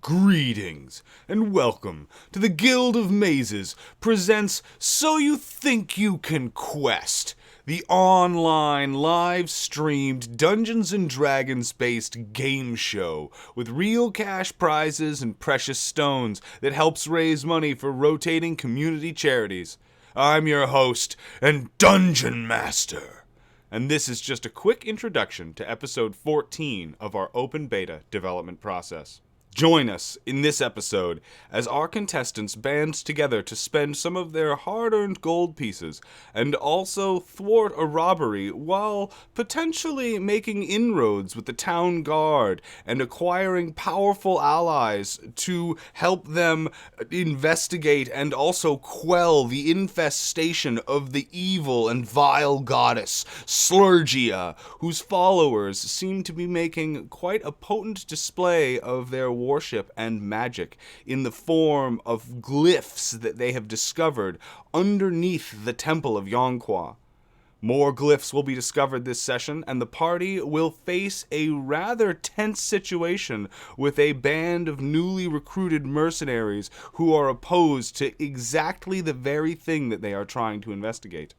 Greetings, and welcome to the Guild of Mazes presents So You Think You Can Quest, the online, live-streamed Dungeons & Dragons-based game show with real cash prizes and precious stones that helps raise money for rotating community charities. I'm your host and Dungeon Master, and this is just a quick introduction to episode 14 of our open beta development process. Join us in this episode as our contestants band together to spend some of their hard-earned gold pieces and also thwart a robbery while potentially making inroads with the town guard and acquiring powerful allies to help them investigate and also quell the infestation of the evil and vile goddess Slurgia, whose followers seem to be making quite a potent display of their worship and magic in the form of glyphs that they have discovered underneath the Temple of Yonqua. More glyphs will be discovered this session, and the party will face a rather tense situation with a band of newly recruited mercenaries who are opposed to exactly the very thing that they are trying to investigate.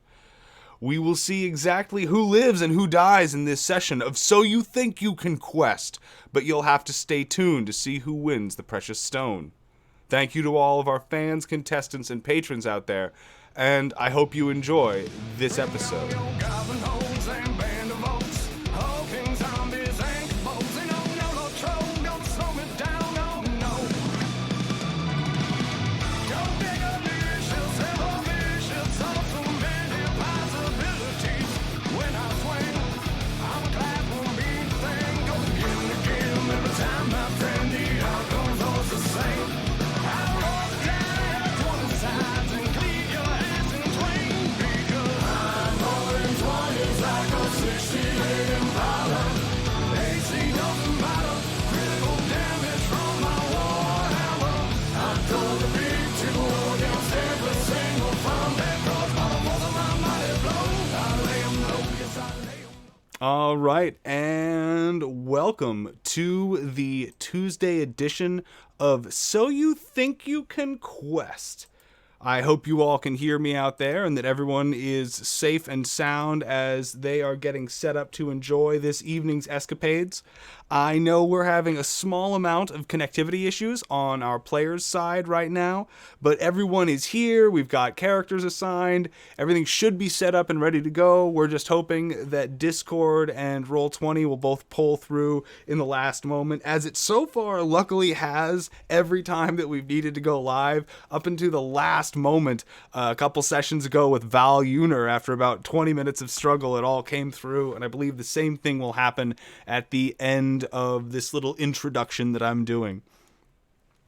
We will see exactly who lives and who dies in this session of So You Think You Can Quest, but you'll have to stay tuned to see who wins the precious stone. Thank you to all of our fans, contestants, and patrons out there, and I hope you enjoy this episode. All right, and welcome to the Tuesday edition of So You Think You Can Quest. I hope you all can hear me out there and that everyone is safe and sound as they are getting set up to enjoy this evening's escapades. I know we're having a small amount of connectivity issues on our players' side right now, but everyone is here, we've got characters assigned, everything should be set up and ready to go. We're just hoping that Discord and Roll20 will both pull through in the last moment, as it so far luckily has every time that we've needed to go live, up into the last moment. A couple sessions ago with Val Uner, after about 20 minutes of struggle, it all came through, and I believe the same thing will happen at the end of this little introduction that I'm doing.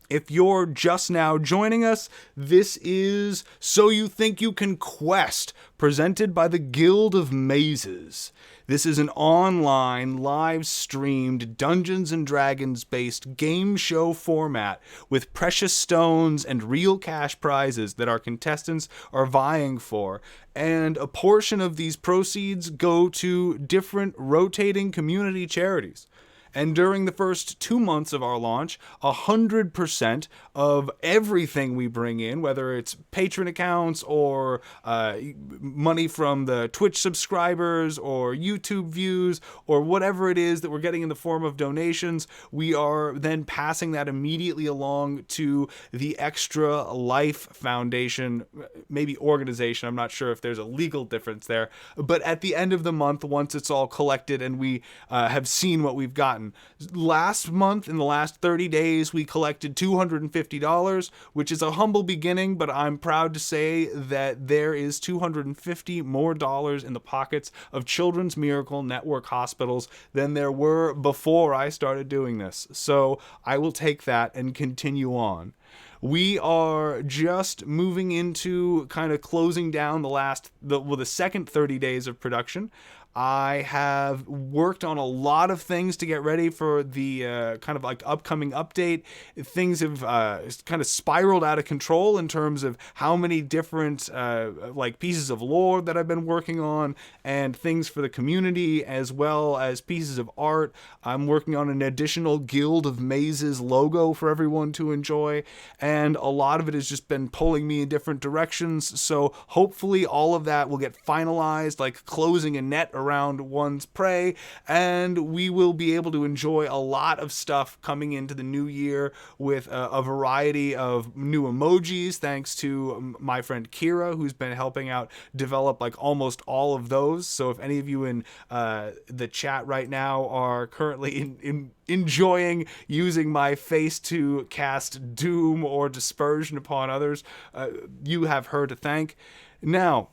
If you're just now joining us, this is So You Think You Can Quest, presented by the Guild of Mazes. This is an online, live-streamed Dungeons & Dragons-based game show format with precious stones and real cash prizes that our contestants are vying for. And a portion of these proceeds go to different rotating community charities. And during the first 2 months of our launch, 100% of everything we bring in, whether it's patron accounts or money from the Twitch subscribers or YouTube views or whatever it is that we're getting in the form of donations, we are then passing that immediately along to the Extra Life Foundation, maybe organization. I'm not sure if there's a legal difference there. But at the end of the month, once it's all collected and we have seen what we've gotten, last month, in the last 30 days, we collected $250, which is a humble beginning, but I'm proud to say that there is $250 more in the pockets of Children's Miracle Network hospitals than there were before I started doing this. So I will take that and continue on. We are just moving into kind of closing down the second 30 days of production. I have worked on a lot of things to get ready for the kind of like upcoming update. Things have kind of spiraled out of control in terms of how many different like pieces of lore that I've been working on, and things for the community, as well as pieces of art. I'm working on an additional Guild of Mazes logo for everyone to enjoy, and a lot of it has just been pulling me in different directions. So hopefully all of that will get finalized, like closing a net around one's prey, and we will be able to enjoy a lot of stuff coming into the new year with a variety of new emojis, thanks to my friend Kira, who's been helping out develop like almost all of those. So if any of you in the chat right now are currently enjoying using my face to cast doom or dispersion upon others, you have her to thank. Now,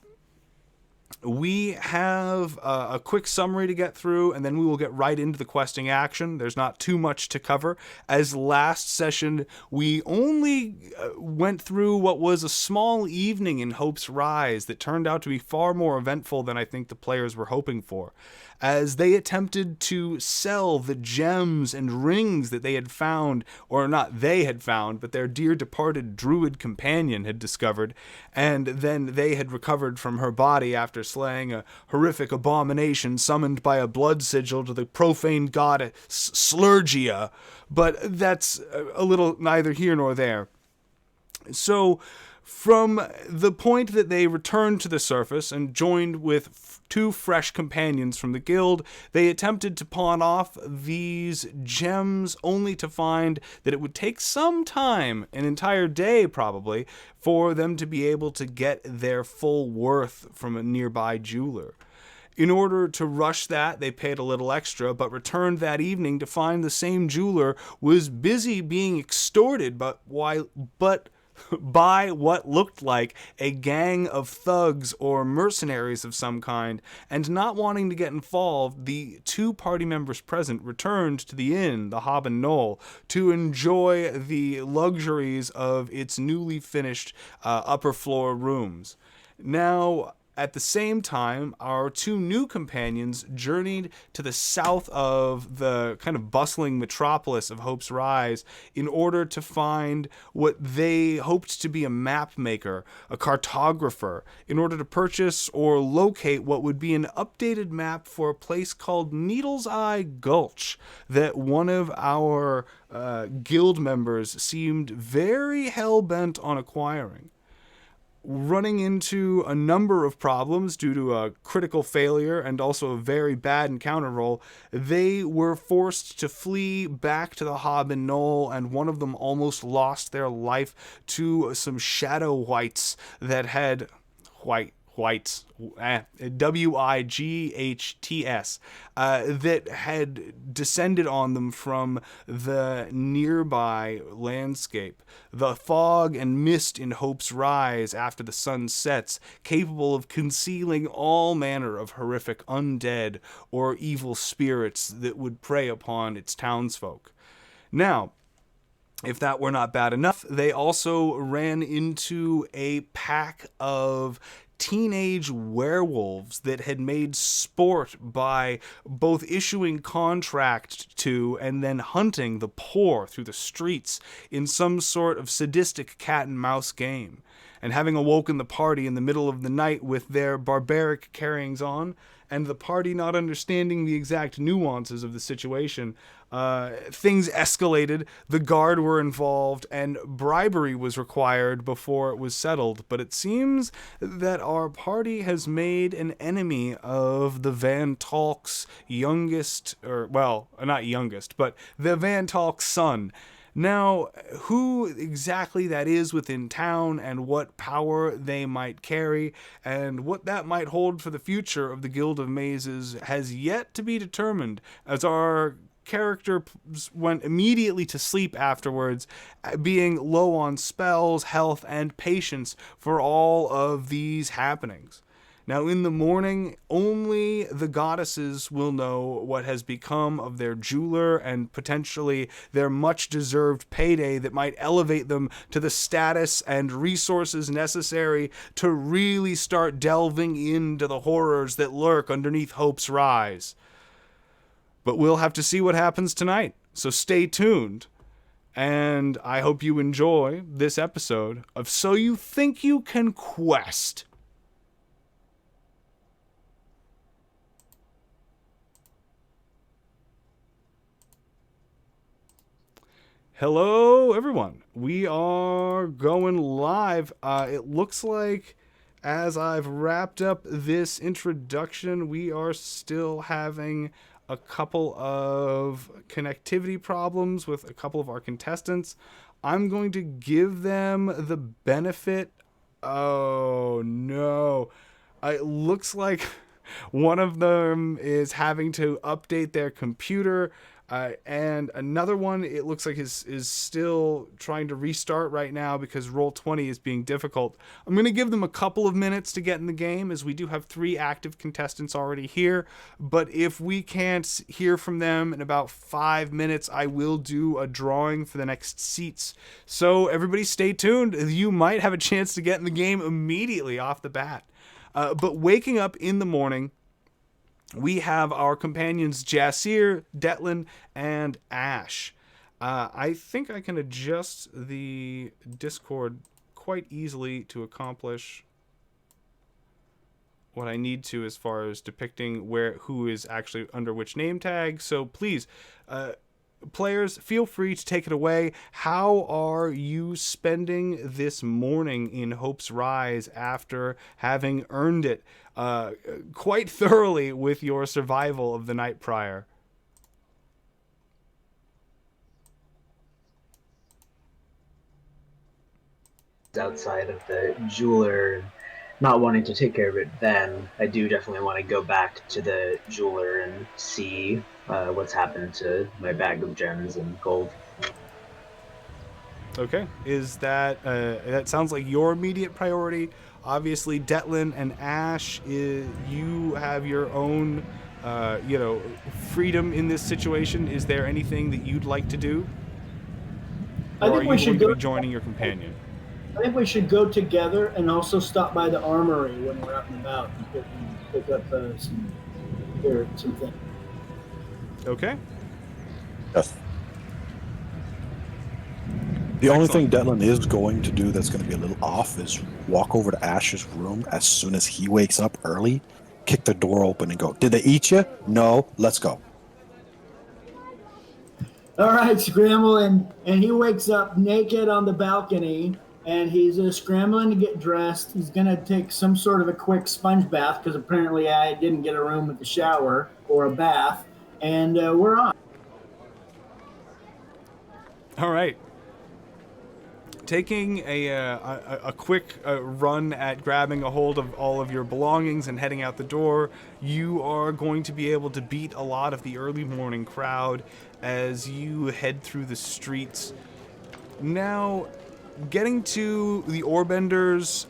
we have a quick summary to get through, and then we will get right into the questing action. There's not too much to cover, as last session we only went through what was a small evening in Hope's Rise that turned out to be far more eventful than I think the players were hoping for, as they attempted to sell the gems and rings that they had found, or not they had found, but their dear departed druid companion had discovered, and then they had recovered from her body after slaying a horrific abomination summoned by a blood sigil to the profane god Slurgia. But that's a little neither here nor there. So, from the point that they returned to the surface and joined with two fresh companions from the guild, they attempted to pawn off these gems, only to find that it would take some time, an entire day probably, for them to be able to get their full worth from a nearby jeweler. In order to rush that, they paid a little extra, but returned that evening to find the same jeweler was busy being extorted by what looked like a gang of thugs or mercenaries of some kind, and not wanting to get involved, the two party members present returned to the inn, the Hob and Knoll, to enjoy the luxuries of its newly finished upper floor rooms. Now, at the same time, our two new companions journeyed to the south of the kind of bustling metropolis of Hope's Rise in order to find what they hoped to be a map maker, a cartographer, in order to purchase or locate what would be an updated map for a place called Needle's Eye Gulch that one of our guild members seemed very hell-bent on acquiring. Running into a number of problems due to a critical failure and also a very bad encounter roll, they were forced to flee back to the Hob and Knoll, and one of them almost lost their life to some shadow wights that had Wights, Wights, that had descended on them from the nearby landscape. The fog and mist in Hope's Rise after the sun sets, capable of concealing all manner of horrific undead or evil spirits that would prey upon its townsfolk. Now, if that were not bad enough, they also ran into a pack of teenage werewolves that had made sport by both issuing contract to and then hunting the poor through the streets in some sort of sadistic cat and mouse game. And having awoken the party in the middle of the night with their barbaric carryings on, and the party not understanding the exact nuances of the situation, things escalated, the guard were involved, and bribery was required before it was settled. But it seems that our party has made an enemy of the Van Talk's youngest, or, well, not youngest, but the Van Talk's son. Now, who exactly that is within town and what power they might carry and what that might hold for the future of the Guild of Mazes has yet to be determined, as our character went immediately to sleep afterwards, being low on spells, health, and patience for all of these happenings. Now, in the morning, only the goddesses will know what has become of their jeweler and potentially their much deserved payday that might elevate them to the status and resources necessary to really start delving into the horrors that lurk underneath Hope's rise. But we'll have to see what happens tonight, so stay tuned. And I hope you enjoy this episode of So You Think You Can Quest. Hello, everyone. We are going live. It looks like as I've wrapped up this introduction, we are still having a couple of connectivity problems with a couple of our contestants. I'm going to give them the benefit. Oh, no. It looks like one of them is having to update their computer. And another one, it looks like is still trying to restart right now because Roll20 is being difficult. I'm going to give them a couple of minutes to get in the game, as we do have 3 active contestants already here. But if we can't hear from them in about 5 minutes, I will do a drawing for the next seats. So everybody stay tuned. You might have a chance to get in the game immediately off the bat. But waking up in the morning, we have our companions Jasir, Detlin, and Ash. I think I can adjust the Discord quite easily to accomplish what I need to as far as depicting who is actually under which name tag. So please, players, feel free to take it away. How are you spending this morning in Hope's Rise after having earned it quite thoroughly with your survival of the night prior? Outside of the jeweler, not wanting to take care of it then, I do definitely want to go back to the jeweler and see what's happened to my bag of gems and gold. Okay, is that that sounds like your immediate priority? Obviously, Detlin and Ash, you have your own, freedom in this situation. Is there anything that you'd like to do, I or are think you we going should to go. be joining your companion? I think we should go together and also stop by the armory when we're out and about and pick up some things. Okay. Yes. The only thing Detlin is going to do that's going to be a little off is walk over to Ash's room as soon as he wakes up early, kick the door open and go, "Did they eat you? No, let's go." All right, scramble, and he wakes up naked on the balcony, and he's scrambling to get dressed. He's gonna take some sort of a quick sponge bath because apparently I didn't get a room with a shower or a bath, and we're on. All right. Taking a quick run at grabbing a hold of all of your belongings and heading out the door, you are going to be able to beat a lot of the early morning crowd as you head through the streets. Now, getting to the Orbenders,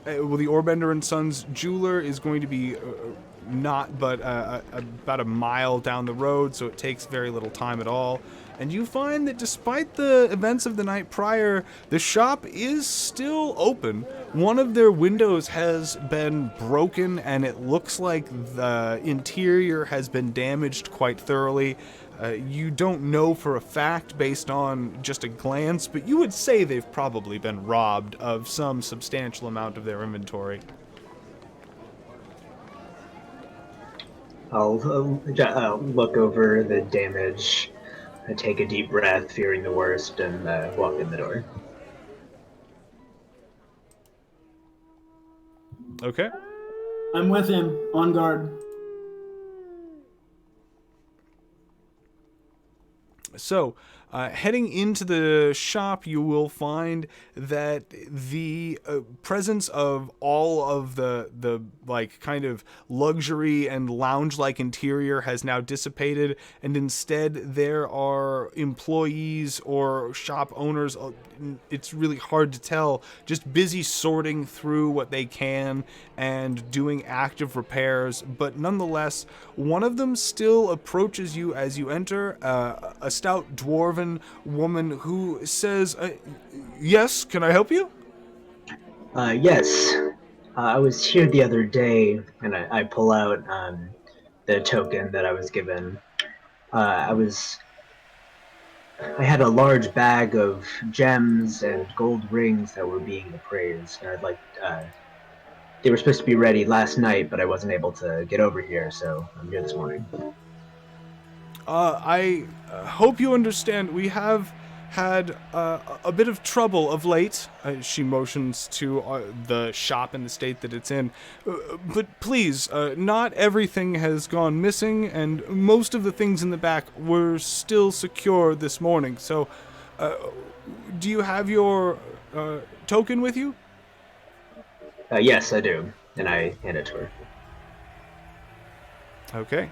the Orbender and Sons jeweler is going to be not but about a mile down the road, so it takes very little time at all. And you find that despite the events of the night prior, the shop is still open. One of their windows has been broken, and it looks like the interior has been damaged quite thoroughly. You don't know for a fact based on just a glance, but you would say they've probably been robbed of some substantial amount of their inventory. I'll look over the damage, take a deep breath, fearing the worst, and walk in the door. Okay. I'm with him, on guard. So, heading into the shop, you will find that the presence of all of the like kind of luxury and lounge-like interior has now dissipated, and instead there are employees or shop owners. It's really hard to tell. Just busy sorting through what they can and doing active repairs, but nonetheless, one of them still approaches you as you enter. A stout dwarven woman who says, "Yes, can I help you?" Yes. I was here the other day, and I pull out the token that I was given. I had a large bag of gems and gold rings that were being appraised, and they were supposed to be ready last night, but I wasn't able to get over here, so I'm here this morning. I hope you understand. We have had a bit of trouble of late. She motions to the shop in the state that it's in. But please, not everything has gone missing, and most of the things in the back were still secure this morning. So, do you have your token with you? Yes, I do, and I hand it to her. Okay.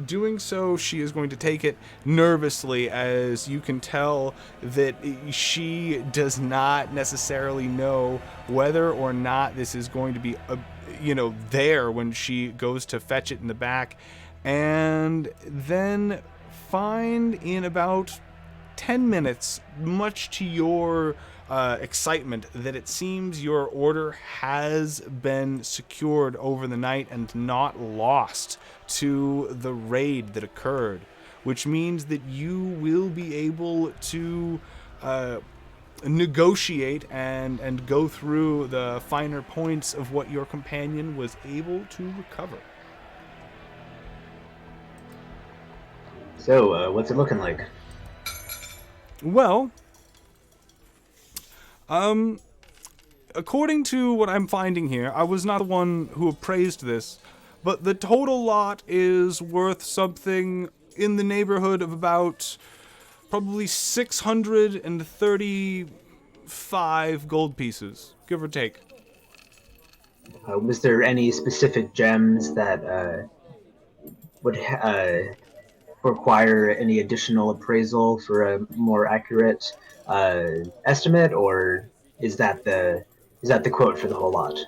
Doing so, she is going to take it nervously, as you can tell that she does not necessarily know whether or not this is going to be, there when she goes to fetch it in the back, and then find in about 10 minutes, much to your excitement, that it seems your order has been secured over the night and not lost to the raid that occurred, which means that you will be able to negotiate and go through the finer points of what your companion was able to recover. So, what's it looking like? Well, according to what I'm finding here, I was not the one who appraised this, but the total lot is worth something in the neighborhood of about probably 635 gold pieces, give or take. Was there any specific gems that would require any additional appraisal for a more accurate estimate, or is that the quote for the whole lot?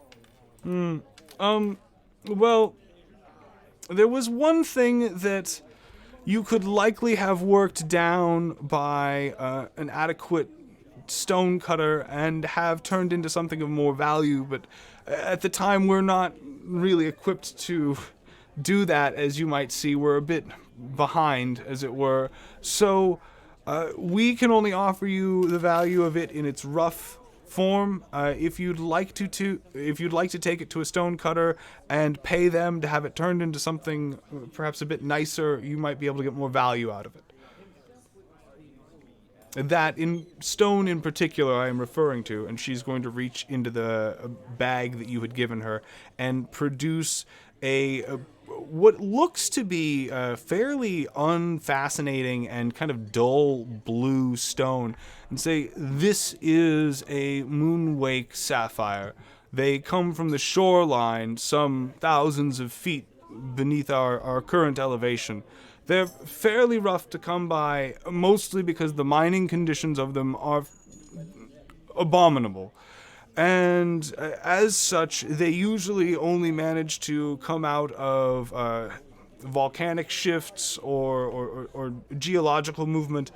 Well, there was one thing that you could likely have worked down by an adequate stone cutter and have turned into something of more value, but at the time we're not really equipped to do that. As you might see, we're a bit behind, as it were, so we can only offer you the value of it in its rough form. If you'd like to take it to a stone cutter and pay them to have it turned into something perhaps a bit nicer, you might be able to get more value out of it. That in stone in particular I am referring to, and she's going to reach into the bag that you had given her and produce a what looks to be a fairly unfascinating and kind of dull blue stone, and say, "This is a moonwake sapphire. They come from the shoreline some thousands of feet beneath our current elevation. They're fairly rough to come by, mostly because the mining conditions of them are abominable. And as such, they usually only manage to come out of volcanic shifts or geological movement.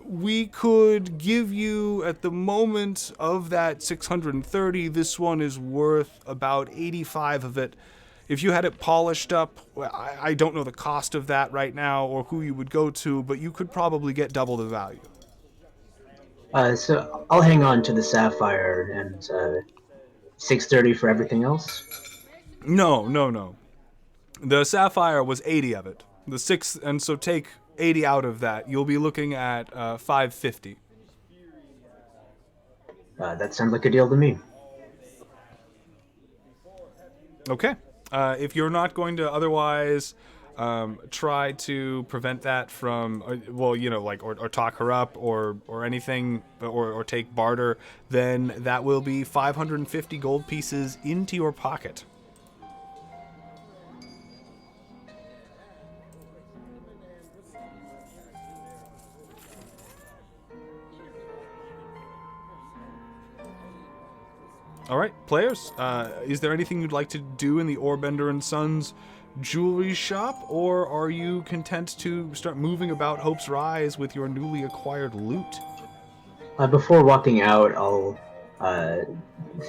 We could give you, at the moment of that 630, this one is worth about 85 of it. If you had it polished up, I don't know the cost of that right now or who you would go to, but you could probably get double the value." So I'll hang on to the sapphire and 630 for everything else. No. The sapphire was 80 of it. And so take 80 out of that. You'll be looking at 550. That sounds like a deal to me. Okay. If you're not going to otherwise try to prevent that from, or talk her up or anything, or take barter, then that will be 550 gold pieces into your pocket. All right, players, is there anything you'd like to do in the Orbender and Sons jewelry shop, or are you content to start moving about Hope's Rise with your newly acquired loot? Before walking out, I'll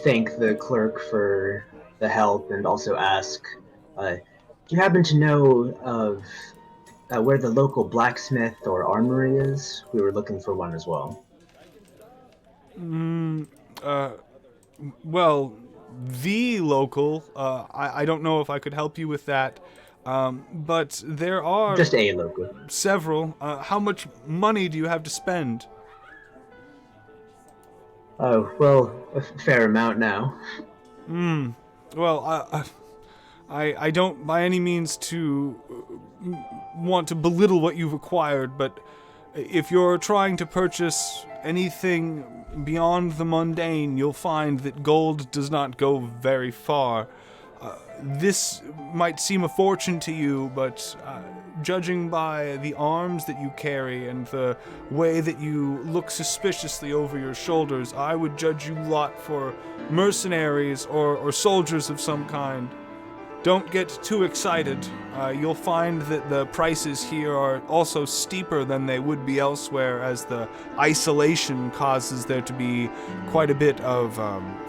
thank the clerk for the help and also ask, do you happen to know of where the local blacksmith or armory is? We were looking for one as well. Well, the local, I don't know if I could help you with that, but there are Just a local. several. How much money do you have to spend? Oh, well, a fair amount now. Well, I don't by any means to want to belittle what you've acquired, but if you're trying to purchase anything beyond the mundane, you'll find that gold does not go very far. This might seem a fortune to you, but judging by the arms that you carry and the way that you look suspiciously over your shoulders, I would judge you lot for mercenaries or soldiers of some kind. Don't get too excited. You'll find that the prices here are also steeper than they would be elsewhere, as the isolation causes there to be quite a bit of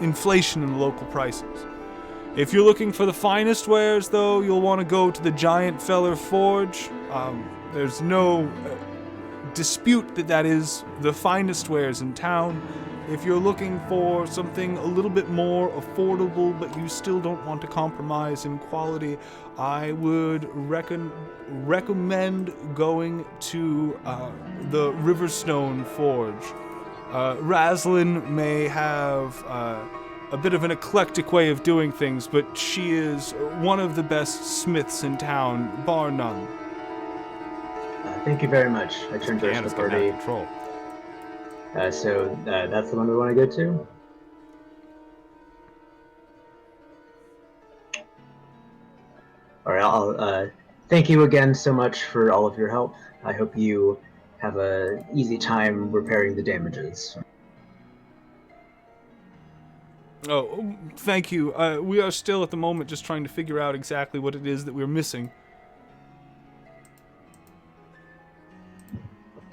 inflation in local prices. If you're looking for the finest wares, though, you'll want to go to the Giant Feller Forge. There's no dispute that that is the finest wares in town. If you're looking for something a little bit more affordable, but you still don't want to compromise in quality, I would recommend going to the Riverstone Forge. Raslin may have a bit of an eclectic way of doing things, but she is one of the best smiths in town, bar none. Thank you very much. I turn to the rest of the party. Control. So that's the one we want to go to? Alright, I'll thank you again so much for all of your help. I hope you have an easy time repairing the damages. Oh, thank you. We are still at the moment just trying to figure out exactly what it is that we're missing.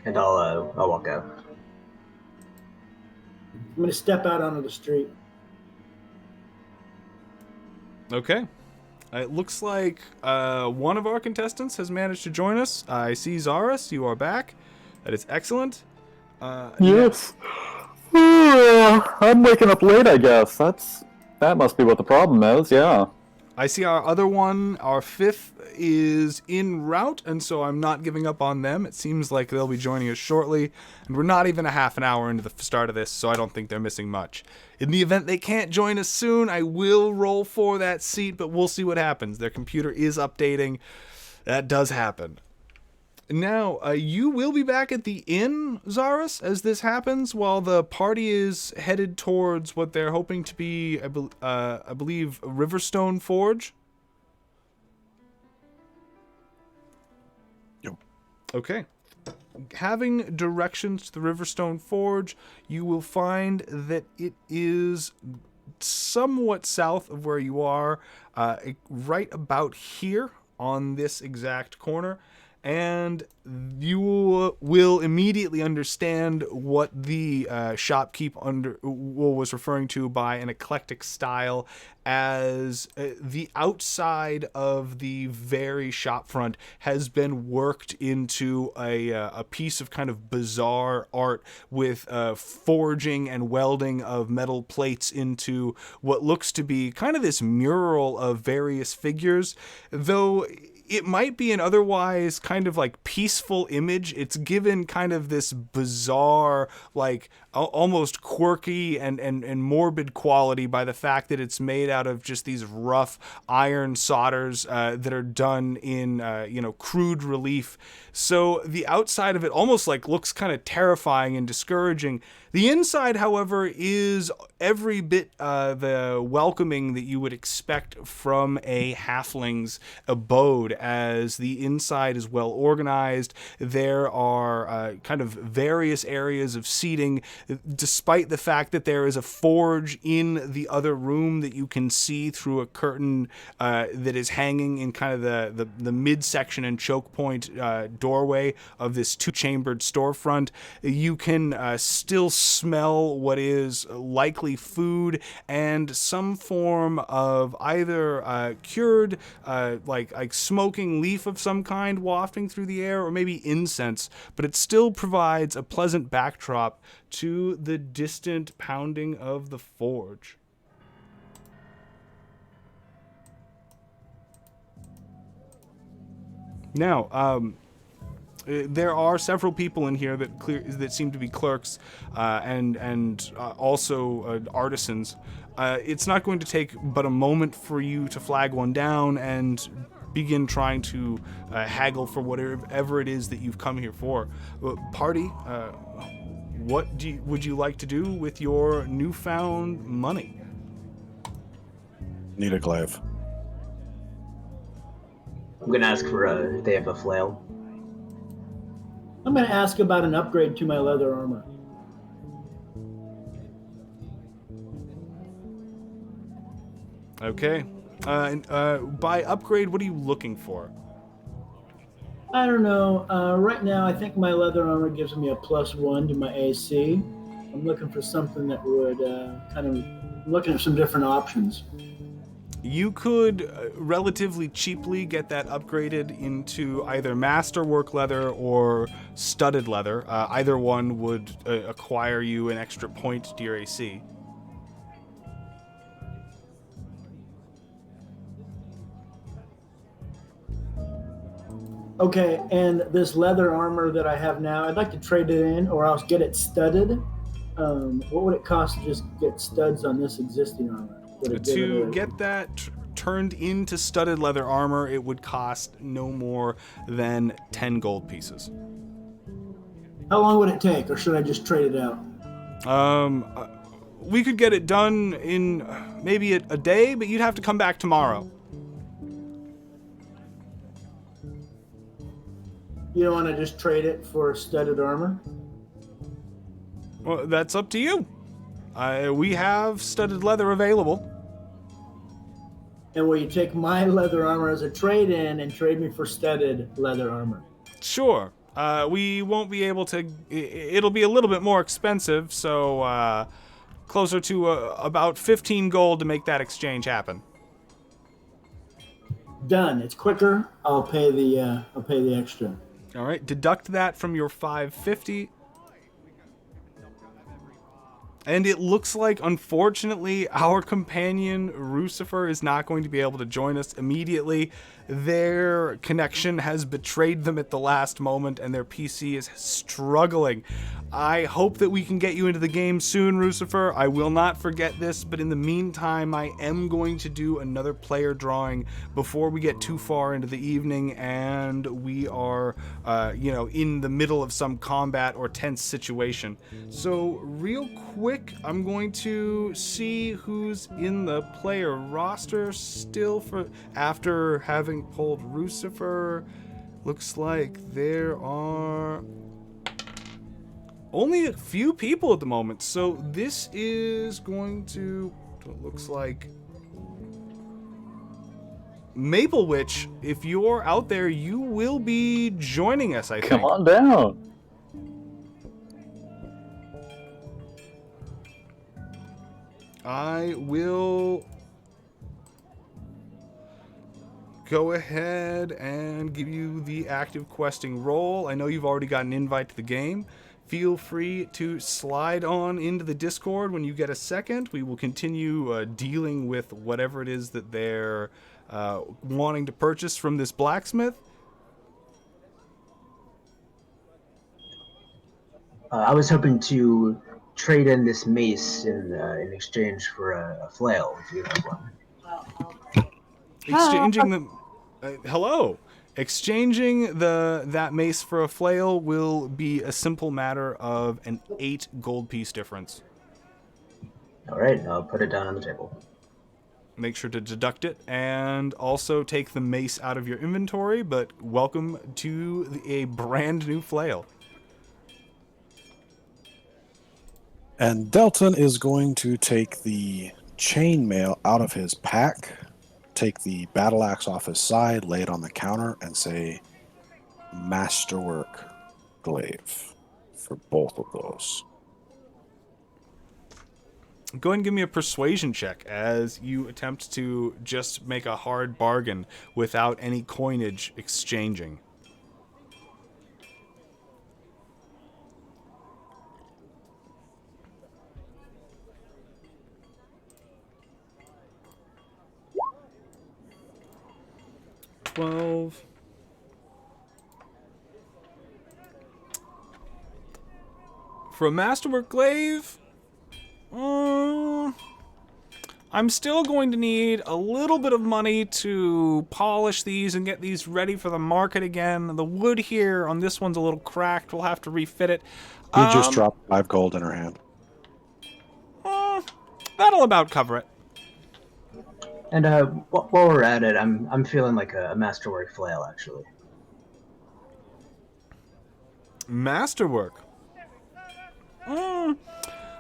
And I'll walk out. I'm going to step out onto the street. Okay. It looks like one of our contestants has managed to join us. I see Zaris, you are back. That is excellent. Yes. I'm waking up late, I guess. That must be what the problem is, yeah. I see our other one, our fifth, is en route, and so I'm not giving up on them. It seems like they'll be joining us shortly, and we're not even a half an hour into the start of this, so I don't think they're missing much. In the event they can't join us soon, I will roll for that seat, but we'll see what happens. Their computer is updating. That does happen. Now, you will be back at the inn, Zaris, as this happens, while the party is headed towards what they're hoping to be, I believe, Riverstone Forge. Yep. Okay. Having directions to the Riverstone Forge, you will find that it is somewhat south of where you are, right about here on this exact corner. And you will immediately understand what the shopkeep was referring to by an eclectic style, as the outside of the very shopfront has been worked into a piece of kind of bizarre art with forging and welding of metal plates into what looks to be kind of this mural of various figures, though it might be an otherwise kind of like peaceful image. It's given kind of this bizarre, like almost quirky and morbid quality by the fact that it's made out of just these rough iron solders that are done in crude relief. So the outside of it almost like looks kind of terrifying and discouraging. The inside, however, is every bit the welcoming that you would expect from a halfling's abode, as the inside is well organized. There are kind of various areas of seating, despite the fact that there is a forge in the other room that you can see through a curtain that is hanging in kind of the midsection and choke point doorway of this two-chambered storefront. You can still smell what is likely food and some form of either cured like smoking leaf of some kind wafting through the air, or maybe incense, but it still provides a pleasant backdrop to the distant pounding of the forge. Now, there are several people in here that seem to be clerks and also artisans. It's not going to take but a moment for you to flag one down and begin trying to haggle for whatever it is that you've come here for. Party, what would you like to do with your newfound money? Need a glaive. I'm going to ask for if they have a flail. I'm going to ask about an upgrade to my leather armor. Okay. By upgrade, what are you looking for? I don't know. Right now, I think my leather armor gives me a +1 to my AC. I'm looking for something that would I'm looking at some different options. You could relatively cheaply get that upgraded into either masterwork leather or studded leather. Either one would acquire you an extra point to your AC. Okay, and this leather armor that I have now, I'd like to trade it in or else get it studded. What would it cost to just get studs on this existing armor? To get that turned into studded leather armor, it would cost no more than 10 gold pieces. How long would it take, or should I just trade it out? We could get it done in maybe a day, but you'd have to come back tomorrow. You don't want to just trade it for studded armor? Well, that's up to you. We have studded leather available. And will you take my leather armor as a trade-in and trade me for studded leather armor? Sure. We won't be able to... It'll be a little bit more expensive, so closer to about 15 gold to make that exchange happen. Done. It's quicker. I'll pay the extra. All right. Deduct that from your 550. And it looks like, unfortunately, our companion, Lucifer, is not going to be able to join us immediately. Their connection has betrayed them at the last moment, and their PC is struggling. I hope that we can get you into the game soon, Lucifer. I will not forget this, but in the meantime, I am going to do another player drawing before we get too far into the evening, and we are, in the middle of some combat or tense situation. So, real quick, I'm going to see who's in the player roster still after having pulled Lucifer. Looks like there are only a few people at the moment, so this is going to, it looks like, Maple Witch, if you're out there, you will be joining us, I think. Come on down. I will go ahead and give you the active questing role. I know you've already got an invite to the game. Feel free to slide on into the Discord when you get a second. We will continue dealing with whatever it is that they're wanting to purchase from this blacksmith? I was hoping to trade in this mace in exchange for a flail, if you have one. Exchanging the hello. Exchanging that mace for a flail will be a simple matter of an 8 gold piece difference. All right, I'll put it down on the table. Make sure to deduct it and also take the mace out of your inventory, but welcome to a brand new flail. And Delton is going to take the chainmail out of his pack, take the battle axe off his side, lay it on the counter, and say, Masterwork Glaive for both of those. Go ahead and give me a persuasion check as you attempt to just make a hard bargain without any coinage exchanging. For a Masterwork Glaive, I'm still going to need a little bit of money to polish these and get these ready for the market again. The wood here on this one's a little cracked. We'll have to refit it. He just dropped 5 gold in her hand. That'll about cover it. And while we're at it, I'm feeling like a masterwork flail, actually. Masterwork.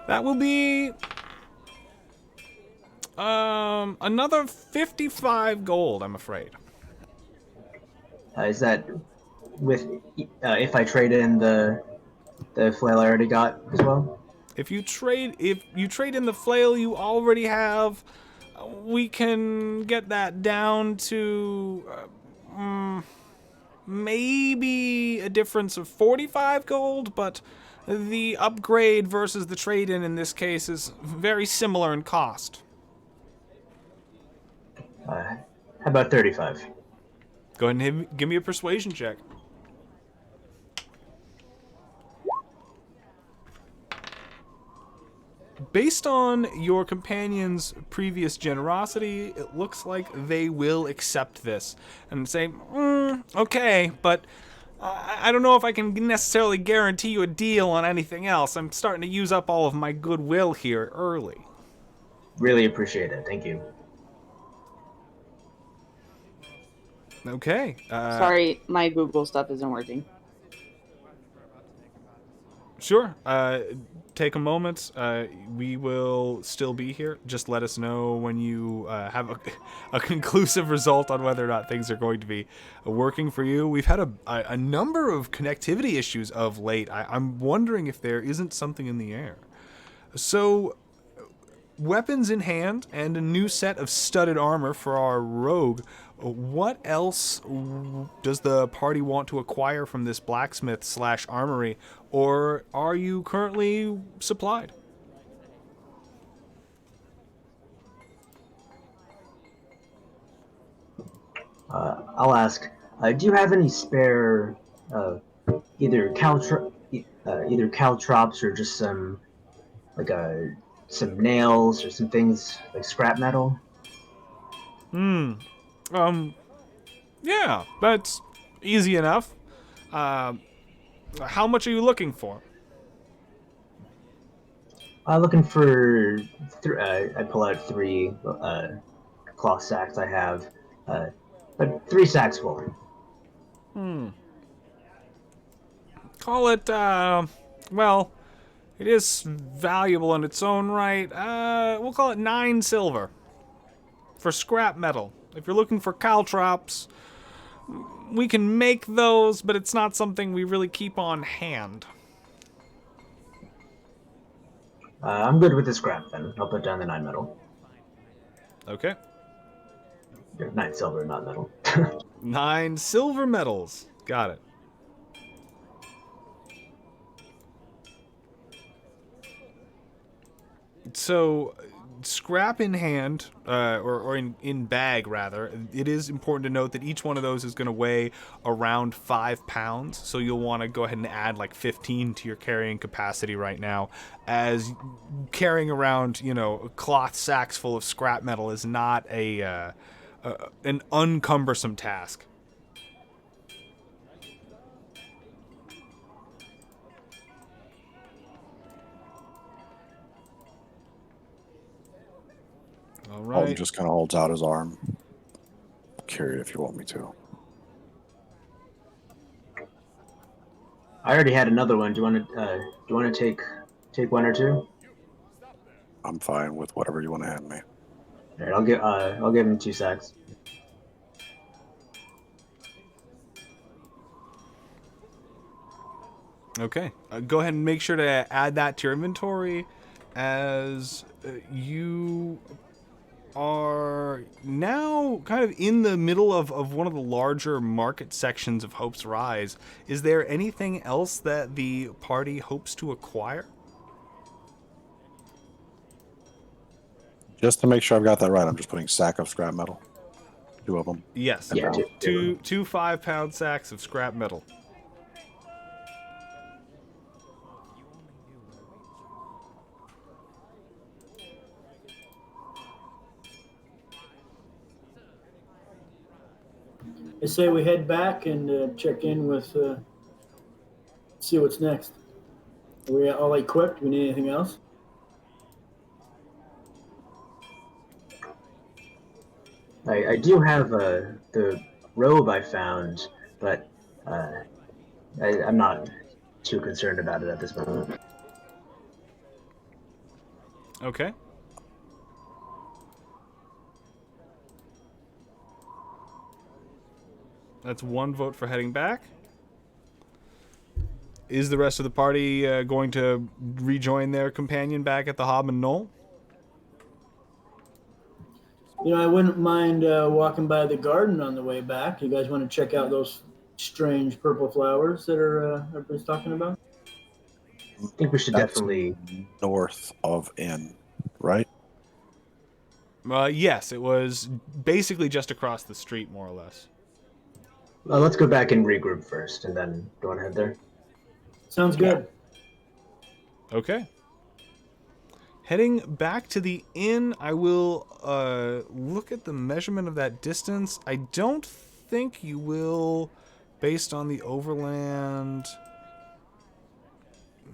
That will be another 55 gold, I'm afraid. Is that with if I trade in the flail I already got as well? If you trade in the flail you already have, we can get that down to maybe a difference of 45 gold, but the upgrade versus the trade-in in this case is very similar in cost. How about 35? Go ahead and give me a persuasion check. Based on your companion's previous generosity, it looks like they will accept this and say, okay, but I don't know if I can necessarily guarantee you a deal on anything else. I'm starting to use up all of my goodwill here early. Really appreciate it. Thank you. Okay. Sorry, my Google stuff isn't working. Sure. Take a moment. We will still be here. Just let us know when you have a conclusive result on whether or not things are going to be working for you. We've had a number of connectivity issues of late. I'm wondering if there isn't something in the air. So, weapons in hand and a new set of studded armor for our rogue. What else does the party want to acquire from this blacksmith/armory, or are you currently supplied? I'll ask. Do you have any spare either caltrops or just some some nails or some things like scrap metal? Yeah, that's easy enough. How much are you looking for? Looking for. I pull out 3 cloth sacks I have, but 3 sacks full. Call it, well, it is valuable in its own right. We'll call it 9 silver for scrap metal. If you're looking for caltrops, we can make those, but it's not something we really keep on hand. I'm good with the scrap then. I'll put down the 9 metal. Okay. 9 silver, not metal. 9 silver medals. Got it. So, scrap in hand, or in bag rather, it is important to note that each one of those is going to weigh around 5 pounds. So you'll want to go ahead and add like 15 to your carrying capacity right now, as carrying around, cloth sacks full of scrap metal is not an uncumbersome task. All Alton right. just kind of holds out his arm. Carry it if you want me to. I already had another one. Do you want to take one or two? I'm fine with whatever you want to hand me. All right, I'll give him 2 sacks. Okay. Go ahead and make sure to add that to your inventory, as you are now kind of in the middle of one of the larger market sections of Hope's Rise. Is there anything else that the party hopes to acquire? Just to make sure I've got that right, I'm just putting sack of scrap metal. 2 of them. Yes. Yeah, two 5-pound sacks of scrap metal. I say we head back and check in with, see what's next. Are we all equipped? Do we need anything else? I do have the robe I found, but I'm not too concerned about it at this moment. Okay. That's 1 vote for heading back. Is the rest of the party going to rejoin their companion back at the Hob and Knoll? I wouldn't mind walking by the garden on the way back. You guys want to check out those strange purple flowers that everybody's talking about? I think we should That's definitely. north of Inn, right? Yes, it was basically just across the street, more or less. Let's go back and regroup first, and then go ahead there. Sounds good. Okay. Heading back to the inn, I will look at the measurement of that distance. I don't think you will, based on the overland.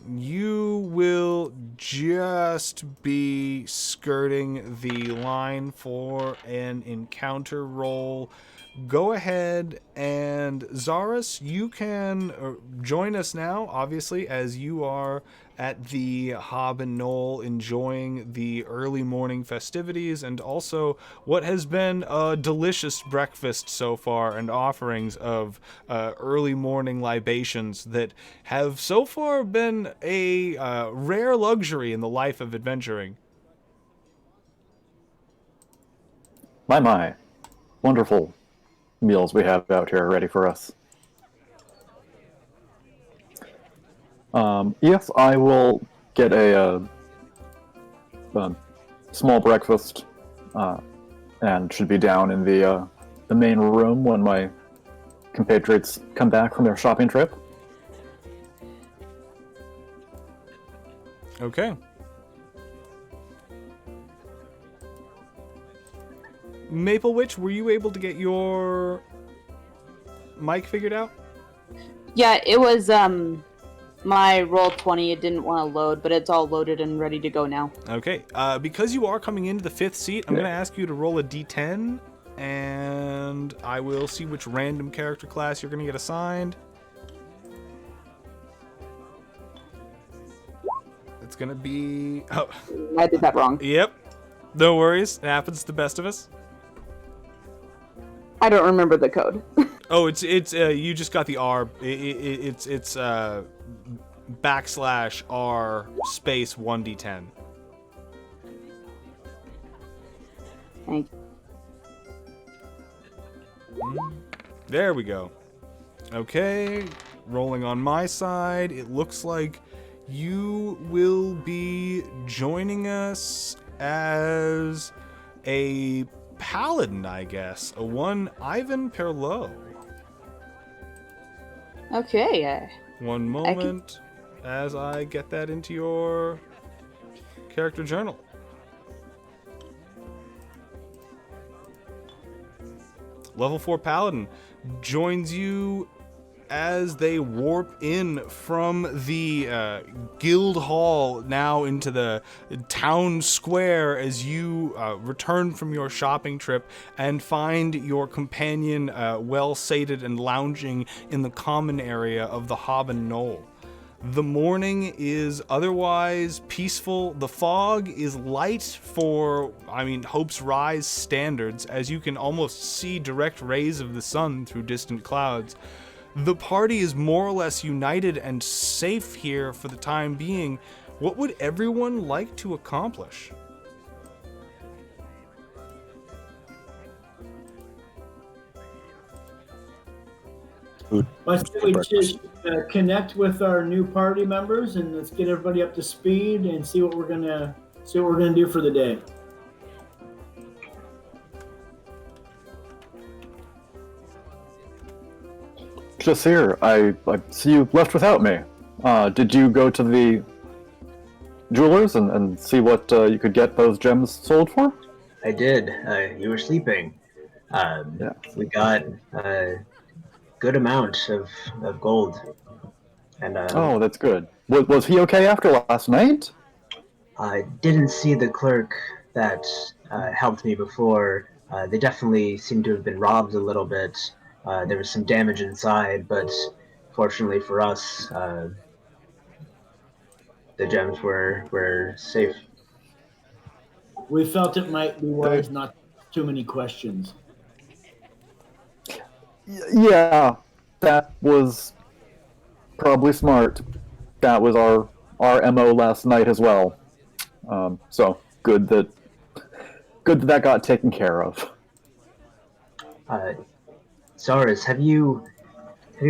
You will just be skirting the line for an encounter roll. Go ahead and Zaris, you can join us now, obviously, as you are at the Hob and Knoll enjoying the early morning festivities and also what has been a delicious breakfast so far and offerings of early morning libations that have so far been a rare luxury in the life of adventuring. My. Wonderful meals we have out here ready for us. Yes, I will get a small breakfast, and should be down in the main room when my compatriots come back from their shopping trip. Okay. Maple Witch, were you able to get your mic figured out? Yeah, it was my roll 20. It didn't want to load, but it's all loaded and ready to go now. Okay. Because you are coming into the 5th seat, I'm going to ask you to roll a d10, and I will see which random character class you're going to get assigned. It's going to be... Oh. I did that wrong. Yep. No worries. It happens to the best of us. I don't remember the code. Oh, it's you just got the R. It's /R space 1d10. Thank you. There we go. Okay, rolling on my side. It looks like you will be joining us as a paladin, I guess. A one Ivan Perlot. Okay. One moment as I get that into your character journal. Level 4 Paladin joins you as they warp in from the guild hall now into the town square as you return from your shopping trip and find your companion well sated and lounging in the common area of the Hob and Knoll. The morning is otherwise peaceful. The fog is light for, Hope's Rise standards, as you can almost see direct rays of the sun through distant clouds. The party is more or less united and safe here for the time being. What would everyone like to accomplish? Let's just connect with our new party members and let's get everybody up to speed and see what we're gonna do for the day. Just here, I see you left without me. Did you go to the jewelers and see what you could get those gems sold for? I did. You were sleeping. Yeah. We got a good amount of gold. And Oh, that's good. Was he okay after last night? I didn't see the clerk that helped me before. They definitely seem to have been robbed a little bit. There was some damage inside, but fortunately for us, the gems were safe. We felt it might be wise not too many questions. Yeah, that was probably smart. That was our MO last night as well. So good that got taken care of. Saurus, have you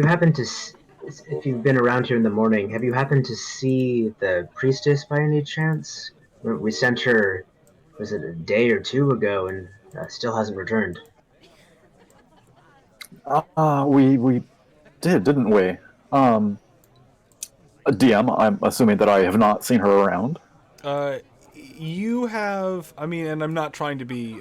happened to, if you've been around here in the morning, have you happened to see the priestess by any chance? We sent her, was it a day or two ago, and still hasn't returned. We did, didn't we? A DM, I'm assuming that I have not seen her around. You have, and I'm not trying to be,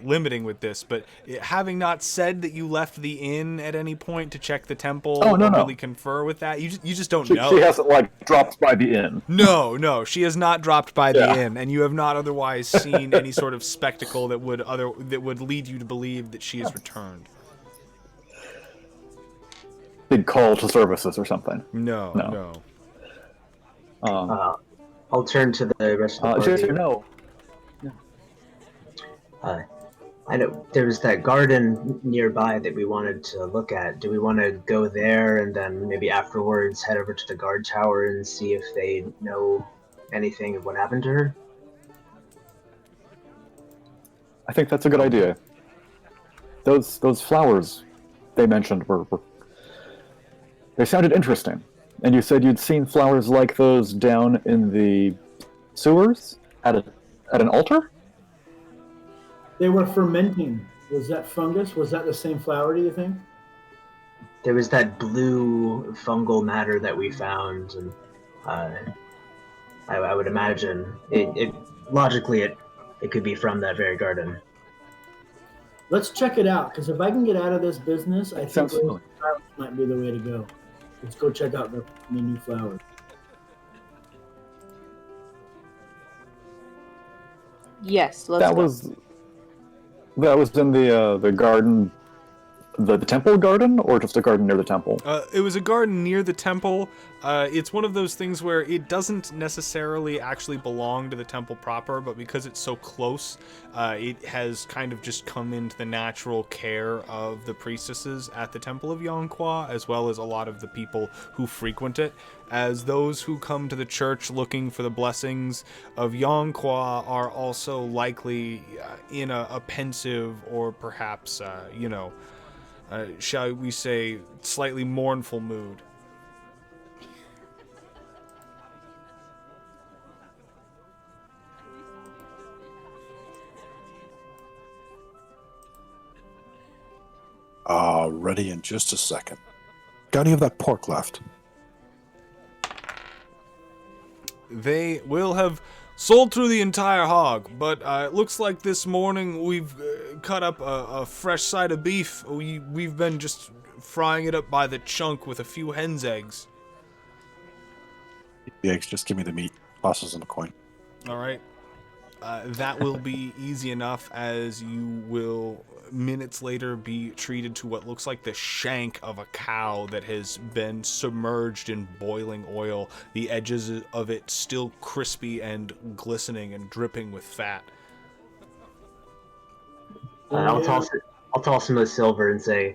limiting with this, but having not said that you left the inn at any point to check the temple or really confer with that, you just don't know. She hasn't, dropped by the inn. No, she has not dropped by the inn, and you have not otherwise seen any sort of spectacle that would lead you to believe that she has returned. Big call to services or something. No. I'll turn to the rest of the party. No. I know there was that garden nearby that we wanted to look at. Do we want to go there and then maybe afterwards head over to the guard tower and see if they know anything of what happened to her? I think that's a good idea. Those flowers they mentioned were they sounded interesting. And you said you'd seen flowers like those down in the sewers at an altar? They were fermenting. Was that fungus? Was that the same flower, do you think? There was that blue fungal matter that we found, and I would imagine it logically it could be from that very garden. Let's check it out, because if I can get out of this business, I think Sounds might be the way to go. Let's go check out the new flowers. Yes, let's go. That was in the garden, the temple garden, or just a garden near the temple? It was a garden near the temple. It's one of those things where it doesn't necessarily actually belong to the temple proper, but because it's so close, it has kind of just come into the natural care of the priestesses at the Temple of Yonquan, as well as a lot of the people who frequent it, as those who come to the church looking for the blessings of Yonquan are also likely in a pensive or perhaps, shall we say, slightly mournful mood. ready in just a second. Got any of that pork left? They will have sold through the entire hog, but it looks like this morning we've cut up a fresh side of beef. We've been just frying it up by the chunk with a few hen's eggs. The eggs, just give me the meat. Tosses in a coin. All right. That will be easy enough, as you will minutes later be treated to what looks like the shank of a cow that has been submerged in boiling oil, the edges of it still crispy and glistening and dripping with fat. I'll toss him the silver and say,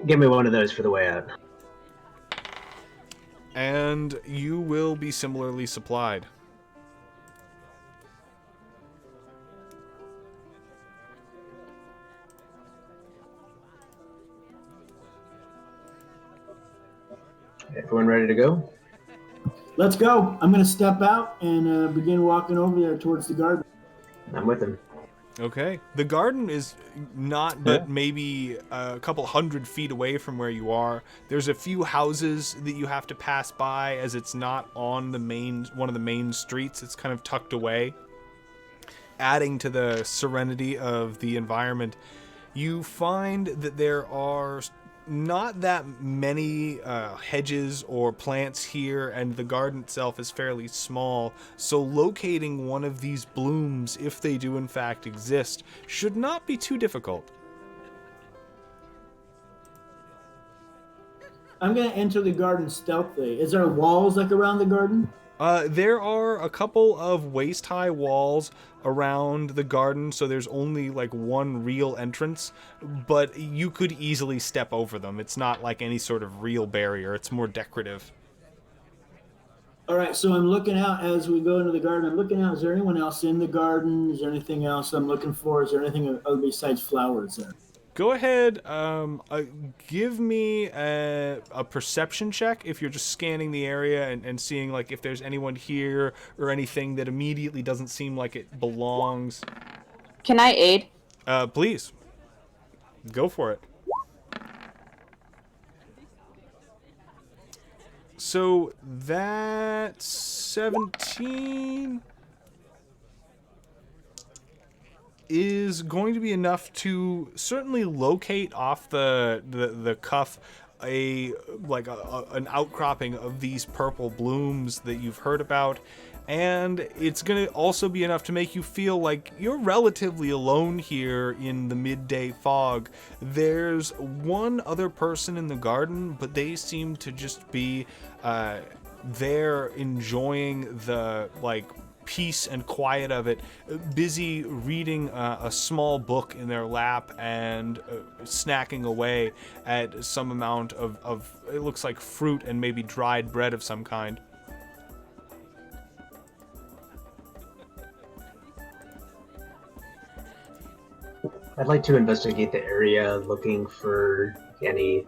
give me one of those for the way out. And you will be similarly supplied. Everyone ready to go? Let's go. I'm going to step out and begin walking over there towards the garden. I'm with him. Okay. The garden is not but maybe a couple 100 feet away from where you are. There's a few houses that you have to pass by, as it's not on one of the main streets. It's kind of tucked away, adding to the serenity of the environment. You find that there are not that many hedges or plants here, and the garden itself is fairly small, so locating one of these blooms, if they do in fact exist, should not be too difficult. I'm going to enter the garden stealthily. Is there walls like around the garden? There are a couple of waist-high walls around the garden, so there's only like one real entrance, but you could easily step over them. It's not like any sort of real barrier. It's more decorative. All right, so I'm looking out as we go into the garden. I'm looking out. Is there anyone else in the garden? Is there anything else I'm looking for? Is there anything other besides flowers there? Go ahead, give me a perception check if you're just scanning the area and seeing like if there's anyone here or anything that immediately doesn't seem like it belongs. Can I aid? Please. Go for it. So that's 17... is going to be enough to certainly locate off the cuff an outcropping of these purple blooms that you've heard about, and it's going to also be enough to make you feel like you're relatively alone here in the midday fog. There's one other person in the garden, but they seem to just be there enjoying the peace and quiet of it, busy reading a small book in their lap and snacking away at some amount of it looks like fruit and maybe dried bread of some kind. I'd like to investigate the area, looking for any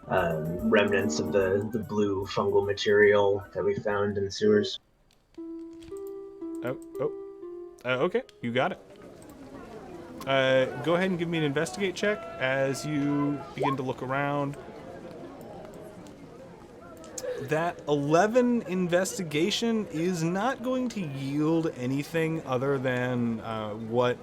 remnants of the blue fungal material that we found in the sewers. Okay, you got it. Go ahead and give me an investigate check as you begin to look around. That 11 investigation is not going to yield anything other than what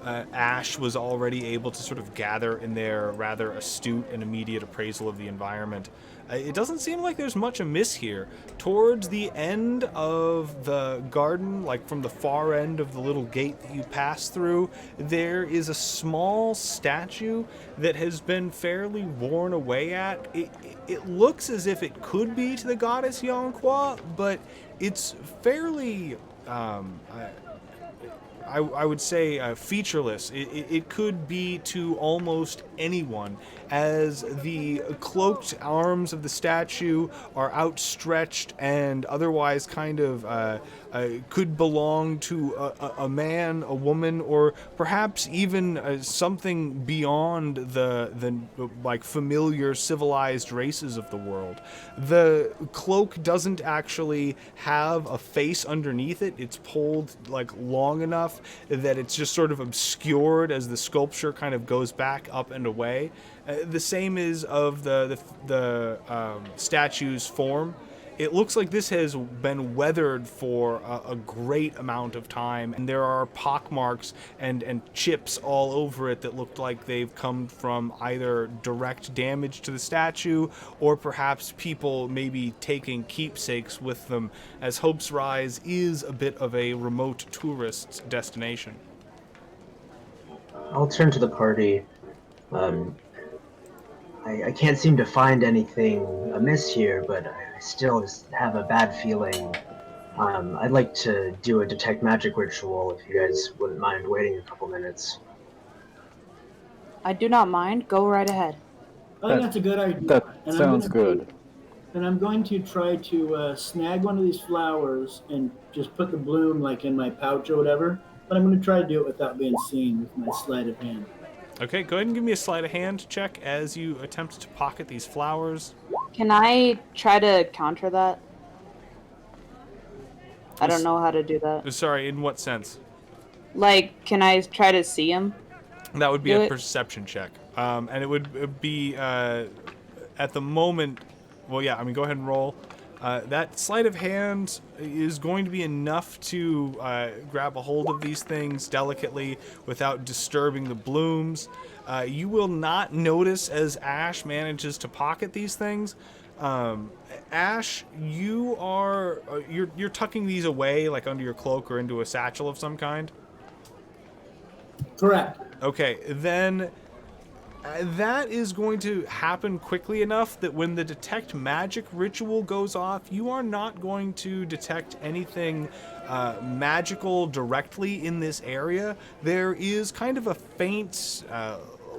Ash was already able to sort of gather in their rather astute and immediate appraisal of the environment. It doesn't seem like there's much amiss here. Towards the end of the garden, like from the far end of the little gate that you pass through, there is a small statue that has been fairly worn away at. It looks as if it could be to the goddess Yonqua, but it's fairly... I would say featureless. It could be to almost anyone, as the cloaked arms of the statue are outstretched and otherwise kind of could belong to a man, a woman, or perhaps even something beyond the like familiar civilized races of the world. The cloak doesn't actually have a face underneath it. It's pulled like long enough that it's just sort of obscured as the sculpture kind of goes back up and away. The same is of the statue's form. It looks like this has been weathered for a great amount of time, and there are pockmarks and chips all over it that look like they've come from either direct damage to the statue or perhaps people maybe taking keepsakes with them, as Hope's Rise is a bit of a remote tourist destination. I'll turn to the party. Um, I can't seem to find anything amiss here, but I still just have a bad feeling. I'd like to do a detect magic ritual if you guys wouldn't mind waiting a couple minutes. I do not mind. Go right ahead. I think that's a good idea. That And sounds good. I'm going to try to snag one of these flowers and just put the bloom like in my pouch or whatever. But I'm going to try to do it without being seen with my sleight of hand. Okay, go ahead and give me a sleight of hand check as you attempt to pocket these flowers. Can I try to counter that? I don't know how to do that. Sorry, in what sense? Like, can I try to see him? That would be Do a it. perception check. And it would be, at the moment, well, yeah, I mean, go ahead and roll. That sleight of hand is going to be enough to grab a hold of these things delicately without disturbing the blooms. You will not notice as Ash manages to pocket these things. Ash, you're tucking these away like under your cloak or into a satchel of some kind. Correct. Okay, then that is going to happen quickly enough that when the detect magic ritual goes off, you are not going to detect anything magical directly in this area. There is kind of a faint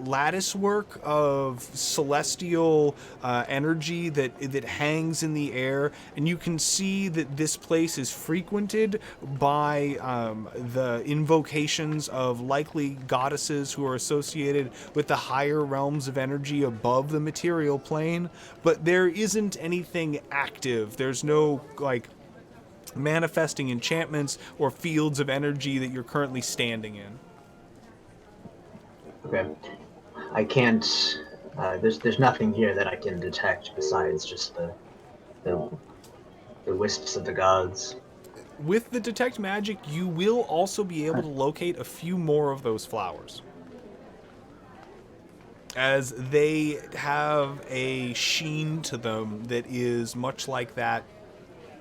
lattice work of celestial energy that hangs in the air, and you can see that this place is frequented by the invocations of likely goddesses who are associated with the higher realms of energy above the material plane, but there isn't anything active. There's no like manifesting enchantments or fields of energy that you're currently standing in. Okay. I can't. There's nothing here that I can detect besides just the wisps of the gods. With the detect magic, you will also be able to locate a few more of those flowers, as they have a sheen to them that is much like that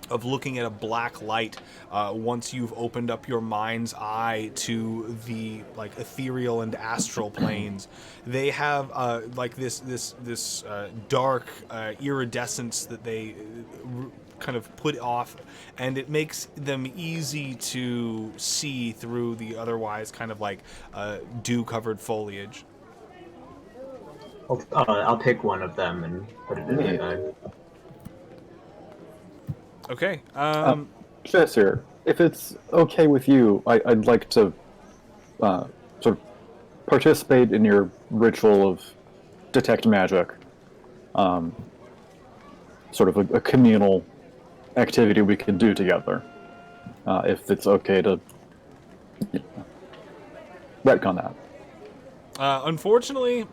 of looking at a black light once you've opened up your mind's eye to the like ethereal and astral planes. They have like this dark iridescence that they kind of put off, and it makes them easy to see through the otherwise kind of like dew-covered foliage. I'll pick one of them and put it in my bag. Okay. Chester, if it's okay with you, I'd like to sort of participate in your ritual of detect magic. Sort of a communal activity we can do together. If it's okay to retcon that. Unfortunately,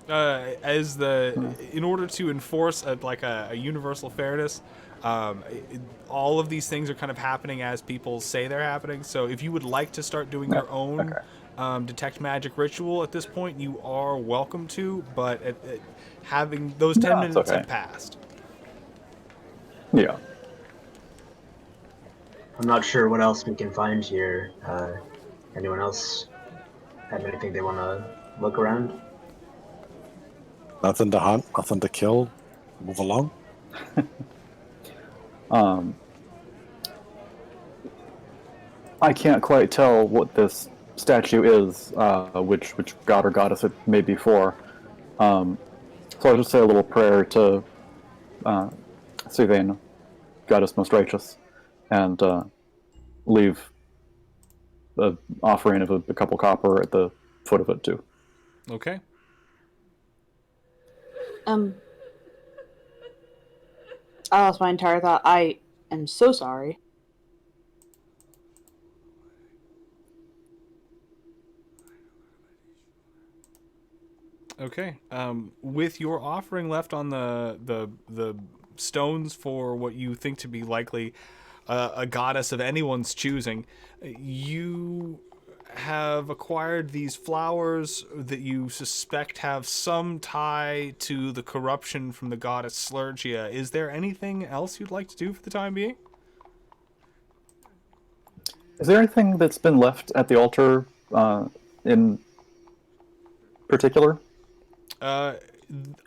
in order to enforce a universal fairness, all of these things are kind of happening as people say they're happening. So if you would like to start doing your own detect magic ritual at this point, you are welcome to. But having those 10 minutes have passed. Yeah. I'm not sure what else we can find here. Anyone else have anything they want to look around? Nothing to hunt, nothing to kill. Move along. I can't quite tell what this statue is, which god or goddess it may be for. So I'll just say a little prayer to Sylvain, goddess most righteous, and leave the offering of a couple copper at the foot of it too. Okay. I lost my entire thought. I am so sorry. Okay. With your offering left on the stones for what you think to be likely a goddess of anyone's choosing, you have acquired these flowers that you suspect have some tie to the corruption from the goddess Slurgia. Is there anything else you'd like to do for the time being? Is there anything that's been left at the altar in particular? Of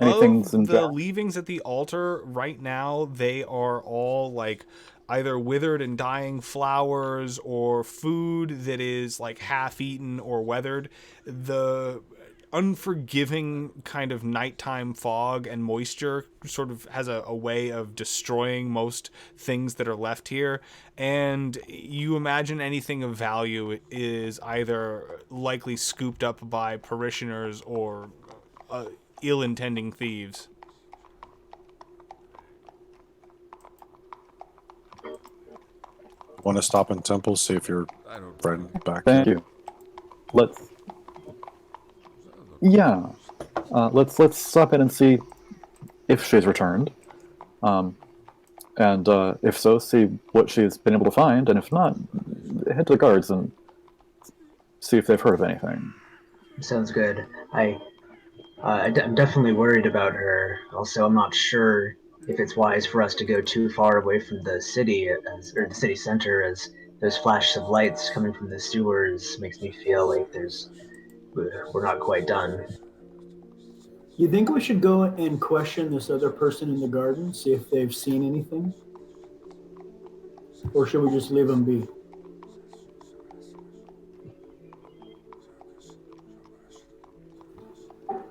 Anything's in the jar? leavings at the altar right now, they are all like either withered and dying flowers or food that is like half eaten or weathered. The unforgiving kind of nighttime fog and moisture sort of has a way of destroying most things that are left here, and you imagine anything of value is either likely scooped up by parishioners or ill-intending thieves. Want to stop in temple, see if your friend back Thank there? you. Let's stop in and see if she's returned, and if so, see what she's been able to find, and if not, head to the guards and see if they've heard of anything. Sounds good. I'm definitely worried about her. Also, I'm not sure if it's wise for us to go too far away from the city, or the city center, as those flashes of lights coming from the sewers makes me feel like we're not quite done. You think we should go and question this other person in the garden, see if they've seen anything? Or should we just leave them be?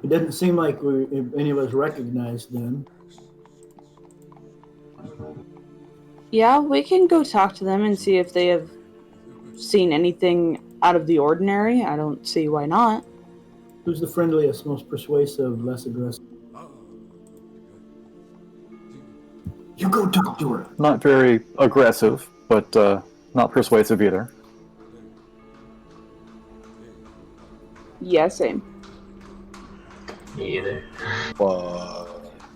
It doesn't seem like any of us recognized them. Yeah, we can go talk to them and see if they have seen anything out of the ordinary. I don't see why not. Who's the friendliest, most persuasive, less aggressive? You go talk to her. Not very aggressive, but not persuasive either. Yeah, same. Me either.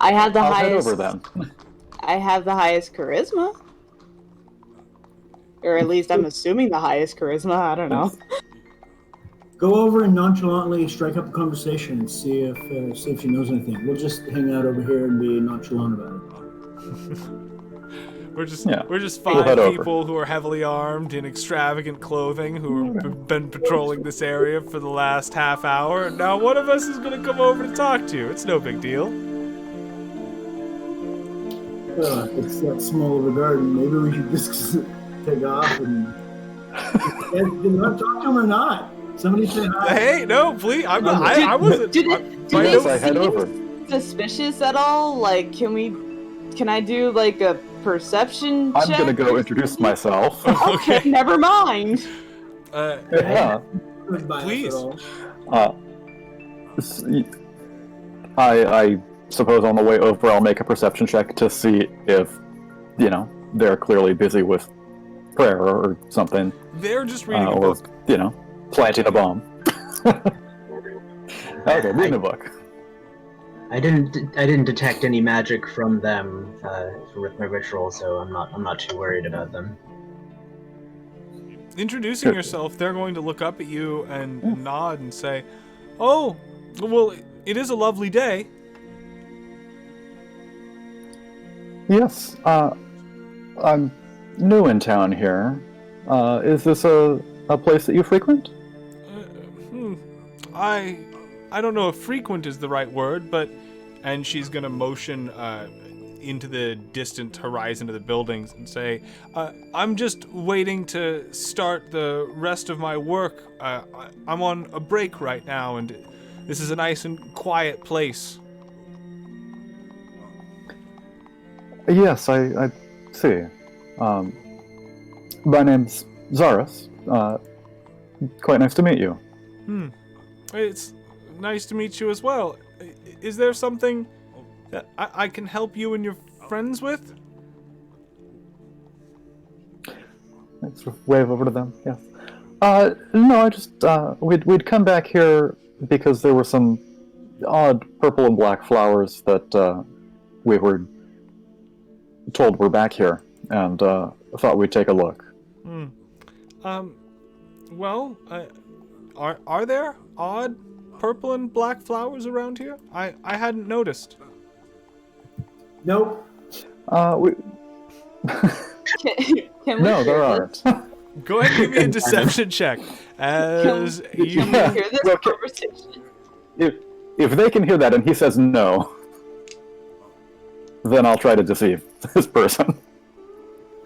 I have the I'll head highest. over then. I have the highest charisma, or at least I'm assuming the highest charisma. I don't know. Go over and nonchalantly strike up a conversation and see if she knows anything. We'll just hang out over here and be nonchalant about it. We're just We'll five head over. people who are heavily armed in extravagant clothing who have been patrolling this area for the last half hour, and now one of us is going to come over to talk to you. It's no big deal. It's that small of a garden. Maybe we should just take off and... Do you want to talk to him or not? Somebody say hi. Hey, no, please. I wasn't. Do by they no- I head over. seem suspicious at all? Like, can I do like a perception I'm check? gonna go introduce myself. Okay, never mind. Yeah. Goodbye, Please. after all. s- I suppose on the way over I'll make a perception check to see if, they're clearly busy with prayer or something, They're just reading a or, book. planting a bomb. Okay, reading a book. I didn't detect any magic from them with my ritual, so I'm not too worried about them. Introducing yourself, they're going to look up at you and nod and say, "Oh, well, it is a lovely day." Yes, I'm new in town here. Is this a place that you frequent? I don't know if frequent is the right word, but... And she's going to motion into the distant horizon of the buildings and say, I'm just waiting to start the rest of my work. I'm on a break right now, and this is a nice and quiet place. Yes, I see. My name's Zaris. Quite nice to meet you. It's nice to meet you as well. Is there something that I can help you and your friends with? Let's wave over to them. Yes. No, I just we'd come back here because there were some odd purple and black flowers that we were told were back here, and thought we'd take a look. Well, are there odd purple and black flowers around here? I hadn't noticed. Nope. We... Can we No, there hear this? aren't. Go ahead and give me a deception check. As Can we you... hear this Okay. conversation? If they can hear that and he says no, then I'll try to deceive this person.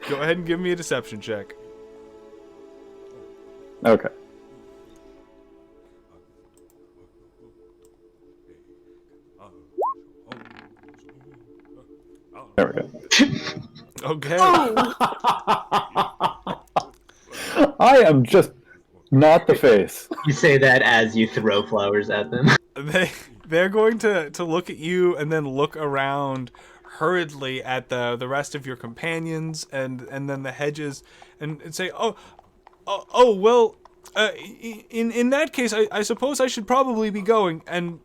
Go ahead and give me a deception check. Okay. There we go. Okay. I am just not the face. You say that as you throw flowers at them. They're going to look at you and then look around hurriedly at the rest of your companions and then the hedges and say, well, in that case, I suppose I should probably be going. And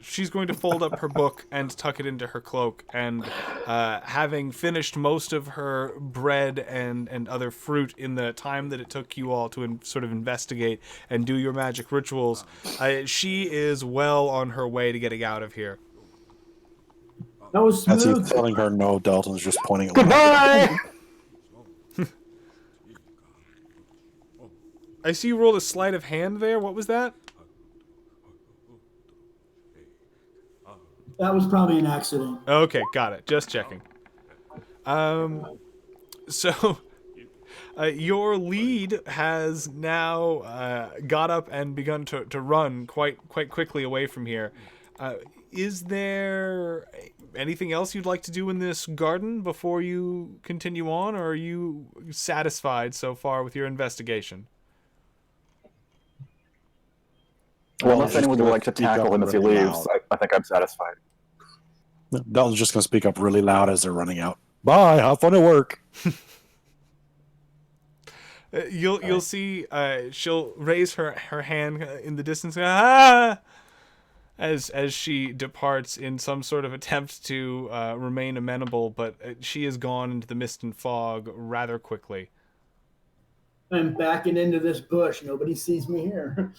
she's going to fold up her book and tuck it into her cloak. And having finished most of her bread and other fruit in the time that it took you all to sort of investigate and do your magic rituals, she is well on her way to getting out of here. That was As he's smooth. telling her no, Dalton's just pointing at Goodbye! I see you rolled a sleight of hand there. What was that? That was probably an accident. Okay, got it. Just checking. So your lead has now got up and begun to run quite quickly away from here. Is there anything else you'd like to do in this garden before you continue on, or are you satisfied so far with your investigation? Well, unless anyone would like to tackle him as he leaves, I think I'm satisfied. Dalton's just going to speak up really loud as they're running out. Bye, have fun at work. You'll see she'll raise her hand in the distance, as she departs in some sort of attempt to remain amenable, but she is gone into the mist and fog rather quickly. I'm backing into this bush. Nobody sees me here.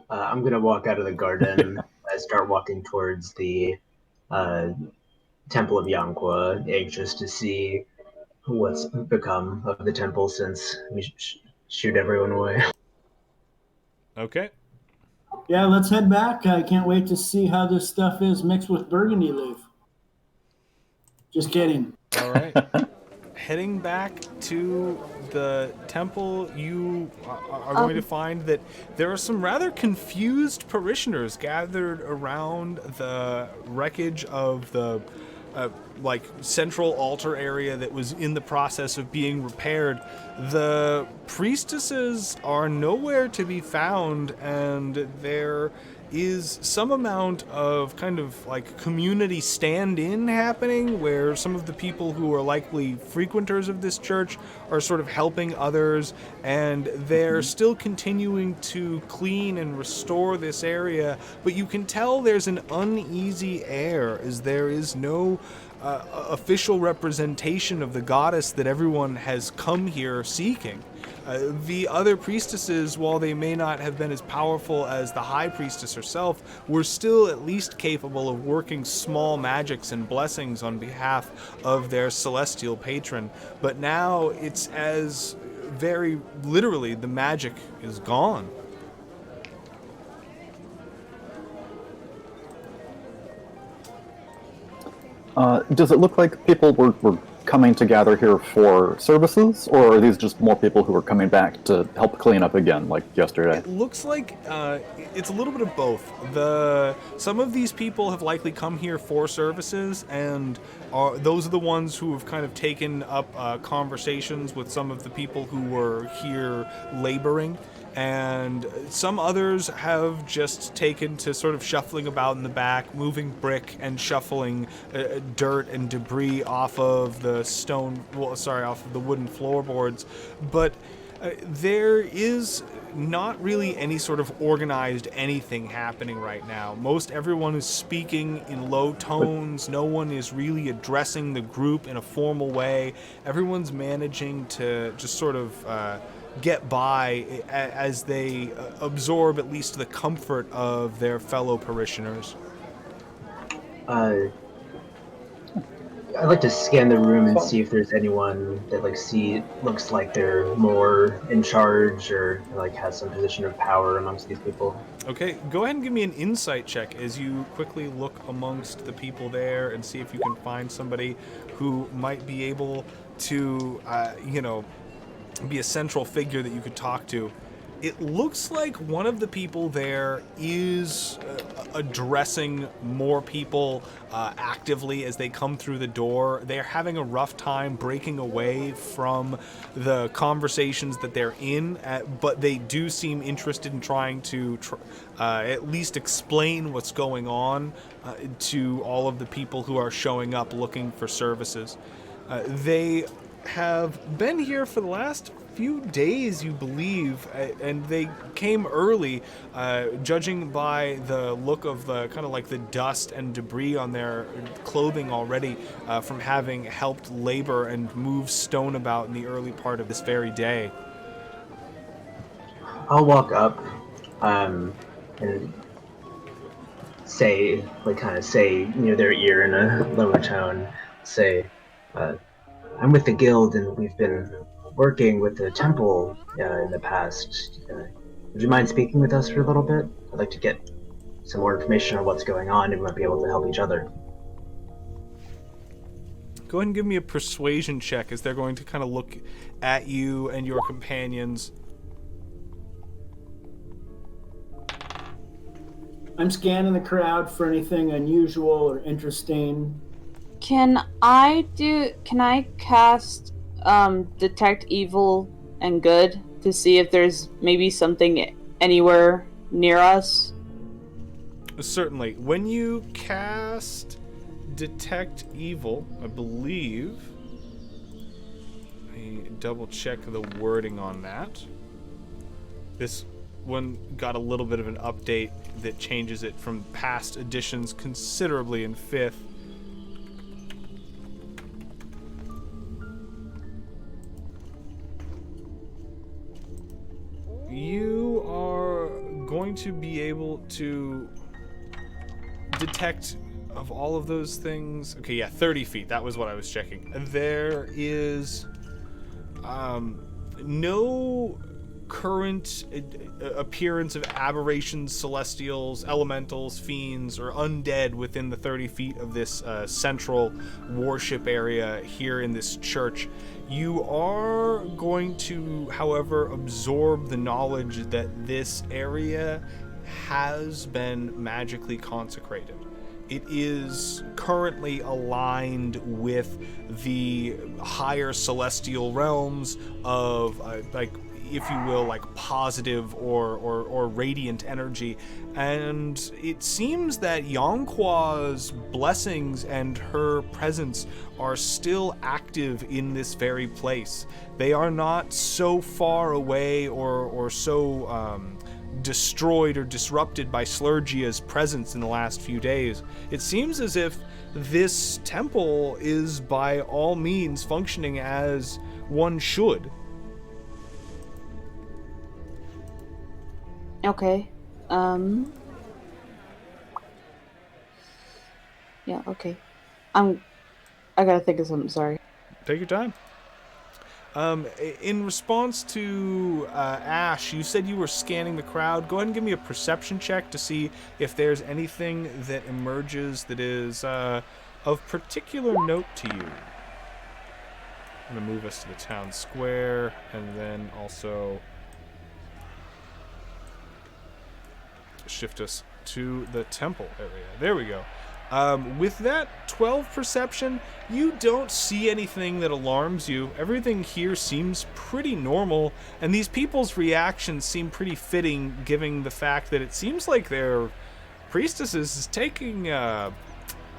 I'm gonna walk out of the garden. I start walking towards the Temple of Yanqua, anxious to see what's become of the temple since we shoot everyone away. Okay. Yeah, let's head back. I can't wait to see how this stuff is mixed with burgundy leaf. Just kidding. All right. Heading back to the temple, you are going to find that there are some rather confused parishioners gathered around the wreckage of the central altar area that was in the process of being repaired. The priestesses are nowhere to be found, and there is some amount of kind of like community stand-in happening where some of the people who are likely frequenters of this church are sort of helping others, and they're still continuing to clean and restore this area, but you can tell there's an uneasy air as there is no official representation of the goddess that everyone has come here seeking. The other priestesses, while they may not have been as powerful as the high priestess herself, were still at least capable of working small magics and blessings on behalf of their celestial patron. But now it's as very literally the magic is gone. Does it look like people were coming to gather here for services, or are these just more people who are coming back to help clean up again, like yesterday? It looks like it's a little bit of both. Some of these people have likely come here for services, and those are the ones who have kind of taken up conversations with some of the people who were here laboring. And some others have just taken to sort of shuffling about in the back, moving brick and shuffling dirt and debris off of the off of the wooden floorboards. But There is not really any sort of organized anything happening right now. Most everyone is speaking in low tones. No one is really addressing the group in a formal way. Everyone's managing to just sort of get by as they absorb at least the comfort of their fellow parishioners. I'd like to scan the room and see if there's anyone that looks like they're more in charge or like has some position of power amongst these people. Okay, go ahead and give me an insight check as you quickly look amongst the people there and see if you can find somebody who might be able to, be a central figure that you could talk to. It looks like one of the people there is addressing more people actively as they come through the door. They're having a rough time breaking away from the conversations that they're in, but they do seem interested in trying to at least explain what's going on to all of the people who are showing up looking for services. They have been here for the last few days, you believe, and they came early, judging by the look of the kind of like the dust and debris on their clothing already from having helped labor and move stone about in the early part of this very day. I'll walk up and say near their ear in a lower tone, say, I'm with the guild and we've been working with the temple in the past. Would you mind speaking with us for a little bit? I'd like to get some more information on what's going on and we might be able to help each other. Go ahead and give me a persuasion check as they're going to kind of look at you and your companions. I'm scanning the crowd for anything unusual or interesting. Can I cast detect evil and good to see if there's maybe something anywhere near us? Certainly. When you cast detect evil, I believe, let me double check the wording on that. This one got a little bit of an update that changes it from past editions considerably in 5th. You are going to be able to detect of all of those things. Okay, yeah, 30 feet. That was what I was checking. There is no current appearance of aberrations, celestials, elementals, fiends, or undead within the 30 feet of this central worship area here in this church. You are going to, however, absorb the knowledge that this area has been magically consecrated. It is currently aligned with the higher celestial realms of, if you will, like positive or radiant energy. And it seems that Yonqua's blessings and her presence are still active in this very place. They are not so far away or so destroyed or disrupted by Slurgia's presence in the last few days. It seems as if this temple is by all means functioning as one should. Okay. Yeah, okay. I gotta think of something, sorry. Take your time. In response to Ash, you said you were scanning the crowd. Go ahead and give me a perception check to see if there's anything that emerges that is of particular note to you. I'm going to move us to the town square and then also shift us to the temple area. There we go. With that 12 perception, you don't see anything that alarms you. Everything here seems pretty normal, and these people's reactions seem pretty fitting, given the fact that it seems like their priestess is taking an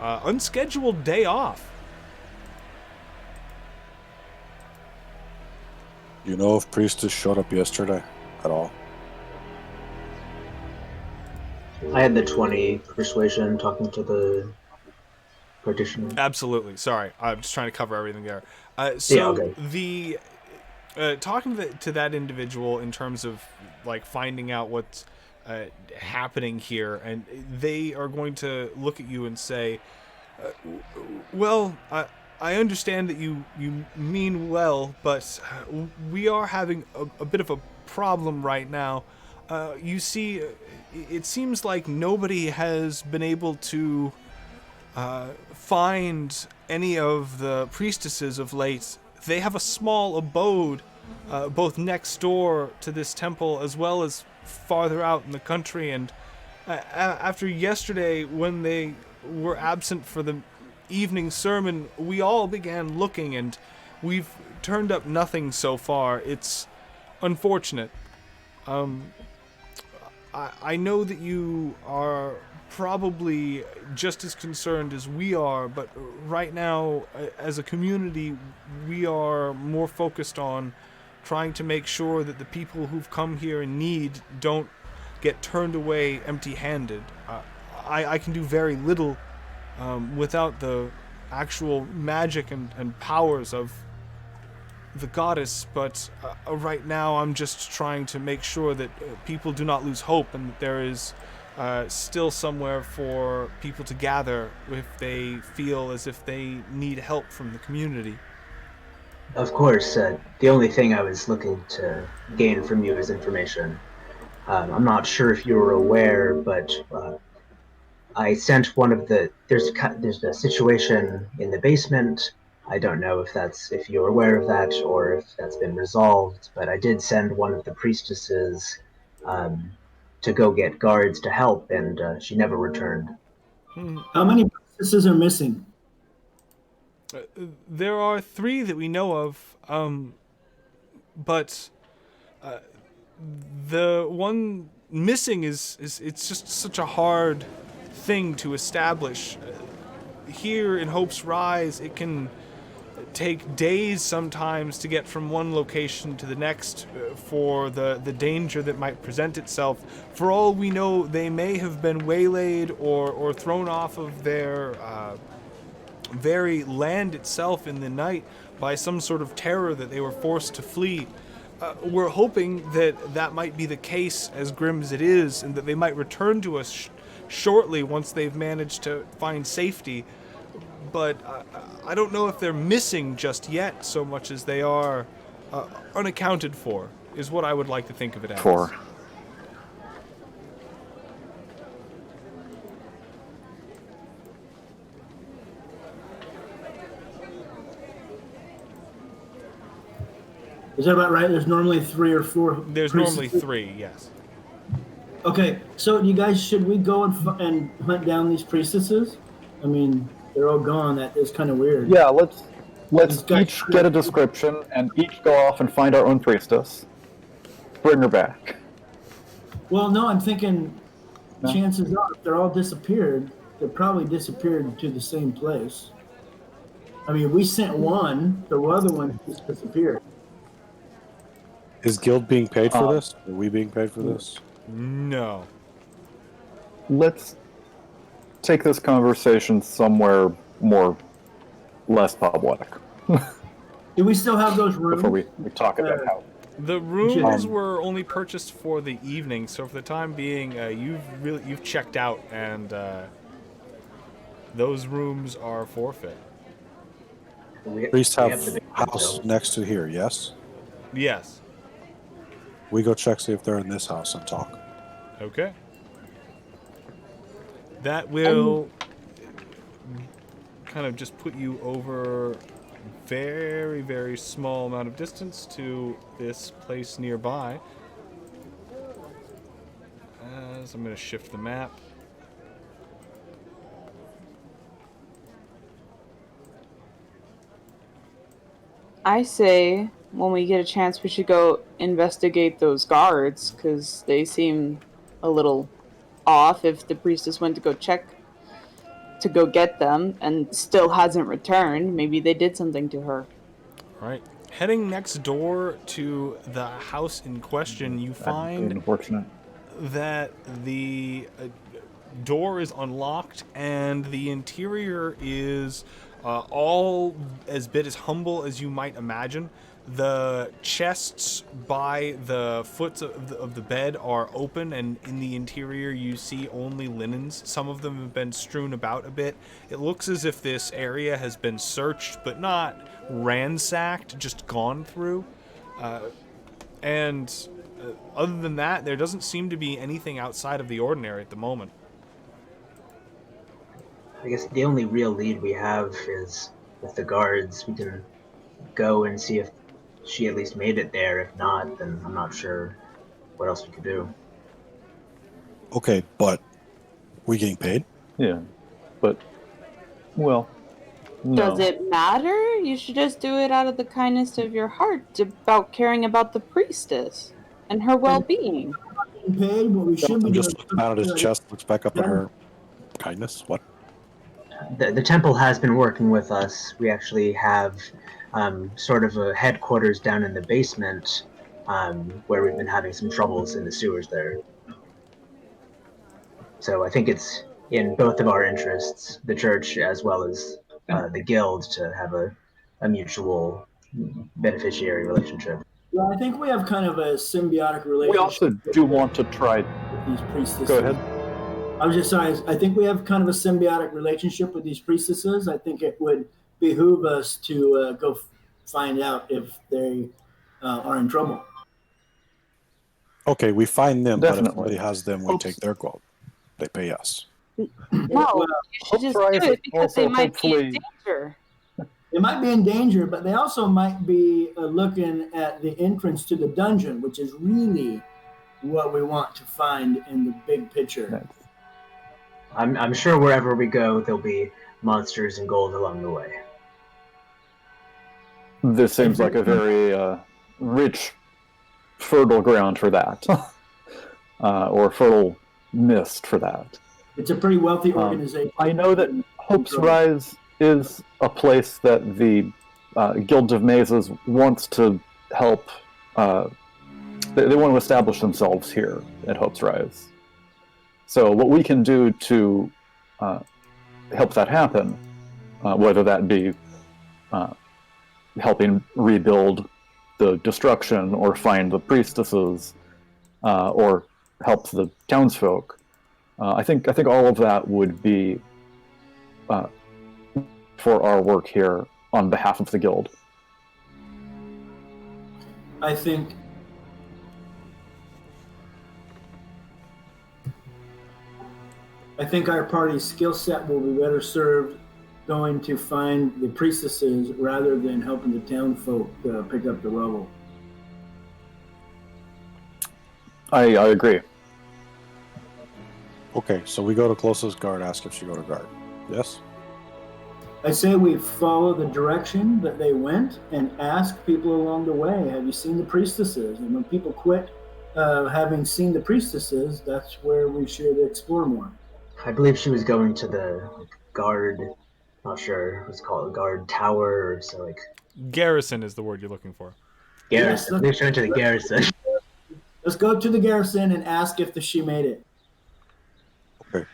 unscheduled day off. You know if Priestess showed up yesterday at all? I had the 20 persuasion talking to the practitioner. Absolutely. Sorry, I'm just trying to cover everything there. Yeah, okay. The talking to that individual in terms of like finding out what's happening here, and they are going to look at you and say, "Well, I understand that you mean well, but we are having a bit of a problem right now. You see, it seems like nobody has been able to find any of the priestesses of late. They have a small abode both next door to this temple as well as farther out in the country, and after yesterday when they were absent for the evening sermon, we all began looking and we've turned up nothing so far. It's unfortunate. I know that you are probably just as concerned as we are, but right now, as a community, we are more focused on trying to make sure that the people who've come here in need don't get turned away empty-handed. I can do very little without the actual magic and powers of the goddess, but right now I'm just trying to make sure that people do not lose hope and that there is still somewhere for people to gather if they feel as if they need help from the community. Of course, the only thing I was looking to gain from you is information. I'm not sure if you were aware, but I sent one of the there's a situation in the basement. I don't know if you're aware of that or if that's been resolved, but I did send one of the priestesses um, to go get guards to help, and she never returned. How many priestesses are missing? There are 3 that we know of, but the one missing is it's just such a hard thing to establish. Here in Hope's Rise, it can take days sometimes to get from one location to the next for the danger that might present itself. For all we know, they may have been waylaid or thrown off of their very land itself in the night by some sort of terror that they were forced to flee. We're hoping that that might be the case, as grim as it is, and that they might return to us shortly once they've managed to find safety. But I don't know if they're missing just yet so much as they are unaccounted for, is what I would like to think of it as. For Is that about right? There's normally 3 or 4. There's normally 3, yes. Okay, so you guys, should we go and hunt down these priestesses? I mean, they're all gone. That is kind of weird. yeah, let's guys- each get a description and each go off and find our own priestess. Bring her back. Well, no, I'm thinking No. chances are if they're all disappeared, they probably disappeared to the same place. I mean, we sent one, the other one just disappeared. Is Guild being paid for this? Are we being paid for this? No. Let's take this conversation somewhere less public Do we still have those rooms? before we talk about how. The rooms were only purchased for the evening, so for the time being, you've checked out, and those rooms are forfeit. Priest We have the big house window. next to here, yes? Yes. We go check, see if they're in this house and talk. Okay. That will kind of just put you over a very, very small amount of distance to this place nearby. As I'm going to shift the map. I say when we get a chance, we should go investigate those guards because they seem a little off. If the priestess went to go check to go get them and still hasn't returned, maybe they did something to her. All right. Heading next door to the house in question, you That'd be find unfortunate. that the door is unlocked and the interior is all as bit as humble as you might imagine. The chests by the foot of the bed are open, and in the interior you see only linens. Some of them have been strewn about a bit. It looks as if this area has been searched, but not ransacked, just gone through. And other than that, there doesn't seem to be anything outside of the ordinary at the moment. I guess the only real lead we have is with the guards. We can go and see if she at least made it there. If not, then I'm not sure what else we could do. Okay, but we getting paid? Yeah, but well, no. Does it matter? You should just do it out of the kindness of your heart, about caring about the priestess and her well-being. Paid, but we should be Just doing looks down at his something chest, looks back up at Yeah. her. Kindness? What? The temple has been working with us. We actually have sort of a headquarters down in the basement where we've been having some troubles in the sewers there. So I think it's in both of our interests, the church as well as the guild, to have a mutual beneficiary relationship. Well, I think we have kind of a symbiotic relationship. We also do want to try. with these priestesses. Go ahead. I was just saying, I think we have kind of a symbiotic relationship with these priestesses. I think it would behoove us to go find out if they are in trouble. Okay, we find them, but if Definitely. somebody has them, we Oops. take their gold. They pay us. No, Well, you should just Hope do Rise it because also they might be in hopefully- danger. They might be in danger, but they also might be looking at the entrance to the dungeon, which is really what we want to find in the big picture. That's- I'm sure wherever we go, there'll be monsters and gold along the way. This seems like a very rich, fertile ground for that, or fertile mist for that. It's a pretty wealthy organization. I know that Hope's Rise is a place that the Guild of Mazes wants to help. They want to establish themselves here at Hope's Rise. So what we can do to help that happen, whether that be helping rebuild the destruction or find the priestesses, or help the townsfolk, I think all of that would be for our work here on behalf of the guild. I think our party's skill set will be better served going to find the priestesses rather than helping the town folk pick up the rubble. I agree. Okay, so we go to closest guard, ask if she go to guard. Yes? I say we follow the direction that they went and ask people along the way, have you seen the priestesses? And when people quit having seen the priestesses, that's where we should explore more. I believe she was going to the guard, not sure what's it called, guard tower or so, like Garrison is the word you're looking for. garrison. I believe she went to the garrison. Let's go to the garrison and ask if she made it. Okay.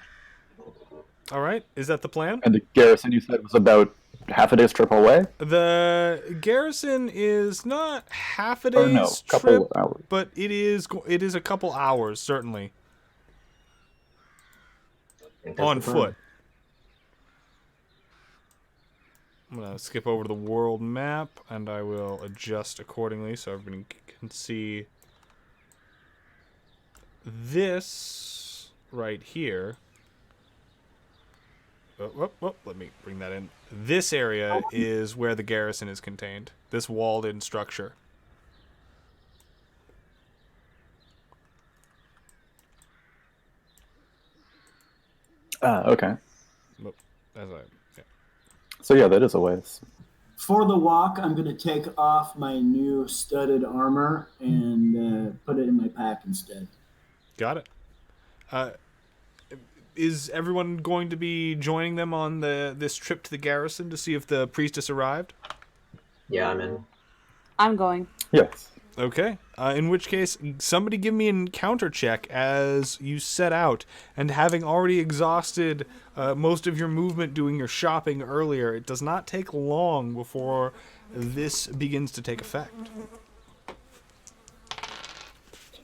All right, is that the plan? And the garrison, you said, was about half a day's trip away? The garrison is not half a Or no, day's couple trip, hours. but it is a couple hours, certainly, I think that's on the plan. foot. I'm going to skip over to the world map, and I will adjust accordingly so everybody can see this right here. Let me bring that in. This area is where the garrison is contained. This walled-in structure. Okay. As I, yeah. So yeah, that is a ways. For the walk, I'm going to take off my new studded armor and put it in my pack instead. Got it. Is everyone going to be joining them on this trip to the garrison to see if the priestess arrived? Yeah, I'm in. I'm going. Yes. Okay. In which case, somebody give me an encounter check as you set out. And having already exhausted most of your movement doing your shopping earlier, it does not take long before this begins to take effect.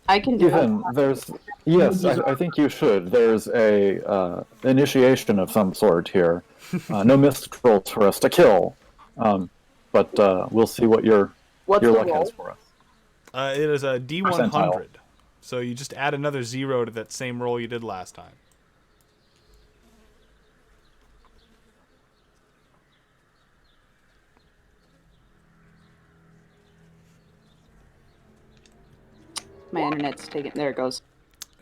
I can do it. Ethan, there's... Yes, I think you should. There's a initiation of some sort here. No minstrels for us to kill. But we'll see what your What's the luck roll? has for us. It is a D100. Percentile. So you just add another 0 to that same roll you did last time. My internet's taking. There it goes.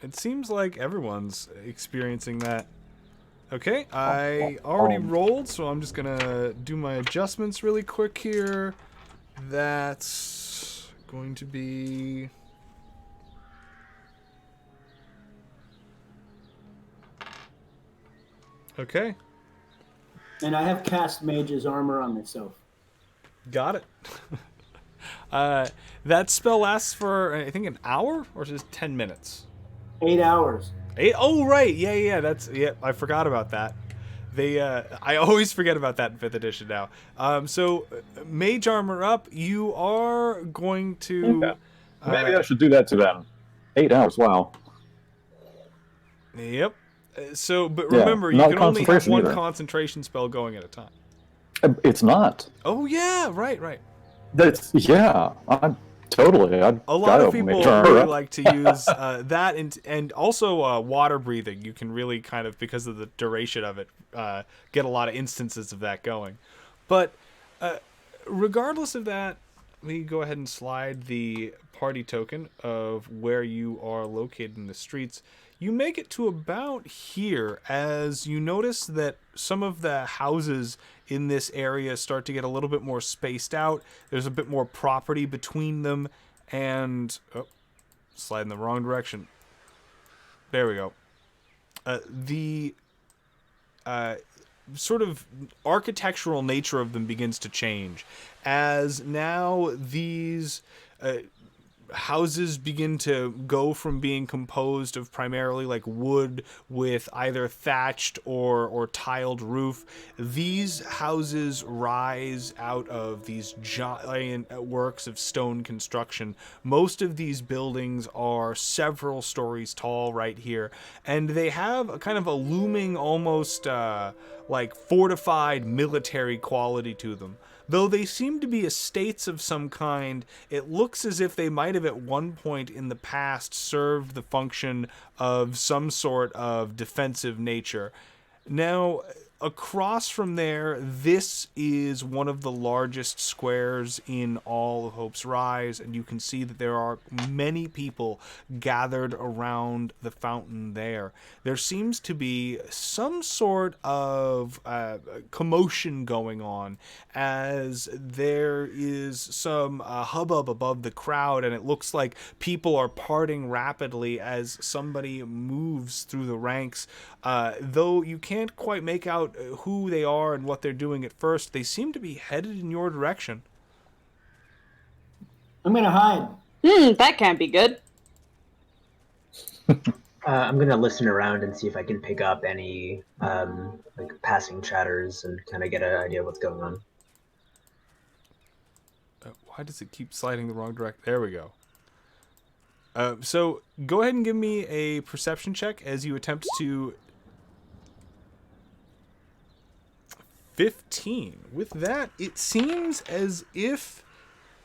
It seems like everyone's experiencing that. Okay, I already rolled, so I'm just gonna do my adjustments really quick here. That's going to be... Okay, And I have cast Mage's armor on myself. got it. That spell lasts for, I think, an hour, or just 10 minutes? 8 hours. Oh, right. Yeah. I forgot about that. I always forget about that in 5th edition now. So, mage armor up. You are going to... Okay. Maybe I should do that to them. 8 hours, wow. Yep. But Yeah, remember, you not can only have concentration one either. concentration spell going at a time. It's not. Oh, yeah. Right. I'm totally. A lot of people really like to use that, and also water breathing. You can really kind of, because of the duration of it, get a lot of instances of that going. But regardless of that, we go ahead and slide the party token of where you are located in the streets. You make it to about here as you notice that some of the houses in this area start to get a little bit more spaced out. There's a bit more property between them, and slide in the wrong direction. There we go. The sort of architectural nature of them begins to change as now these houses begin to go from being composed of primarily like wood with either thatched or tiled roof. These houses rise out of these giant works of stone construction. Most of these buildings are several stories tall right here, and they have a kind of a looming, almost like fortified military quality to them. Though they seem to be estates of some kind, it looks as if they might have at one point in the past served the function of some sort of defensive nature. Now, across from there, this is one of the largest squares in all of Hope's Rise, and you can see that there are many people gathered around the fountain there. There seems to be some sort of commotion going on, as there is some hubbub above the crowd, and it looks like people are parting rapidly as somebody moves through the ranks. Though you can't quite make out who they are and what they're doing at first, they seem to be headed in your direction. I'm gonna hide. That can't be good. I'm going to listen around and see if I can pick up any like passing chatters and kind of get an idea of what's going on. Why does it keep sliding the wrong direction? There we go. So go ahead and give me a perception check as you attempt to... 15. With that, it seems as if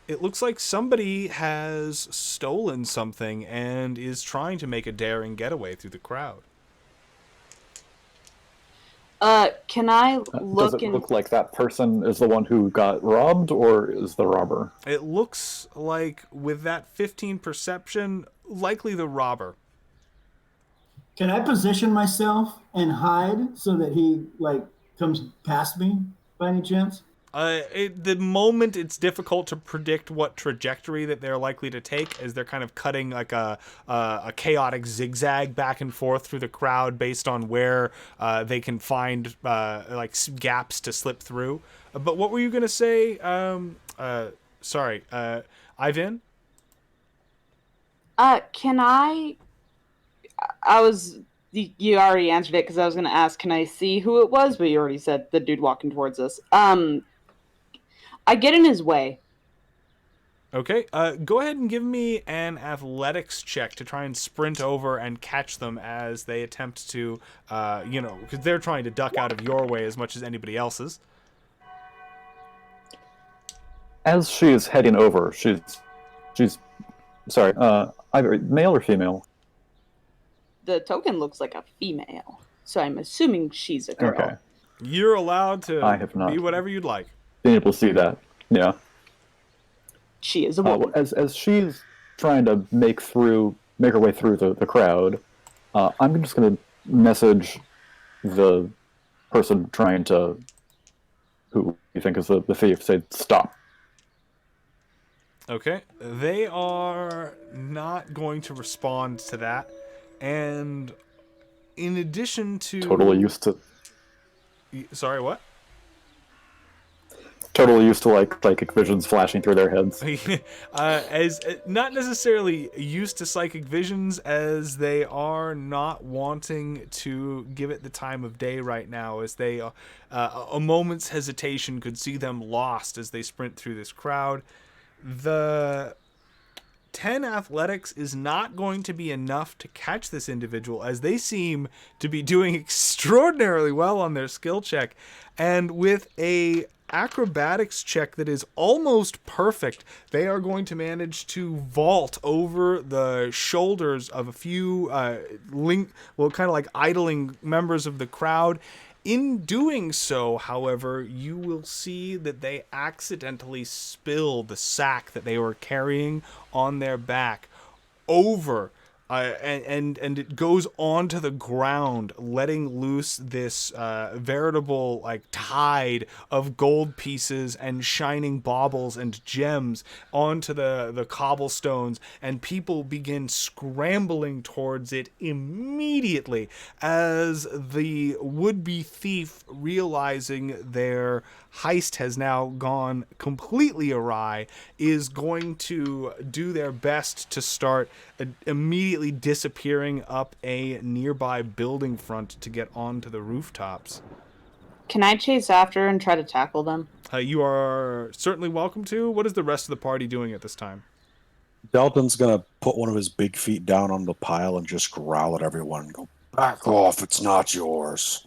it looks like somebody has stolen something and is trying to make a daring getaway through the crowd. Can I look Does it look like that person is the one who got robbed, or is the robber? It looks like, with that 15 perception, likely the robber. Can I position myself and hide so that he comes past me by any chance? The moment it's difficult to predict what trajectory that they're likely to take, as they're kind of cutting like a chaotic zigzag back and forth through the crowd based on where they can find like gaps to slip through. But what were you gonna say, sorry, Ivan? Can I was you already answered it because I was going to ask, can I see who it was? But you already said the dude walking towards us. I get in his way. Okay, go ahead and give me an athletics check to try and sprint over and catch them as they attempt to, because they're trying to duck out of your way as much as anybody else's. As she's heading over, she's sorry, either male or female. The token looks like a female, so I'm assuming she's a girl. Okay. You're allowed to I have not be whatever you'd like. Being able to see that, yeah. She is a woman. As she's trying to make her way through the crowd, I'm just going to message the person trying to, who you think is the thief, say stop. Okay, they are not going to respond to that, and in addition to Totally used to sorry, what? Totally used to like psychic visions flashing through their heads. As not necessarily used to psychic visions, as they are not wanting to give it the time of day right now, as they a moment's hesitation could see them lost as they sprint through this crowd. The 10 athletics is not going to be enough to catch this individual, as they seem to be doing extraordinarily well on their skill check, and with a acrobatics check that is almost perfect, they are going to manage to vault over the shoulders of a few kind of like idling members of the crowd. In doing so, however, you will see that they accidentally spill the sack that they were carrying on their back over, and it goes onto the ground, letting loose this veritable like tide of gold pieces and shining baubles and gems onto the cobblestones, and people begin scrambling towards it immediately as the would-be thief, realizing their heist has now gone completely awry, is going to do their best to start immediately disappearing up a nearby building front to get onto the rooftops. Can I chase after and try to tackle them? You are certainly welcome to. What is the rest of the party doing at this time? Delton's going to put one of his big feet down on the pile and just growl at everyone and go, back off, it's not yours.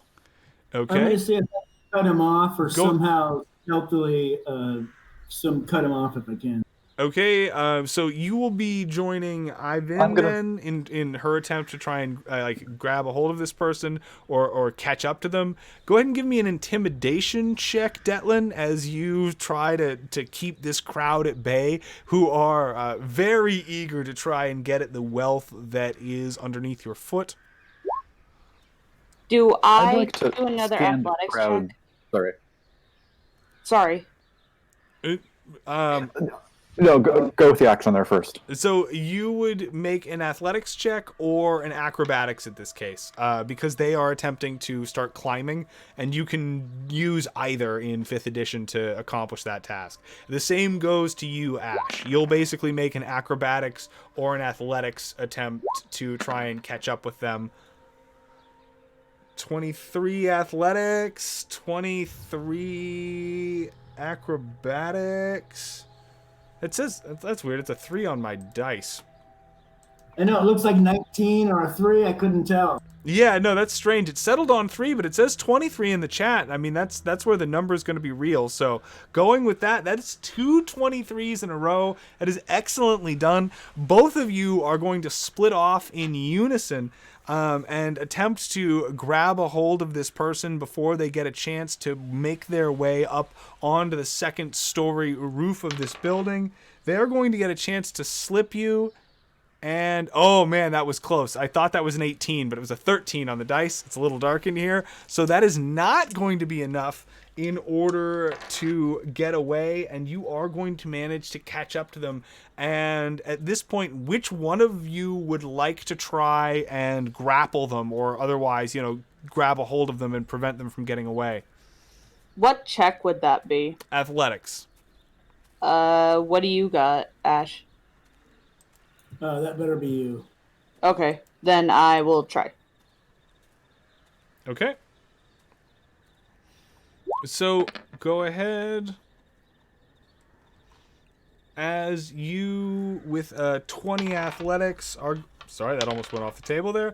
I'm going Okay. to see if I can cut him off or somehow stealthily cut him off if I can. Okay, so you will be joining Ivan then in her attempt to try and like grab a hold of this person or catch up to them. Go ahead and give me an intimidation check, Detlin, as you try to keep this crowd at bay, who are very eager to try and get at the wealth that is underneath your foot. Do I'd I like to do another scan the athletics crowd. check? Sorry. Sorry. No, go with the action there first. So you would make an athletics check or an acrobatics in this case, because they are attempting to start climbing, and you can use either in 5th edition to accomplish that task. The same goes to you, Ash. You'll basically make an acrobatics or an athletics attempt to try and catch up with them. 23 athletics, 23 acrobatics. It says, that's weird, it's a 3 on my dice. I know, it looks like 19 or a 3, I couldn't tell. Yeah, no, that's strange. It settled on 3, but it says 23 in the chat. I mean, that's where the number is going to be real. So going with that, that's 2 23s in a row. That is excellently done. Both of you are going to split off in unison and attempt to grab a hold of this person before they get a chance to make their way up onto the 2nd story roof of this building. They're going to get a chance to slip you. And, oh man, that was close. I thought that was an 18, but it was a 13 on the dice. It's a little dark in here. So that is not going to be enough in order to get away, and you are going to manage to catch up to them. And at this point, which one of you would like to try and grapple them, or otherwise, grab a hold of them and prevent them from getting away? What check would that be? Athletics. What do you got, Ash? That better be you. Okay, then I will try. Okay. So go ahead. As you, with 20 athletics, are. Sorry, that almost went off the table there.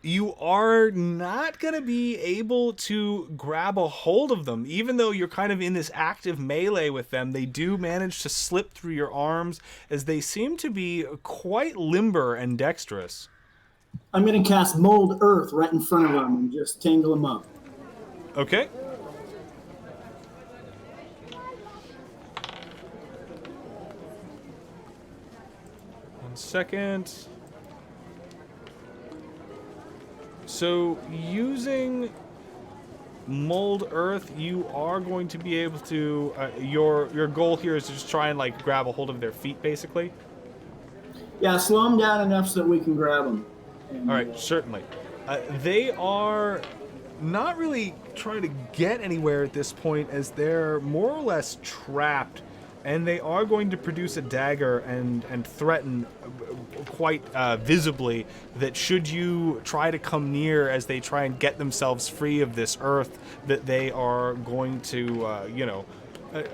You are not going to be able to grab a hold of them. Even though you're kind of in this active melee with them, they do manage to slip through your arms as they seem to be quite limber and dexterous. I'm going to cast Mold Earth right in front of them and just tangle them up. Okay. One second. So using Mold Earth, you are going to be able to. Your goal here is to just try and like grab a hold of their feet, basically. Yeah, slow them down enough so that we can grab them. And, All right, certainly. They are not really trying to get anywhere at this point, as they're more or less trapped, and they are going to produce a dagger and threaten quite visibly that should you try to come near as they try and get themselves free of this earth, that they are going to,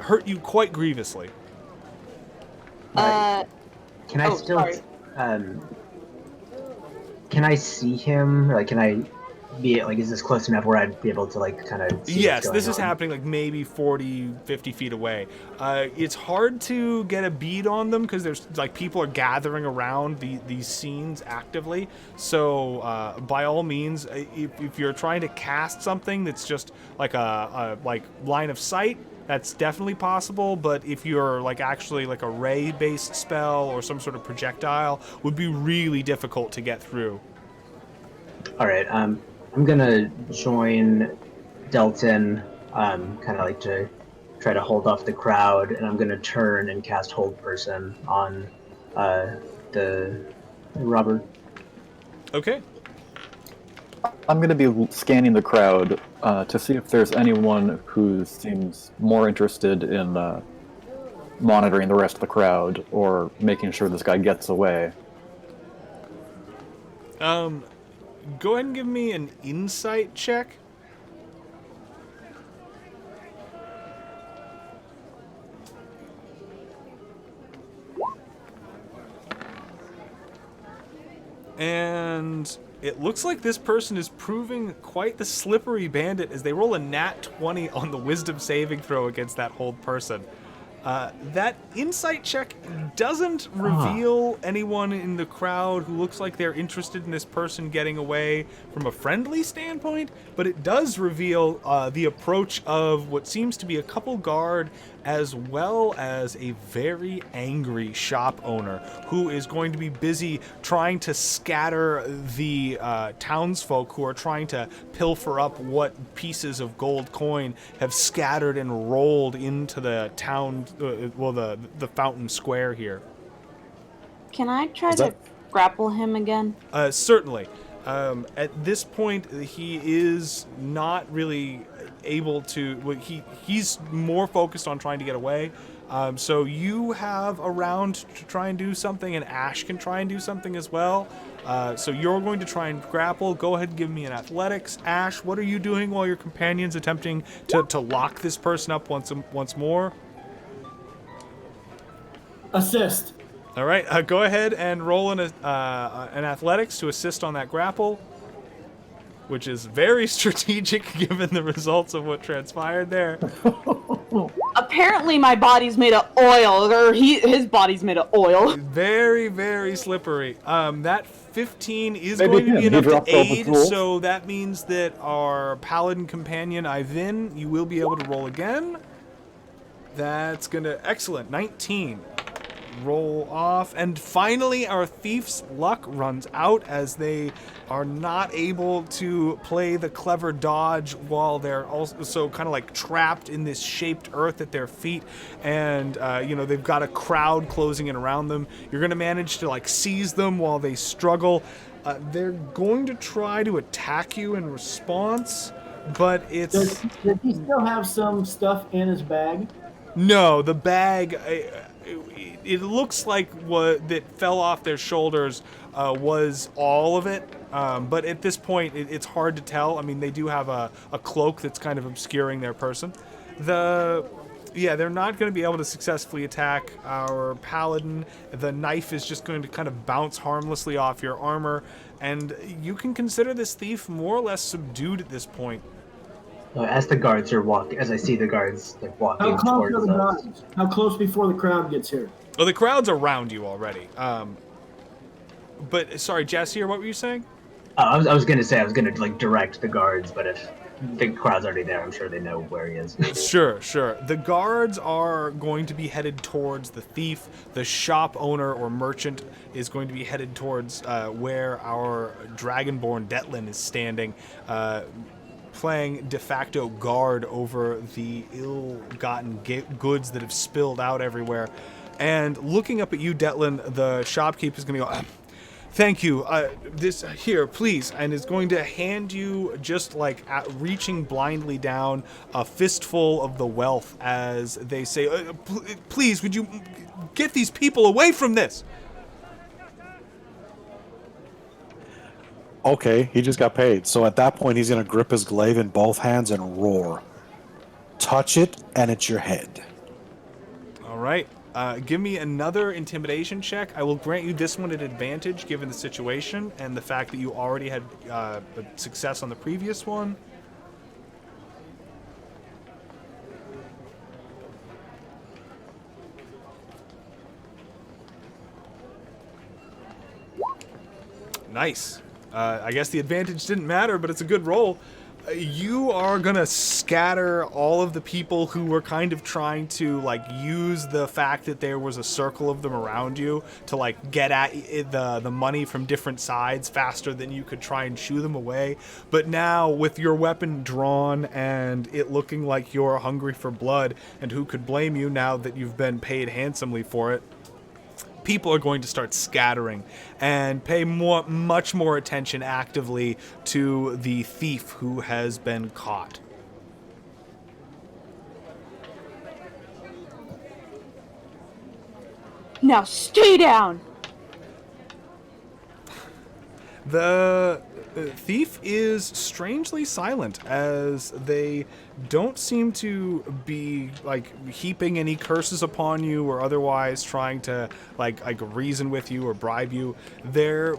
hurt you quite grievously. Can I still? Sorry. Can I see him? Like, can I be like? Is this close enough where I'd be able to like kind of? Yes, this is happening like maybe 40, 50 feet away. It's hard to get a bead on them because there's like people are gathering around these scenes actively. So by all means, if you're trying to cast something that's just like a like line of sight, that's definitely possible. But if you're like actually like a ray-based spell or some sort of projectile, would be really difficult to get through. All right. I'm gonna join Delton. Kind of like to try to hold off the crowd, and I'm gonna turn and cast Hold Person on the robber. Okay. I'm going to be scanning the crowd to see if there's anyone who seems more interested in monitoring the rest of the crowd or making sure this guy gets away. Go ahead and give me an insight check. And it looks like this person is proving quite the slippery bandit as they roll a nat 20 on the wisdom saving throw against that hold person. That insight check doesn't reveal anyone in the crowd who looks like they're interested in this person getting away from a friendly standpoint, but it does reveal the approach of what seems to be a couple guard as well as a very angry shop owner who is going to be busy trying to scatter the townsfolk who are trying to pilfer up what pieces of gold coin have scattered and rolled into the town, the fountain square here. Can I try to grapple him again? Certainly. At this point, he is not really able to. Well, he's more focused on trying to get away. So you have a round to try and do something, and Ash can try and do something as well. So you're going to try and grapple. Go ahead and give me an athletics. Ash, what are you doing while your companion's attempting to lock this person up once more? Assist. All right, go ahead and roll an athletics to assist on that grapple, which is very strategic given the results of what transpired there. Apparently my body's made of oil, or his body's made of oil. Very, very slippery. That 15 is Maybe going to be him. He enough to dropped all the aid, tools. so that means that our paladin companion, Ivan, you will be able to roll again. That's going to... Excellent. 19. Roll off, and finally our thief's luck runs out as they are not able to play the clever dodge while they're also kind of like trapped in this shaped earth at their feet, and they've got a crowd closing in around them. You're going to manage to like seize them while they struggle. They're going to try to attack you in response, but it's... Does he still have some stuff in his bag? No, the bag. It looks like what that fell off their shoulders was all of it. But at this point, it's hard to tell. I mean, they do have a cloak that's kind of obscuring their person. They're not going to be able to successfully attack our paladin. The knife is just going to kind of bounce harmlessly off your armor, and you can consider this thief more or less subdued at this point. As the guards are walking, as I see the guards like walking How close are towards the us. guards? How close before the crowd gets here? Well, the crowd's around you already. But sorry, Jassier, what were you saying? I was gonna say I was gonna like direct the guards, but if the crowd's already there, I'm sure they know where he is. Sure. The guards are going to be headed towards the thief. The shop owner or merchant is going to be headed towards where our dragonborn Detlin is standing, playing de facto guard over the ill-gotten goods that have spilled out everywhere. And looking up at you, Detlin, the shopkeeper is going to go, thank you. This here, please, and is going to hand you, just like reaching blindly down, a fistful of the wealth as they say, please, would you get these people away from this? Okay, he just got paid. So at that point, he's going to grip his glaive in both hands and roar. Touch it, and it's your head. All right. Give me another intimidation check. I will grant you this one at advantage, given the situation and the fact that you already had success on the previous one. Nice. I guess the advantage didn't matter, but it's a good roll. You are gonna scatter all of the people who were kind of trying to like use the fact that there was a circle of them around you to like get at the money from different sides faster than you could try and shoo them away. But now with your weapon drawn and it looking like you're hungry for blood, and who could blame you now that you've been paid handsomely for it, people are going to start scattering and pay much more attention actively to the thief who has been caught. Now stay down! The thief is strangely silent, as they don't seem to be like heaping any curses upon you or otherwise trying to like reason with you or bribe you. They're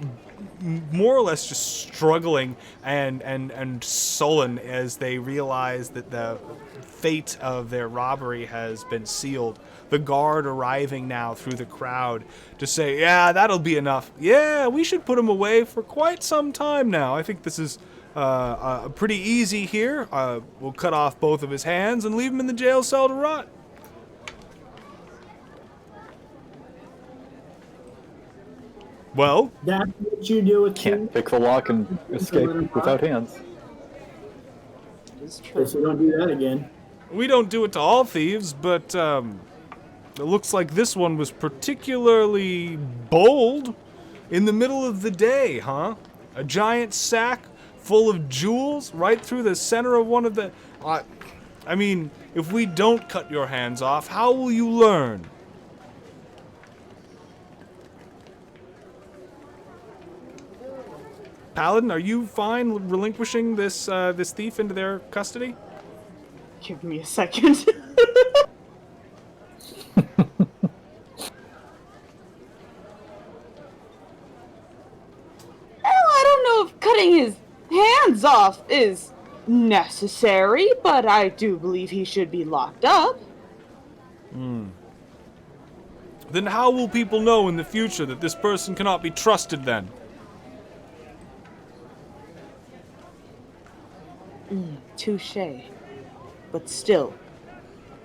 more or less just struggling and sullen as they realize that the fate of their robbery has been sealed. The guard arriving now through the crowd to say, yeah, that'll be enough. Yeah, we should put him away for quite some time now. I think this is pretty easy here. We'll cut off both of his hands and leave him in the jail cell to rot. Well, That's what you do with Can't pick the lock and escape without hands. It's true. So don't do that again. we don't do it to all thieves, but it looks like this one was particularly bold in the middle of the day, huh? A giant sack full of jewels right through the center of one of the... I mean, if we don't cut your hands off, how will you learn? Paladin, are you fine relinquishing this this thief into their custody? Give me a second. I don't know if cutting his hands off is necessary, but I do believe he should be locked up. Then how will people know in the future that this person cannot be trusted then? Touché. But still.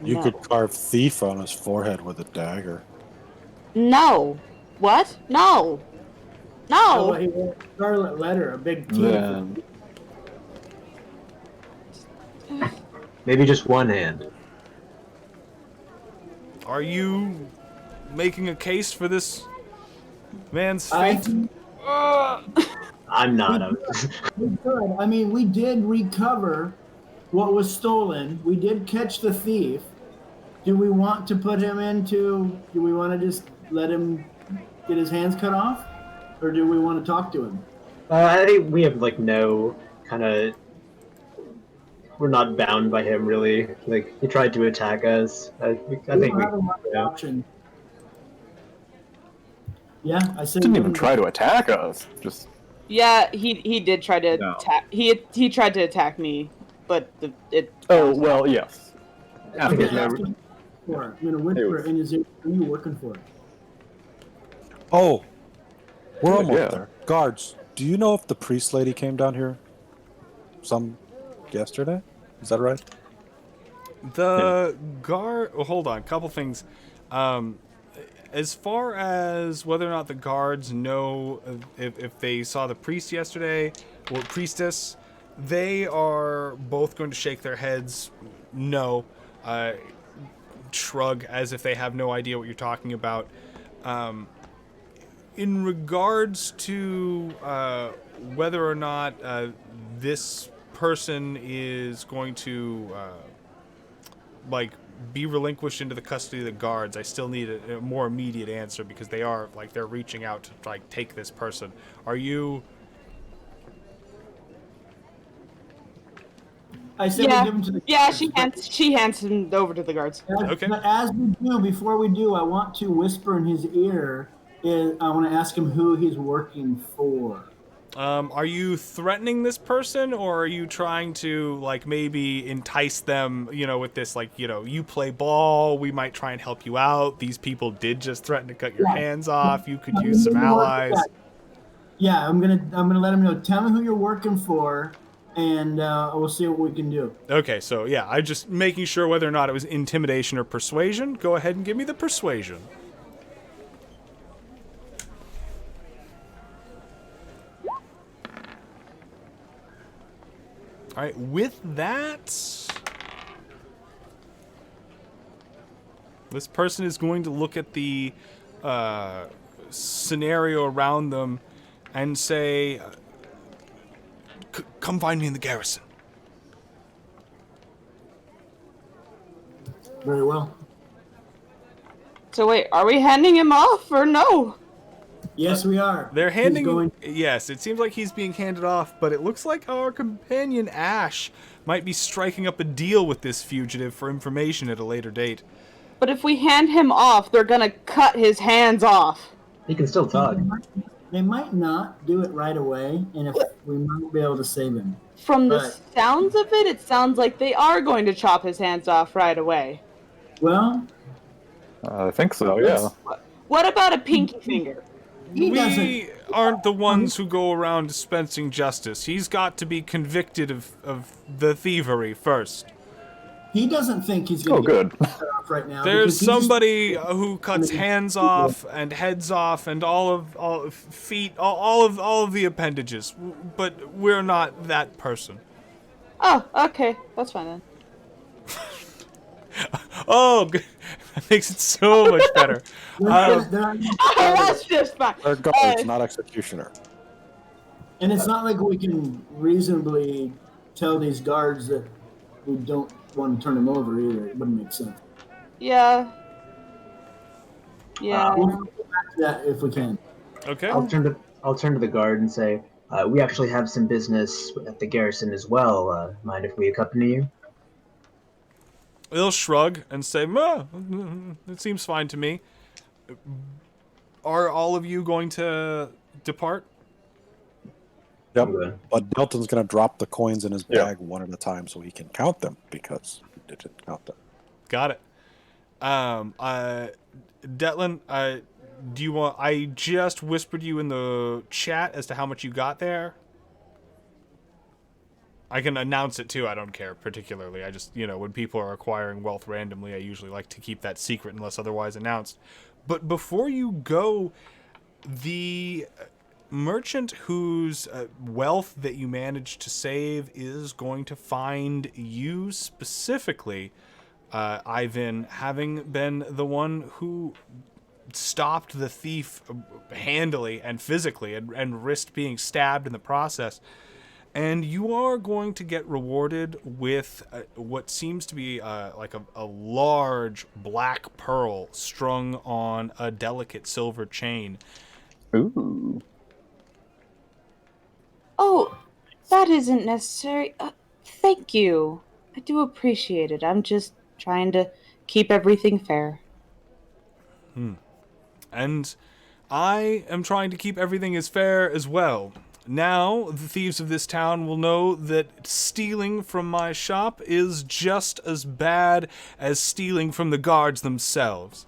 You no. could carve thief on his forehead with a dagger. No. What? No. Oh, No. he wrote a scarlet letter, a big T. Then Maybe just one hand. Are you making a case for this man's I fate? think I'm not. we could. I mean, we did recover what was stolen. We did catch the thief. Do we want to put him into? Do we want to just let him get his hands cut off, or do we want to talk to him? I think we have like no kind of. We're not bound by him really. Like he tried to attack us. I We think don't we. have a lot of Yeah. options. Yeah, I say Didn't let even him try go. to attack us. Just Yeah, he did try to No. attack. He tried to attack me, but it. oh bounced well, off. yes. I'm I think gonna there's ask no. him for it. I'm gonna whisper was- in his ear. Who are you working for? Oh, we're Good, almost yeah. there. Guards, do you know if the priest lady came down here yesterday? Is that right? The guard. Oh, hold on, couple things. As far as whether or not the guards know if they saw the priest yesterday or priestess, they are both going to shake their heads no, shrug as if they have no idea what you're talking about. In regards to whether or not this person is going to like be relinquished into the custody of the guards, I still need a more immediate answer because they're reaching out to like take this person. Are you? I said we Yeah, give him to the yeah. guards, She hands him over to the guards. Okay. But as we do, before we do, I want to whisper in his ear. I want to ask him who he's working for. Are you threatening this person, or are you trying to like maybe entice them? With this, like you play ball. We might try and help you out. These people did just threaten to cut your Yeah. hands off. You could I'm use some gonna work- allies. Yeah, I'm gonna let him know. Tell me who you're working for, and we'll see what we can do. Okay, so yeah, I'm just making sure whether or not it was intimidation or persuasion. Go ahead and give me the persuasion. All right, with that, this person is going to look at the scenario around them and say, come find me in the garrison. Very well. So wait, are we handing him off or no? Yes, we are. They're He's handing. going. Yes, it seems like he's being handed off, but it looks like our companion Ash might be striking up a deal with this fugitive for information at a later date. But if we hand him off, they're gonna cut his hands off. He can still talk. They might not do it right away, and if we might be able to save him. From the Right. sounds of it, it sounds like they are going to chop his hands off right away. Well, I think so. Yeah. What about a pinky finger? he We doesn't. aren't the ones who go around dispensing justice. He's got to be convicted of the thievery first. He doesn't think he's Oh, going to good. get cut off right now. There's because he just- somebody who cuts hands off and heads off and all of feet, all of the appendages. But we're not that person. Oh, okay, that's fine then. Oh, that makes it so much better. they're- That's just fine. They're guards, not executioner. and it's not like we can reasonably tell these guards that we don't want to turn them over either. It wouldn't make sense. Yeah. Yeah. We'll go back to that if we can. Okay. I'll turn to the guard and say, we actually have some business at the garrison as well. Mind if we accompany you? They'll shrug and say, it seems fine to me. Are all of you going to depart? Yep. Okay. But Delton's going to drop the coins in his Yeah. bag one at a time so he can count them because he didn't count them. Got it. Detlin, do you want... I just whispered you in the chat as to how much you got there. I can announce it too, I don't care particularly. I just, when people are acquiring wealth randomly, I usually like to keep that secret unless otherwise announced. But before you go, the merchant whose wealth that you managed to save is going to find you specifically, Ivan, having been the one who stopped the thief handily and physically and risked being stabbed in the process. And you are going to get rewarded with what seems to be like a large black pearl strung on a delicate silver chain. Ooh. Oh, that isn't necessary. Thank you. I do appreciate it. I'm just trying to keep everything fair. And I am trying to keep everything as fair as well. Now, the thieves of this town will know that stealing from my shop is just as bad as stealing from the guards themselves.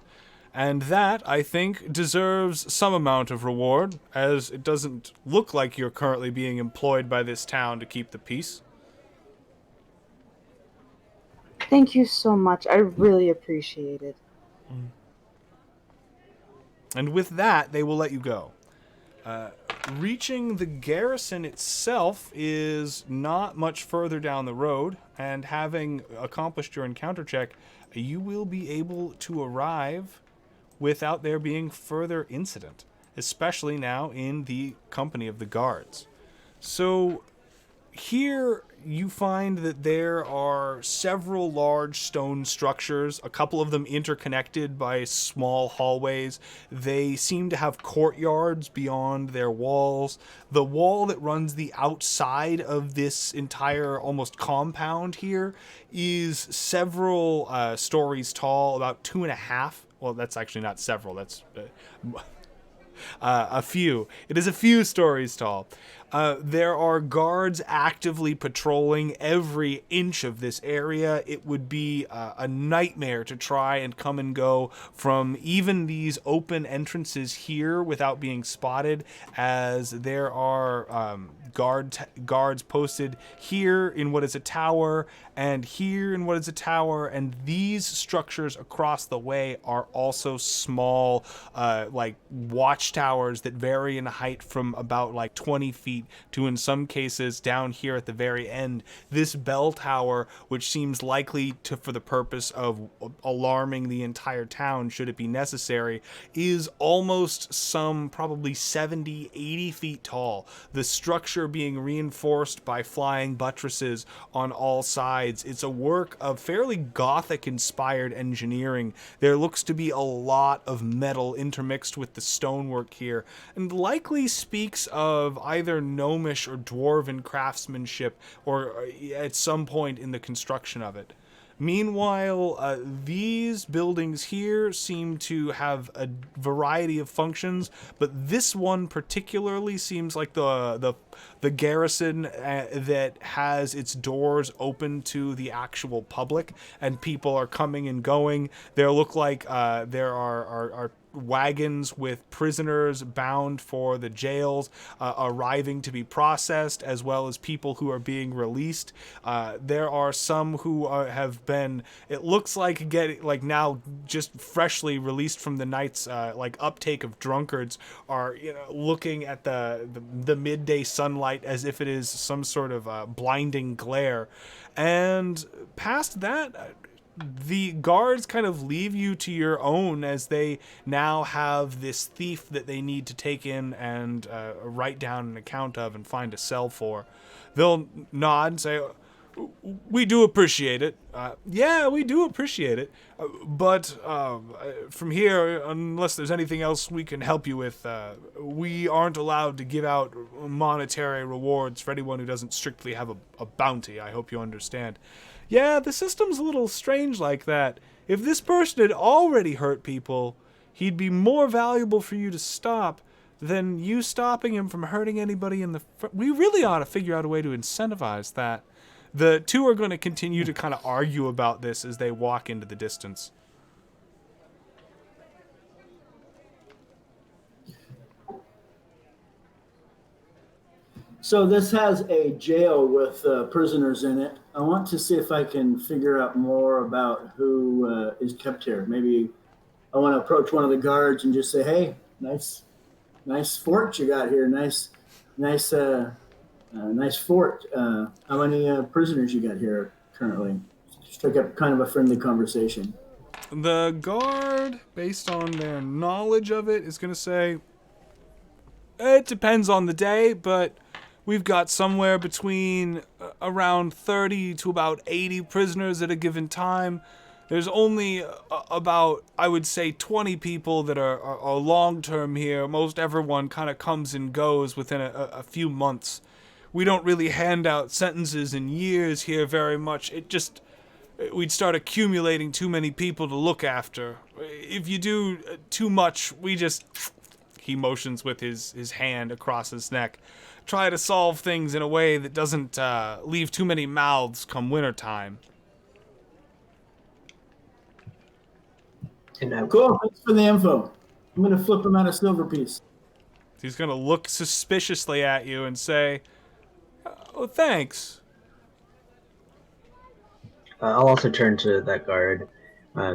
And that, I think, deserves some amount of reward, as it doesn't look like you're currently being employed by this town to keep the peace. Thank you so much. I really appreciate it. And with that, they will let you go. Reaching the garrison itself is not much further down the road, and having accomplished your encounter check, you will be able to arrive without there being further incident, especially now in the company of the guards. So here you find that there are several large stone structures, a couple of them interconnected by small hallways. They seem to have courtyards beyond their walls. The wall that runs the outside of this entire almost compound here is several stories tall, about 2.5. Well, that's actually not several, that's a few. It is a few stories tall. There are guards actively patrolling every inch of this area. It would be a nightmare to try and come and go from even these open entrances here without being spotted, as there are guards posted here in what is a tower and here in what is a tower, and these structures across the way are also small like watchtowers that vary in height from about like 20 feet to, in some cases, down here at the very end, this bell tower, which seems likely to, for the purpose of alarming the entire town should it be necessary, is almost some probably 70, 80 feet tall. The structure being reinforced by flying buttresses on all sides. It's a work of fairly Gothic-inspired engineering. There looks to be a lot of metal intermixed with the stonework here, and likely speaks of either gnomish or dwarven craftsmanship, or at some point in the construction of it. Meanwhile, these buildings here seem to have a variety of functions, but this one particularly seems like the garrison that has its doors open to the actual public, and people are coming and going. There look like there are wagons with prisoners bound for the jails arriving to be processed, as well as people who are being released. There are some who have been, it looks like, now just freshly released from the night's like uptake of drunkards, are looking at the midday sunlight as if it is some sort of blinding glare. And past that, the guards kind of leave you to your own, as they now have this thief that they need to take in and write down an account of and find a cell for. They'll nod and say, "We do appreciate it. Yeah, we do appreciate it. But from here, unless there's anything else we can help you with, we aren't allowed to give out monetary rewards for anyone who doesn't strictly have a bounty. I hope you understand." Yeah, the system's a little strange like that. If this person had already hurt people, he'd be more valuable for you to stop than you stopping him from hurting anybody in the we really ought to figure out a way to incentivize that. The two are going to continue to kind of argue about this as they walk into the distance. So this has a jail with prisoners in it. I want to see if I can figure out more about who is kept here. Maybe I want to approach one of the guards and just say, "Hey, nice fort you got here. Nice fort. How many prisoners you got here currently?" Strike up kind of a friendly conversation. The guard, based on their knowledge of it, is going to say, "It depends on the day, but we've got somewhere between around 30 to about 80 prisoners at a given time. There's only about, I would say, 20 people that are long-term here. Most everyone kind of comes and goes within a few months. We don't really hand out sentences in years here very much. We'd start accumulating too many people to look after. If you do too much, he motions with his hand across his neck, try to solve things in a way that doesn't leave too many mouths come wintertime. Cool. Thanks for the info. I'm going to flip him out a silver piece. He's going to look suspiciously at you and say, "Oh, thanks." I'll also turn to that guard. I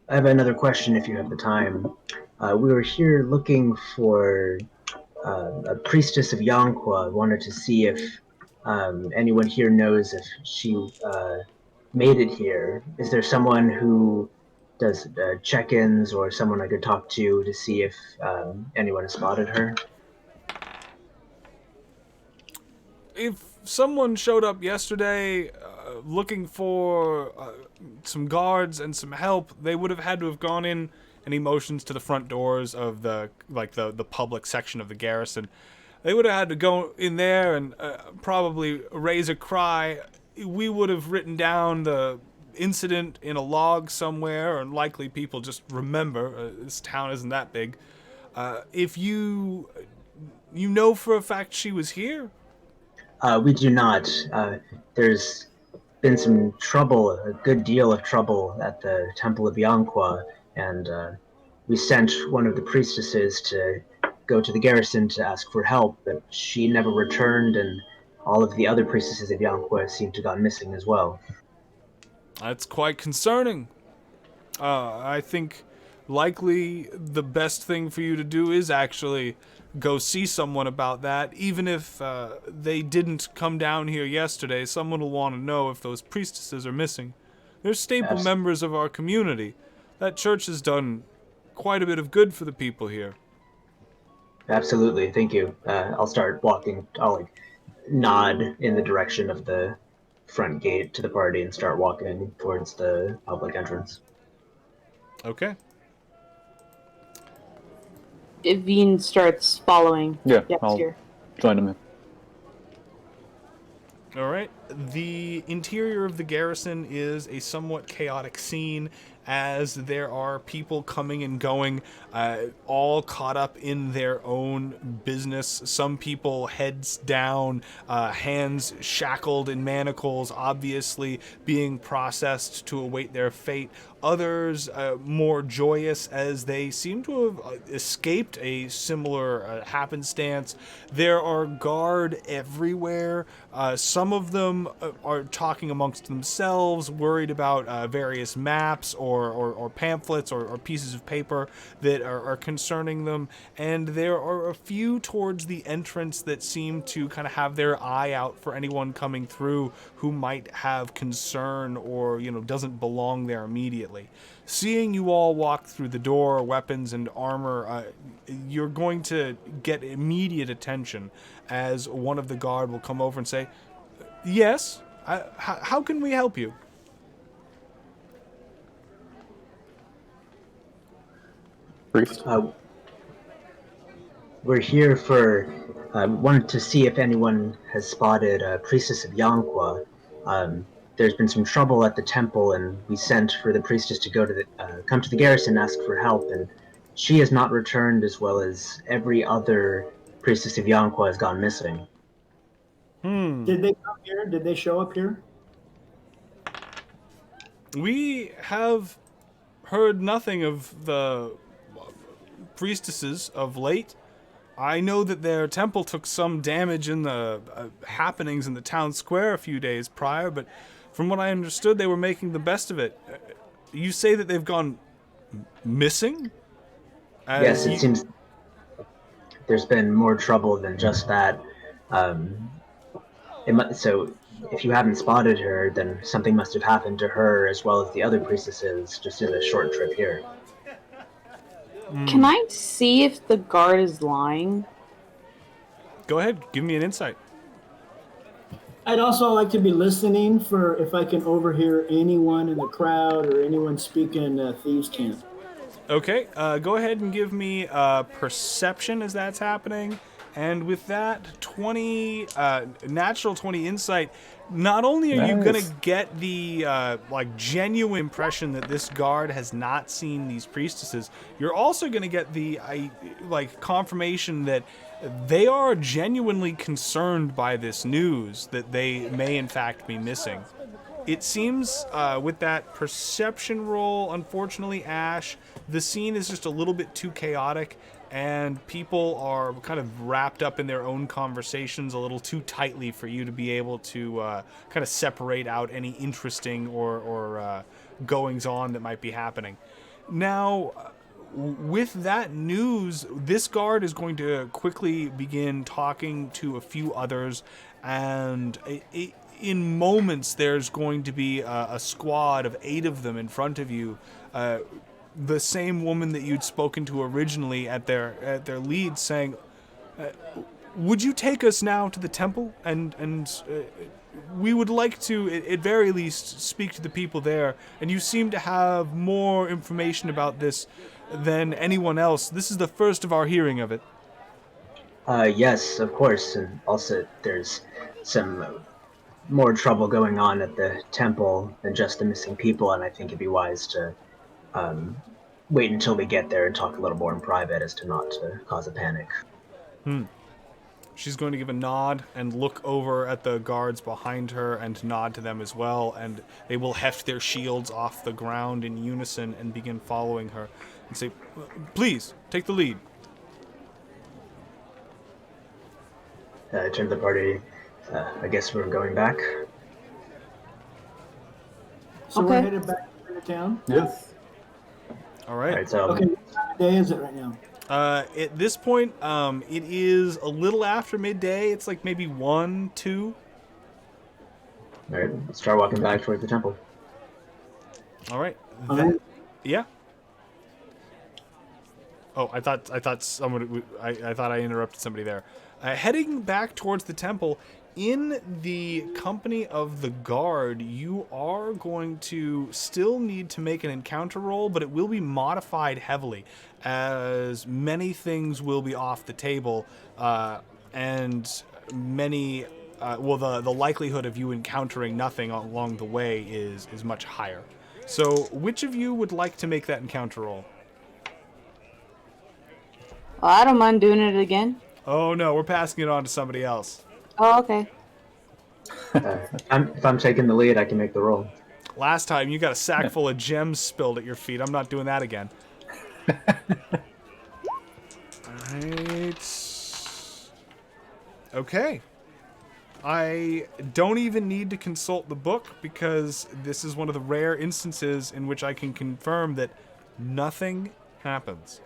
have another question if you have the time. We were here looking for a priestess of Yonqua. Wanted to see if anyone here knows if she made it here. Is there someone who does check-ins or someone I could talk to see if anyone has spotted her? If someone showed up yesterday looking for some guards and some help, they would have had to have gone in, and he motions to the front doors of the public section of the garrison. They would have had to go in there and probably raise a cry. We would have written down the incident in a log somewhere, and likely people just remember. This town isn't that big. If you know for a fact she was here? We do not. There's been some trouble, a good deal of trouble at the Temple of Yonqua, and we sent one of the priestesses to go to the garrison to ask for help, but she never returned, and all of the other priestesses of Yonqua seem to have gone missing as well. That's quite concerning. I think likely the best thing for you to do is actually go see someone about that. Even if they didn't come down here yesterday, someone will want to know if those priestesses are missing. They're staple members of our community. That church has done quite a bit of good for the people here. Absolutely, thank you. I'll start walking. I'll nod in the direction of the front gate to the party and start walking towards the public entrance. Okay. Evine starts following. Yeah, I'll join him. All right. The interior of the garrison is a somewhat chaotic scene, as there are people coming and going, all caught up in their own business. Some people heads down, hands shackled in manacles, obviously being processed to await their fate. Others more joyous, as they seem to have escaped a similar happenstance. There are guard everywhere. Some of them are talking amongst themselves, worried about various maps or pamphlets or pieces of paper that are concerning them. And there are a few towards the entrance that seem to kind of have their eye out for anyone coming through who might have concern or, doesn't belong there immediately. Seeing you all walk through the door, weapons and armor, you're going to get immediate attention, as one of the guard will come over and say, "Yes, how can we help you?" Priest? We're here for, wanted to see if anyone has spotted a priestess of Yonqua. There's been some trouble at the temple, and we sent for the priestess to go to come to the garrison and ask for help, and she has not returned, as well as every other priestess of Yonqua has gone missing. Did they come here? Did they show up here? We have heard nothing of the priestesses of late. I know that their temple took some damage in the happenings in the town square a few days prior, but from what I understood, they were making the best of it. You say that they've gone missing? Yes, it seems there's been more trouble than just that. So if you haven't spotted her, then something must have happened to her as well as the other priestesses just in a short trip here. Can I see if the guard is lying? Go ahead, give me an insight. I'd also like to be listening for if I can overhear anyone in the crowd or anyone speaking thieves' camp. Okay, go ahead and give me perception as that's happening. And with that, 20, natural 20 insight, not only are you going to Nice. get the, genuine impression that this guard has not seen these priestesses, you're also going to get the, confirmation that they are genuinely concerned by this news that they may in fact be missing. It seems with that perception roll, unfortunately, Ash, the scene is just a little bit too chaotic, and people are kind of wrapped up in their own conversations a little too tightly for you to be able to kind of separate out any interesting or goings on that might be happening. Now, with that news, this guard is going to quickly begin talking to a few others, and in moments there's going to be a squad of 8 of them in front of you. The same woman that you'd spoken to originally at their lead, saying, "Would you take us now to the temple? And we would like to, at very least, speak to the people there. And you seem to have more information about this than anyone else. This is the first of our hearing of it." Yes, of course, and also there's some more trouble going on at the temple than just the missing people, and I think it'd be wise to wait until we get there and talk a little more in private as to not to cause a panic. She's going to give a nod and look over at the guards behind her and nod to them as well, and they will heft their shields off the ground in unison and begin following her and say, "Please, take the lead." I turned to the party. I guess we're going back. So Okay. we're headed back to town. Yes. All right. All right, so Okay, what time of day is it right now? At this point, it is a little after midday. It's like maybe 1, 2. all right, let's start walking back towards the temple. All right. All right. Yeah. Oh, I thought someone. I thought I interrupted somebody there. Heading back towards the temple, in the company of the guard, you are going to still need to make an encounter roll, but it will be modified heavily, as many things will be off the table, and many. The likelihood of you encountering nothing along the way is much higher. So, which of you would like to make that encounter roll? Well, I don't mind doing it again. Oh no, we're passing it on to somebody else. Oh, okay. If I'm taking the lead, I can make the roll. Last time you got a sack full of gems spilled at your feet. I'm not doing that again. Alright. Okay. I don't even need to consult the book because this is one of the rare instances in which I can confirm that nothing happens.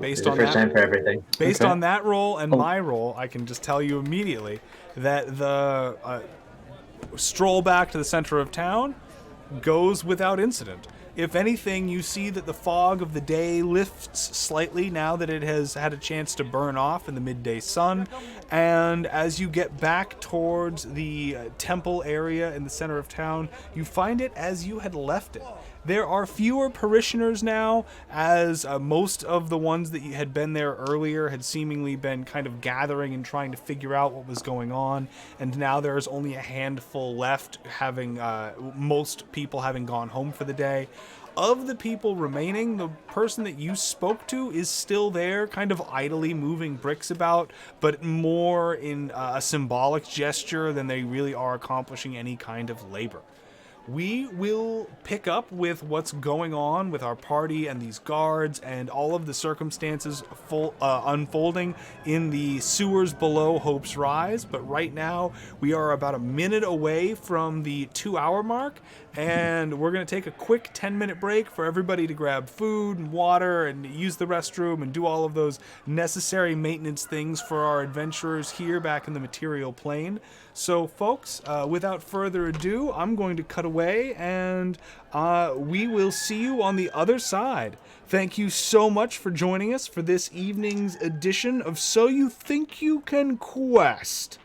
Based on First that, time for everything. based Okay. on that roll and my roll, I can just tell you immediately that the stroll back to the center of town goes without incident. If anything, you see that the fog of the day lifts slightly now that it has had a chance to burn off in the midday sun, and as you get back towards the temple area in the center of town, you find it as you had left it. There are fewer parishioners now, as most of the ones that had been there earlier had seemingly been kind of gathering and trying to figure out what was going on, and now there's only a handful left, having most people having gone home for the day. Of the people remaining, the person that you spoke to is still there, kind of idly moving bricks about, but more in a symbolic gesture than they really are accomplishing any kind of labor. We will pick up with what's going on with our party and these guards and all of the circumstances unfolding in the sewers below Hope's Rise. But right now, we are about a minute away from the 2-hour mark, and we're going to take a quick 10-minute break for everybody to grab food and water and use the restroom and do all of those necessary maintenance things for our adventurers here back in the material plane. So, folks, without further ado, I'm going to cut away, and we will see you on the other side. Thank you so much for joining us for this evening's edition of So You Think You Can Quest.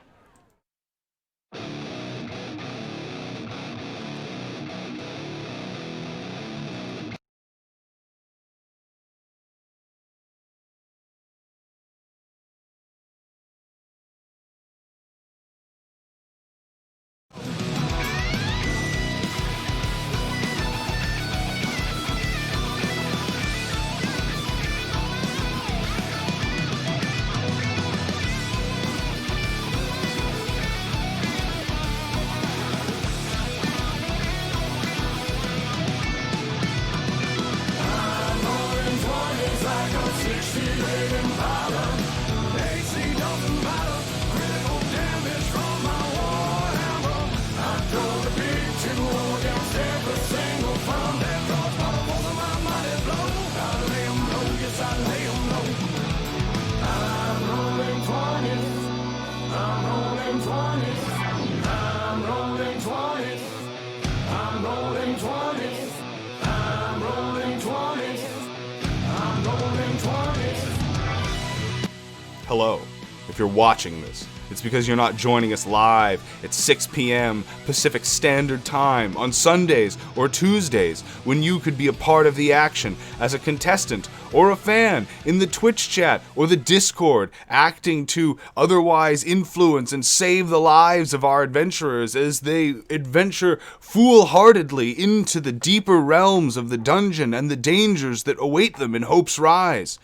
Hello. If you're watching this, it's because you're not joining us live at 6 p.m. Pacific Standard Time on Sundays or Tuesdays when you could be a part of the action as a contestant or a fan in the Twitch chat or the Discord, acting to otherwise influence and save the lives of our adventurers as they adventure foolhardily into the deeper realms of the dungeon and the dangers that await them in Hope's Rise.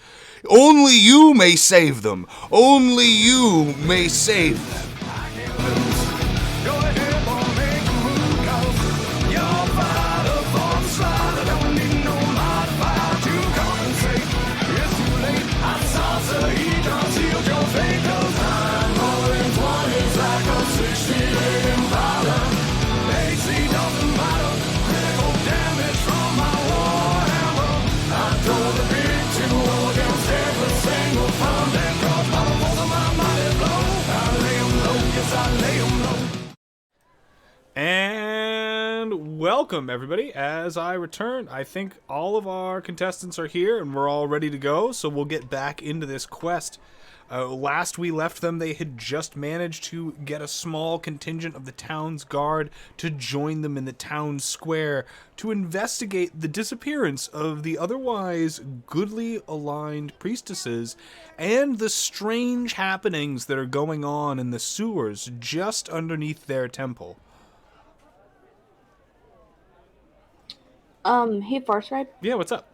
Only you may save them. Only you may save them. And welcome, everybody. As I return, I think all of our contestants are here and we're all ready to go, so we'll get back into this quest. Last we left them, they had just managed to get a small contingent of the town's guard to join them in the town square to investigate the disappearance of the otherwise goodly aligned priestesses and the strange happenings that are going on in the sewers just underneath their temple. Hey, Farsight. Yeah, what's up?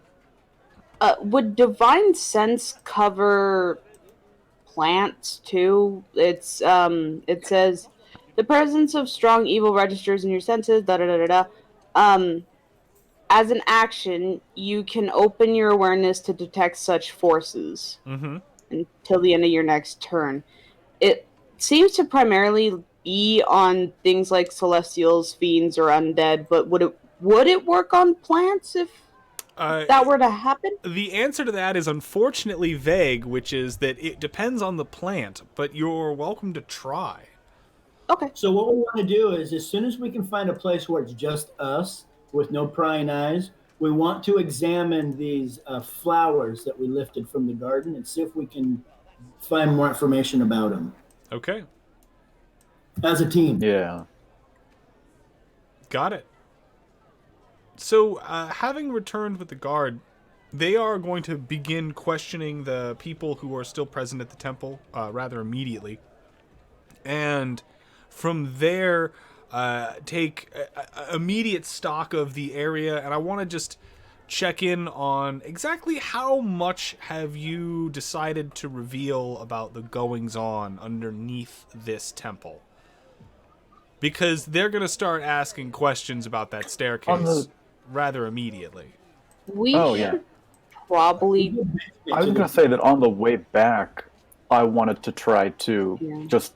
Would Divine Sense cover plants too? It says the presence of strong evil registers in your senses. Da da da da da. As an action, you can open your awareness to detect such forces until the end of your next turn. It seems to primarily be on things like celestials, fiends, or undead, but would it work on plants if that were to happen? The answer to that is unfortunately vague, which is that it depends on the plant, but you're welcome to try. Okay. So what we want to do is, as soon as we can find a place where it's just us with no prying eyes, we want to examine these flowers that we lifted from the garden and see if we can find more information about them. Okay. As a team. Yeah. Got it. So, having returned with the guard, they are going to begin questioning the people who are still present at the temple rather immediately. And from there, take immediate stock of the area. And I want to just check in on exactly how much have you decided to reveal about the goings-on underneath this temple? Because they're going to start asking questions about that staircase rather immediately. We should probably... I was going to say that on the way back, I wanted to try to just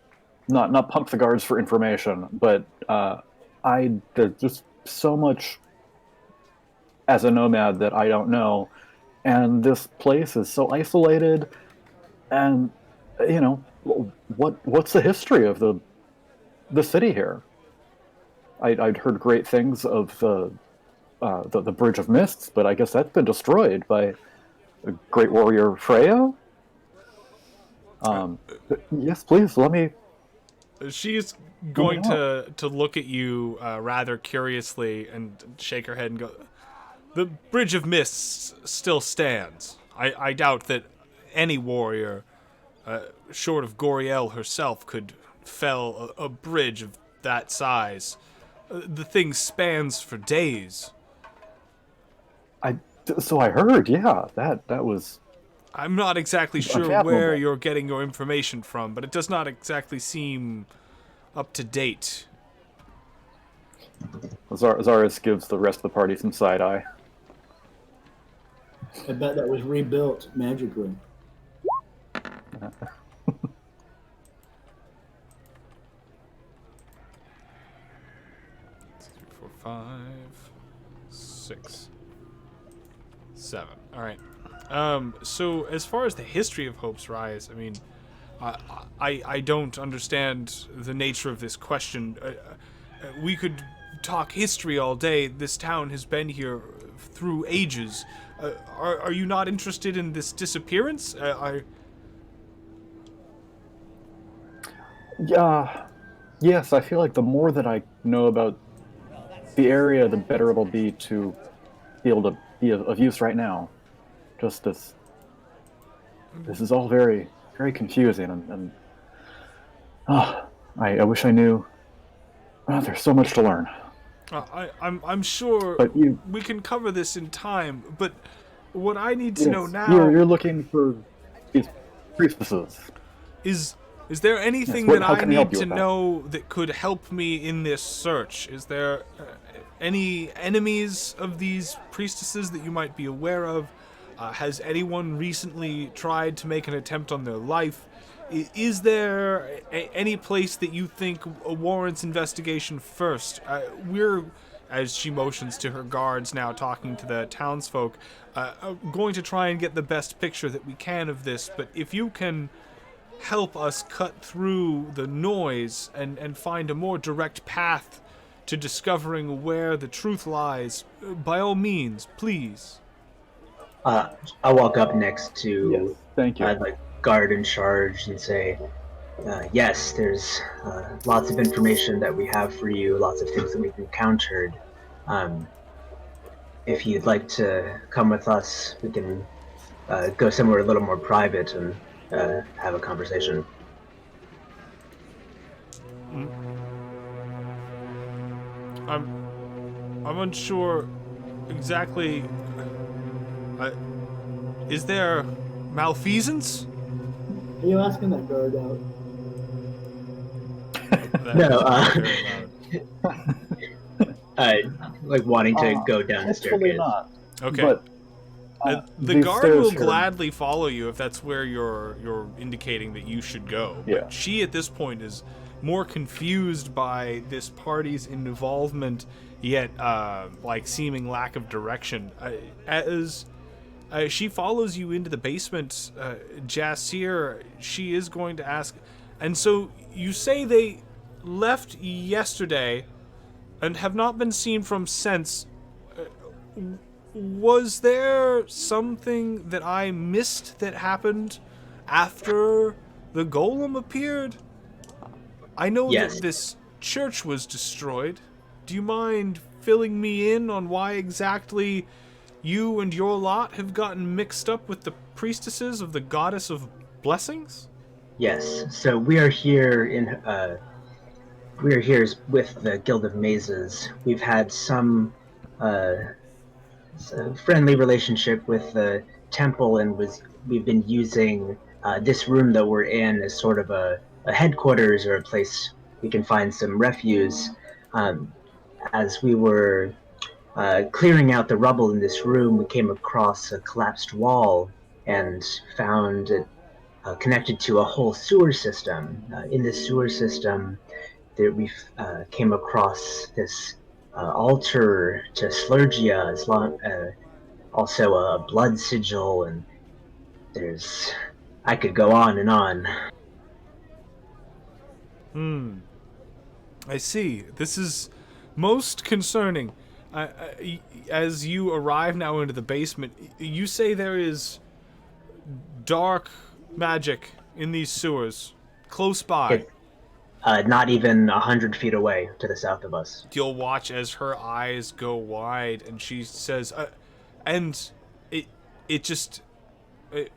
not pump the guards for information, but there's just so much as a nomad that I don't know, and this place is so isolated, and, you know, what's the history of the the city here. I'd heard great things of the Bridge of Mists, but I guess that's been destroyed by a great warrior Freya. Yes, please let me. She's going to look at you rather curiously and shake her head and go, "The Bridge of Mists still stands. I doubt that any warrior, short of Goriel herself, could fell a bridge of that size. The thing spans for days." So I heard. Yeah, that was. I'm not exactly sure where you're getting your information from, but it does not exactly seem up to date. Zaris gives the rest of the party some side eye. I bet that was rebuilt magically. 4, 5, 6, 7. All right. So as far as the history of Hope's Rise, I mean, I don't understand the nature of this question. We could talk history all day. This town has been here through ages. Are you not interested in this disappearance? Yeah. Yes, I feel like the more that I know about the area, the better it'll be to be able to be of use right now. Just this is all very, very confusing, and I wish I knew. There's so much to learn. I'm sure But we can cover this in time, but what I need to know now... You're looking for these priestesses. Is there anything that I need to know that could help me in this search? Is there any enemies of these priestesses that you might be aware of? Has anyone recently tried to make an attempt on their life? Is there any place that you think warrants investigation first? We're, as she motions to her guards now talking to the townsfolk, going to try and get the best picture that we can of this, but if you can help us cut through the noise and find a more direct path to discovering where the truth lies, by all means, please. I'll walk up next to thank you. the guard in charge and say, yes, there's lots of information that we have for you, lots of things that we've encountered. If you'd like to come with us, we can go somewhere a little more private and have a conversation. I'm unsure exactly. Is there malfeasance? Are you asking that guard out? No, like wanting to go down the staircase. Not. Okay. But, the guard will gladly follow you if that's where you're indicating that you should go. Yeah. But she at this point is more confused by this party's involvement, yet like seeming lack of direction. As she follows you into the basement, Jasir, she is going to ask, and so you say they left yesterday and have not been seen from since. Was there something that I missed that happened after the golem appeared? I know that this church was destroyed. Do you mind filling me in on why exactly you and your lot have gotten mixed up with the priestesses of the goddess of blessings? Yes. So we are here with the Guild of Mazes. We've had some friendly relationship with the temple, and we've been using this room that we're in as sort of a headquarters or a place we can find some refuse. As we were clearing out the rubble in this room, we came across a collapsed wall and found it connected to a whole sewer system. In this sewer system, we came across this altar to Slurgia, also a blood sigil, and I could go on and on. I see. This is most concerning. As you arrive now into the basement, you say there is dark magic in these sewers, close by. It's not even 100 feet away to the south of us. You'll watch as her eyes go wide, and she says, "And it just it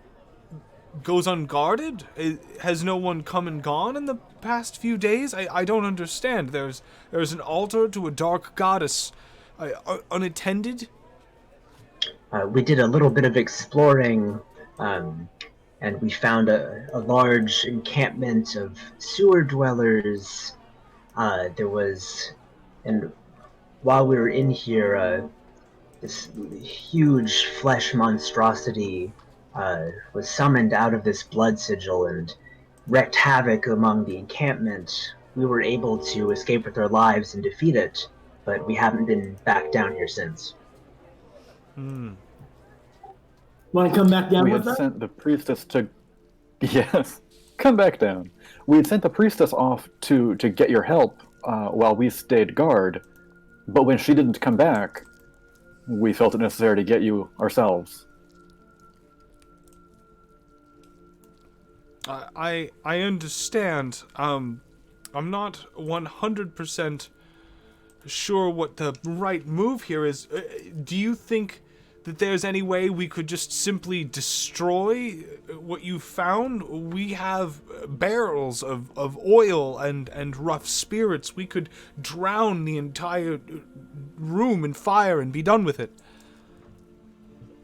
goes unguarded. Has no one come and gone in the past few days? I don't understand. There's an altar to a dark goddess, unattended." We did a little bit of exploring, and we found a large encampment of sewer dwellers. And while we were in here, this huge flesh monstrosity was summoned out of this blood sigil and wreaked havoc among the encampment. We were able to escape with our lives and defeat it, but we haven't been back down here since. Want to come back down We with had us? sent the priestess to... Yes, come back down. We had sent the priestess off to get your help while we stayed guard, but when she didn't come back, we felt it necessary to get you ourselves. I understand. I'm not 100% sure what the right move here is. Do you think that there's any way we could just simply destroy what you found? We have barrels of oil and rough spirits. We could drown the entire room in fire and be done with it.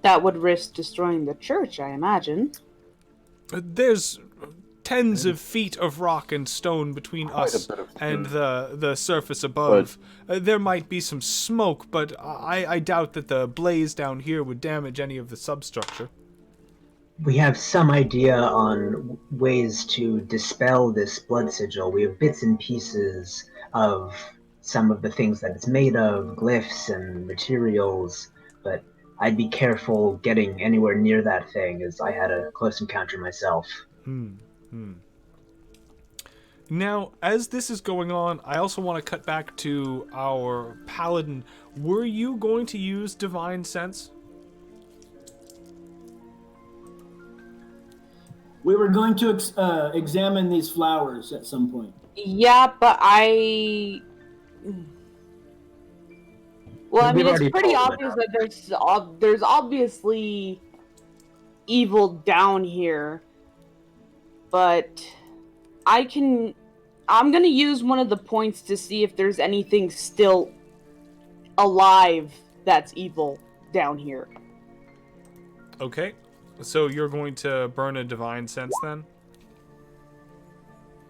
That would risk destroying the church, I imagine. There's tens of feet of rock and stone between Quite a us bit of and the surface above. There might be some smoke, but I doubt that the blaze down here would damage any of the substructure. We have some idea on ways to dispel this blood sigil. We have bits and pieces of some of the things that it's made of, glyphs and materials, but I'd be careful getting anywhere near that thing, as I had a close encounter myself. Now, as this is going on, I also want to cut back to our paladin. Were you going to use Divine Sense? We were going to examine these flowers at some point. Yeah, but well, I mean, We've it's already pretty told obvious them. that there's obviously evil down here, but I'm gonna use one of the points to see if there's anything still alive that's evil down here. Okay. So you're going to burn a Divine Sense then?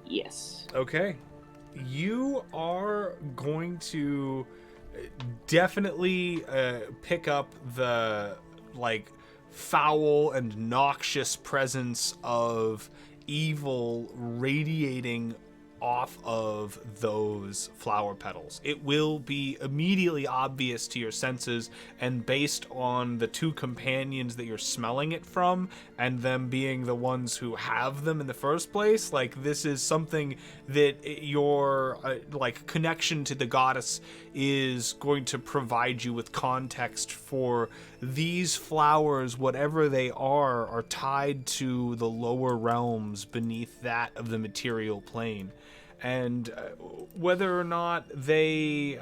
Yes. Okay. You are going to definitely pick up the, foul and noxious presence of evil radiating off of those flower petals. It will be immediately obvious to your senses, and based on the two companions that you're smelling it from and them being the ones who have them in the first place, this is something that your connection to the goddess is going to provide you with context for. These flowers, whatever they are tied to the lower realms beneath that of the material plane. And whether or not they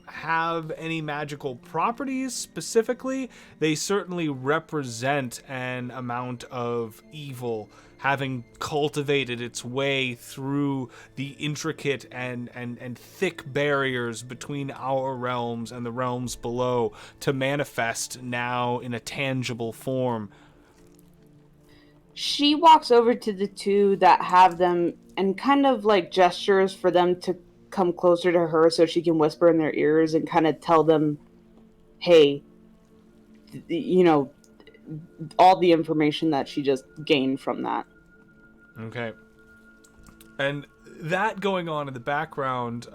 have any magical properties specifically, they certainly represent an amount of evil having cultivated its way through the intricate and thick barriers between our realms and the realms below to manifest now in a tangible form. She walks over to the two that have them and kind of gestures for them to come closer to her so she can whisper in their ears and kind of tell them, hey, all the information that she just gained from that. Okay. And that going on in the background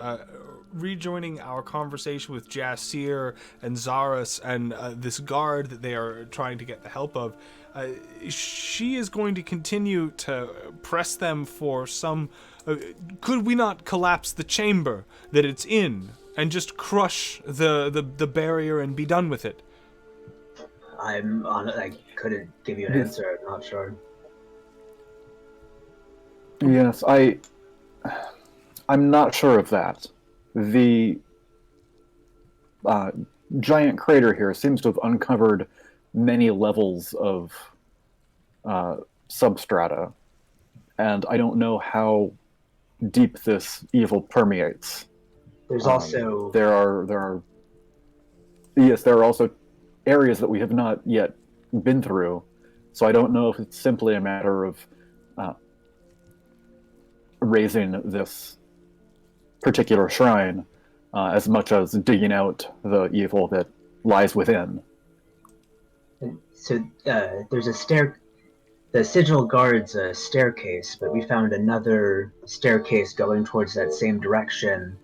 rejoining our conversation with Jasir and Zaris and this guard that they are trying to get the help of, she is going to continue to press them for some... could we not collapse the chamber that it's in and just crush the barrier and be done with it? I couldn't give you an answer. I'm not sure. Yes, I'm not sure of that. The giant crater here seems to have uncovered many levels of substrata, and I don't know how deep this evil permeates. There's also there are also areas that we have not yet been through, so I don't know if it's simply a matter of raising this particular shrine as much as digging out the evil that lies within. So there's the sigil guards a staircase, but we found another staircase going towards that same direction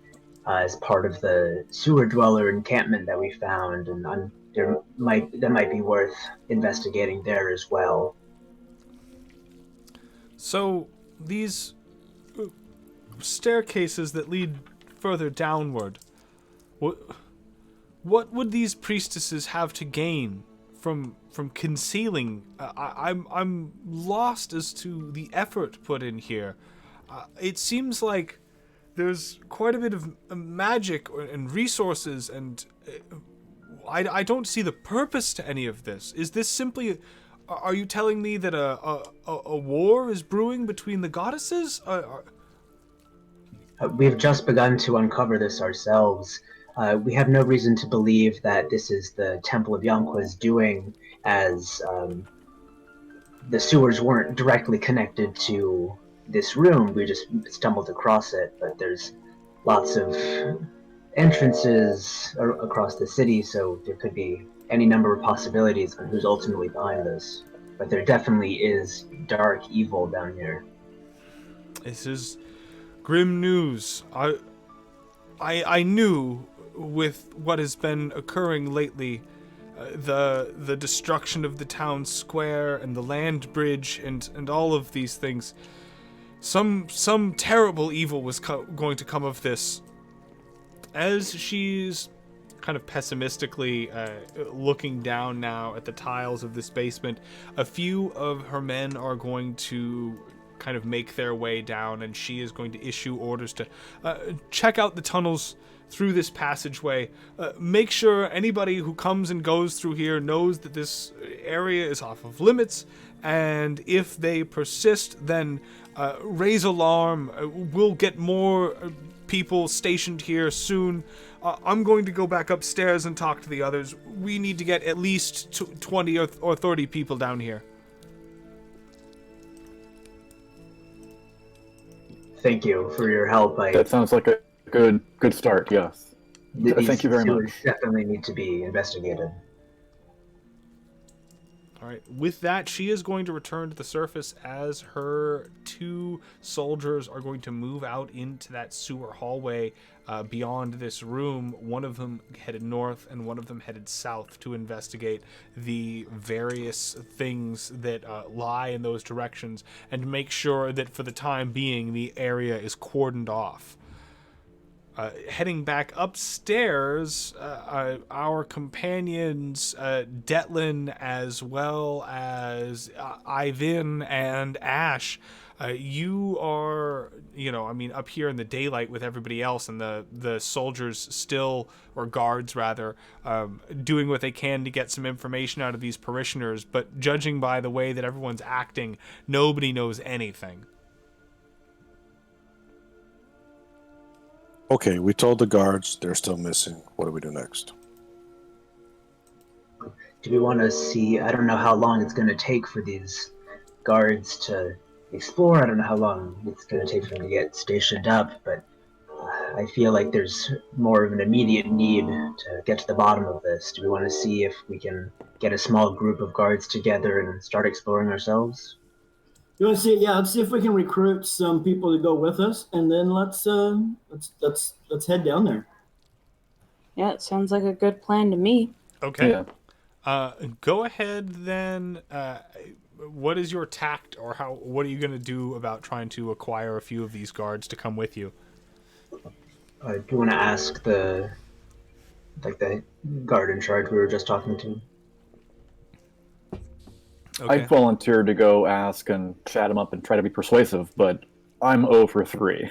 as part of the sewer dweller encampment that we found, and that might be worth investigating there as well. So these staircases that lead further downward, what would these priestesses have to gain from concealing? I'm lost as to the effort put in here. It seems like there's quite a bit of magic and resources, and I don't see the purpose to any of this. Is this simply... Are you telling me that a war is brewing between the goddesses? We've just begun to uncover this ourselves. We have no reason to believe that this is the Temple of Yonqua's doing, as the sewers weren't directly connected to this room. We just stumbled across it, but there's lots of entrances across the city, so there could be any number of possibilities on who's ultimately behind this. But there definitely is dark evil down here. This is grim news. I knew with what has been occurring lately, the destruction of the town square and the land bridge and all of these things, some terrible evil was going to come of this. As she's kind of pessimistically looking down now at the tiles of this basement, a few of her men are going to kind of make their way down, and she is going to issue orders to check out the tunnels through this passageway. Make sure anybody who comes and goes through here knows that this area is off of limits, and if they persist, then raise alarm. We'll get more people stationed here soon. I'm going to go back upstairs and talk to the others. We need to get at least 20 or 30 people down here. Thank you for your help. That sounds like a good start, yes. Thank you very much. Definitely need to be investigated. All right. With that, she is going to return to the surface as her two soldiers are going to move out into that sewer hallway beyond this room. One of them headed north and one of them headed south to investigate the various things that lie in those directions and make sure that for the time being the area is cordoned off. Heading back upstairs, our companions, Detlin, as well as Ivan and Ash, you are, up here in the daylight with everybody else, and the soldiers still, or guards rather, doing what they can to get some information out of these parishioners, but judging by the way that everyone's acting, nobody knows anything. Okay, we told the guards they're still missing. What do we do next? Do we want to see... I don't know how long it's going to take for these guards to explore. I don't know how long it's going to take for them to get stationed up, but I feel like there's more of an immediate need to get to the bottom of this. Do we want to see if we can get a small group of guards together and start exploring ourselves? You want to see? Yeah, let's see if we can recruit some people to go with us, and then let's head down there. Yeah, it sounds like a good plan to me. Okay. Yeah. Go ahead then. What is your tact, or how? What are you going to do about trying to acquire a few of these guards to come with you? Do you want to ask the guard in charge we were just talking to? I Okay. volunteered to go ask and chat him up and try to be persuasive, but I'm 0 for 3.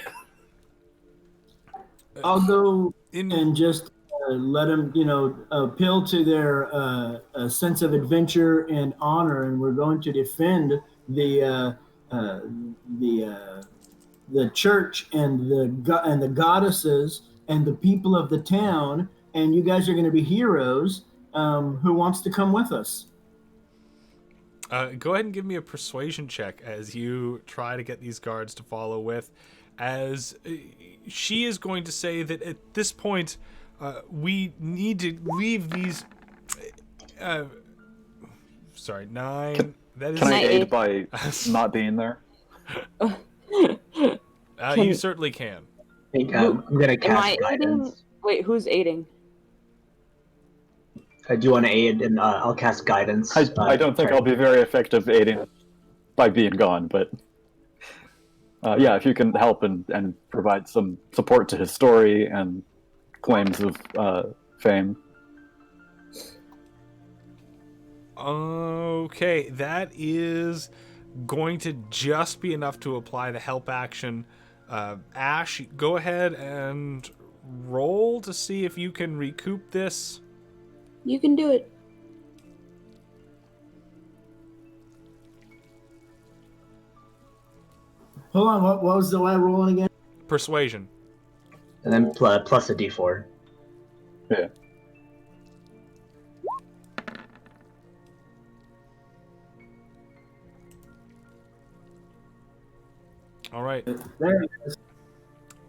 I'll go In and just let them, appeal to their sense of adventure and honor, and we're going to defend the uh, the uh, the church and the goddesses and the people of the town, and you guys are going to be heroes. Who wants to come with us? Go ahead and give me a persuasion check as you try to get these guards to follow with. As she is going to say that at this point, we need to leave these. Sorry, 9. That is. Can I I aid aid? by not being there? You certainly can. I think I'm going to Am cast I aiding? guidance. Wait, who's aiding? I do want to aid, and I'll cast guidance. I don't think I'll be very effective aiding by being gone, but yeah, if you can help and provide some support to his story and claims of fame. Okay, that is going to just be enough to apply the help action. Ash, go ahead and roll to see if you can recoup this. You can do it. Hold on, what was the way rolling again? Persuasion. And then plus a d4. Yeah. All right. There it is.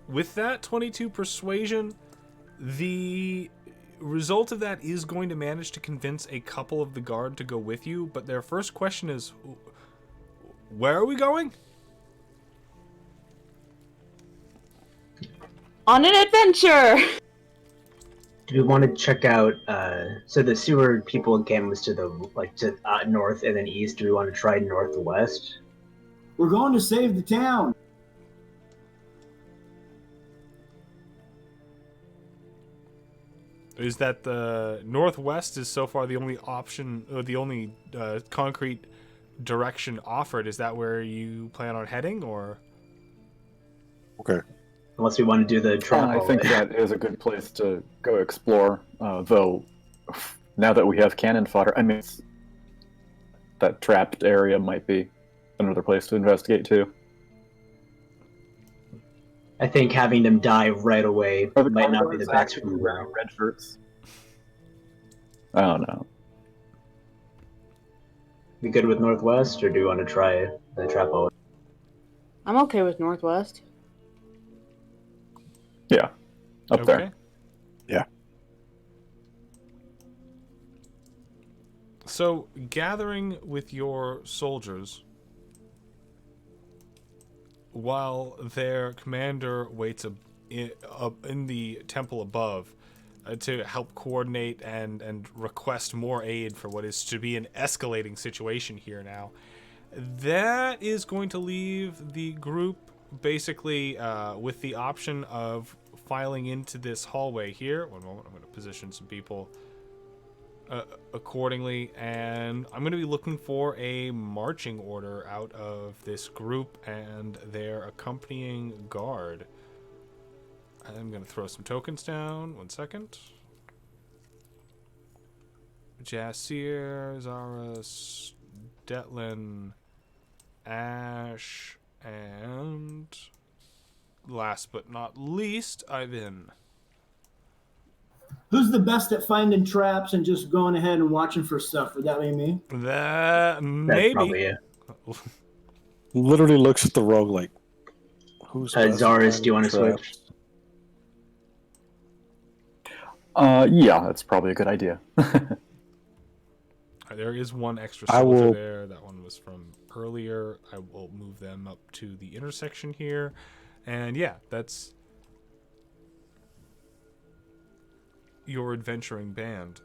With that 22 persuasion, the result of that is going to manage to convince a couple of the guard to go with you, but their first question is, where are we going? On an adventure! Do we want to check out? So the sewer people came was to the north and then east. Do we want to try northwest? We're going to save the town. Is that the northwest is so far the only option, or the only concrete direction offered? Is that where you plan on heading, or? Okay. Unless we want to do the trap. I think that is a good place to go explore, though now that we have cannon fodder, I mean, that trapped area might be another place to investigate too. I think having them die right away Are the might not be Condors the best actually move. wearing red shirts? I don't know. We good with northwest, or do you want to try the trap? I'm okay with Northwest. Yeah, up there. Yeah. So, gathering with your soldiers, while their commander waits in the temple above to help coordinate and request more aid for what is to be an escalating situation here now, that is going to leave the group basically with the option of filing into this hallway here. One moment, I'm going to position some people accordingly, and I'm going to be looking for a marching order out of this group and their accompanying guard. I'm going to throw some tokens down. 1 second. Jasir, Zara, Detlin, Ash, and last but not least, Ivan. Who's the best at finding traps and just going ahead and watching for stuff? Would that be me? That That's maybe. probably it. Literally looks at the rogue like, who's best at Zaris, do you want to finding switch? Yeah, that's probably a good idea. There is one extra I soldier will- there. That one was from earlier. I will move them up to the intersection here. And yeah, that's your adventuring band.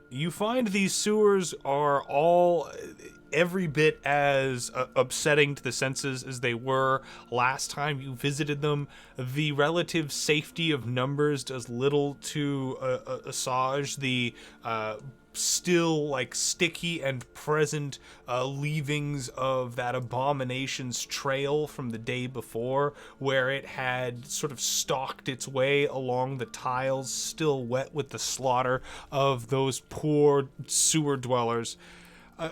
You find these sewers are all every bit as upsetting to the senses as they were last time you visited them. The relative safety of numbers does little to assuage the still like sticky and present leavings of that abomination's trail from the day before, where it had sort of stalked its way along the tiles, still wet with the slaughter of those poor sewer dwellers.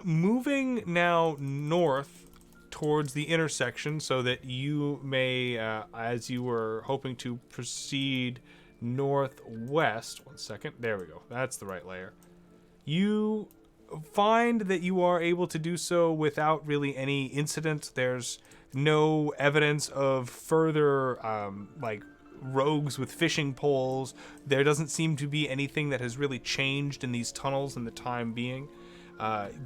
Moving now north towards the intersection so that you may, as you were hoping to proceed northwest, one second, there we go, that's the right layer. You find that you are able to do so without really any incident. There's no evidence of further, like, rogues with fishing poles. There doesn't seem to be anything that has really changed in these tunnels in the time being.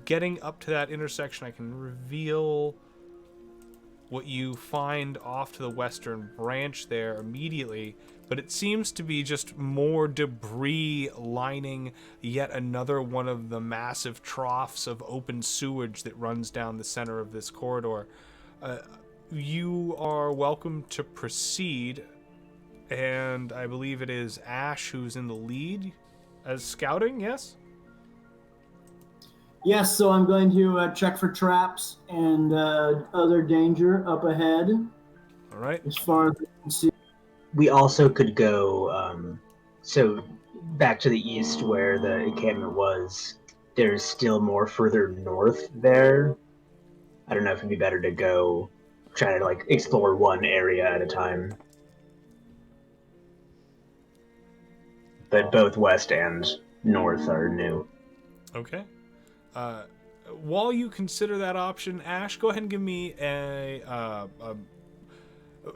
Getting up to that intersection, I can reveal what you find off to the western branch there immediately, but it seems to be just more debris lining yet another one of the massive troughs of open sewage that runs down the center of this corridor. You are welcome to proceed, and I believe it is Ash who's in the lead as scouting, yes? Yes, so I'm going to check for traps and other danger up ahead All right. as far as I can see. We also could go, so back to the east where the encampment was. There's still more further north there. I don't know if it'd be better to go try to like explore one area at a time. But both west and north are new. Okay. While you consider that option, Ash, go ahead and give me an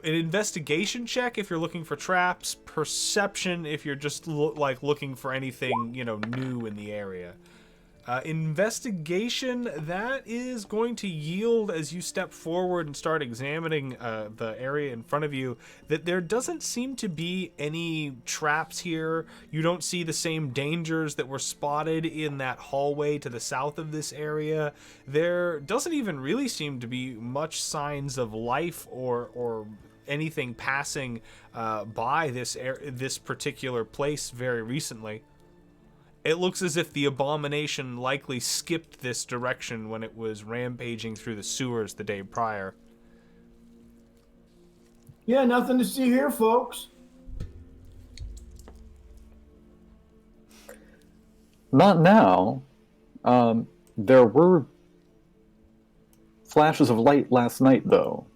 investigation check if you're looking for traps, perception if you're just looking for anything, new in the area. Investigation, that is going to yield as you step forward and start examining the area in front of you that there doesn't seem to be any traps here. You don't see the same dangers that were spotted in that hallway to the south of this area. There doesn't even really seem to be much signs of life or anything passing by this particular place very recently. It looks as if the abomination likely skipped this direction when it was rampaging through the sewers the day prior. Yeah, nothing to see here, folks. Not now. There were flashes of light last night, though.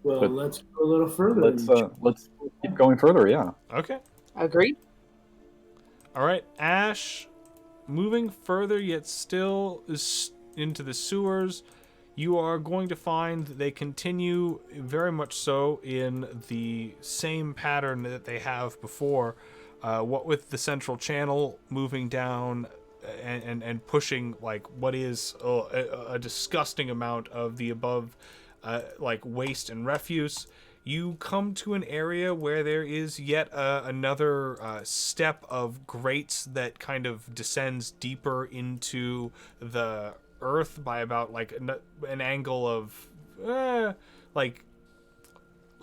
Well, But let's go a little further. Let's keep going further. Yeah. Okay. Agreed. All right, Ash, moving further yet still into the sewers, you are going to find that they continue very much so in the same pattern that they have before. What with the central channel moving down and pushing like what is a disgusting amount of the above like waste and refuse. You come to an area where there is yet another step of grates that kind of descends deeper into the earth by about like an angle of like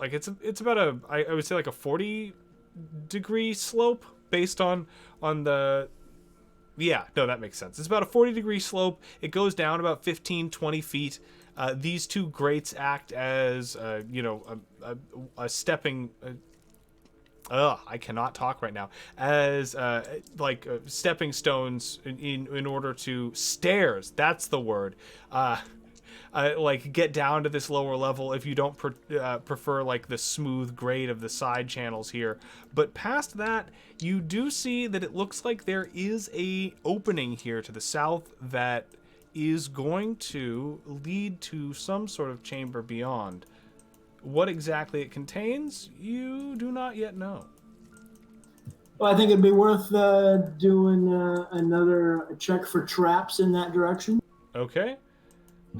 it's about I would say like a 40-degree slope based on the. Yeah, no, that makes sense. It's about a 40-degree slope. It goes down about 15-20 feet. These two grates act as, a stepping... I cannot talk right now. As, stepping stones in order to... Stairs, that's the word. Get down to this lower level if you don't prefer like the smooth grade of the side channels here. But past that, you do see that it looks like there is a opening here to the south that is going to lead to some sort of chamber beyond. What exactly it contains, you do not yet know. Well, I think it'd be worth doing another check for traps in that direction. Okay.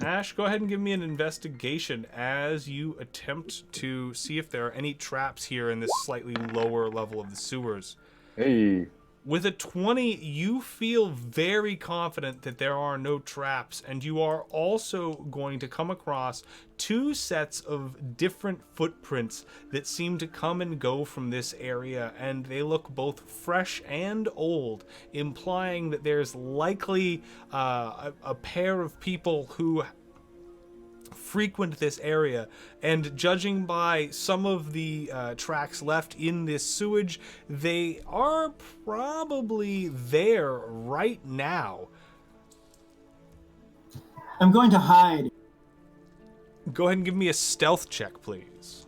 Ash, go ahead and give me an investigation as you attempt to see if there are any traps here in this slightly lower level of the sewers. Hey, With a 20, you feel very confident that there are no traps, and you are also going to come across two sets of different footprints that seem to come and go from this area, and they look both fresh and old, implying that there's likely a pair of people who frequent this area, and judging by some of the tracks left in this sewage, they are probably there right now. I'm going to hide. Go ahead and give me a stealth check, please.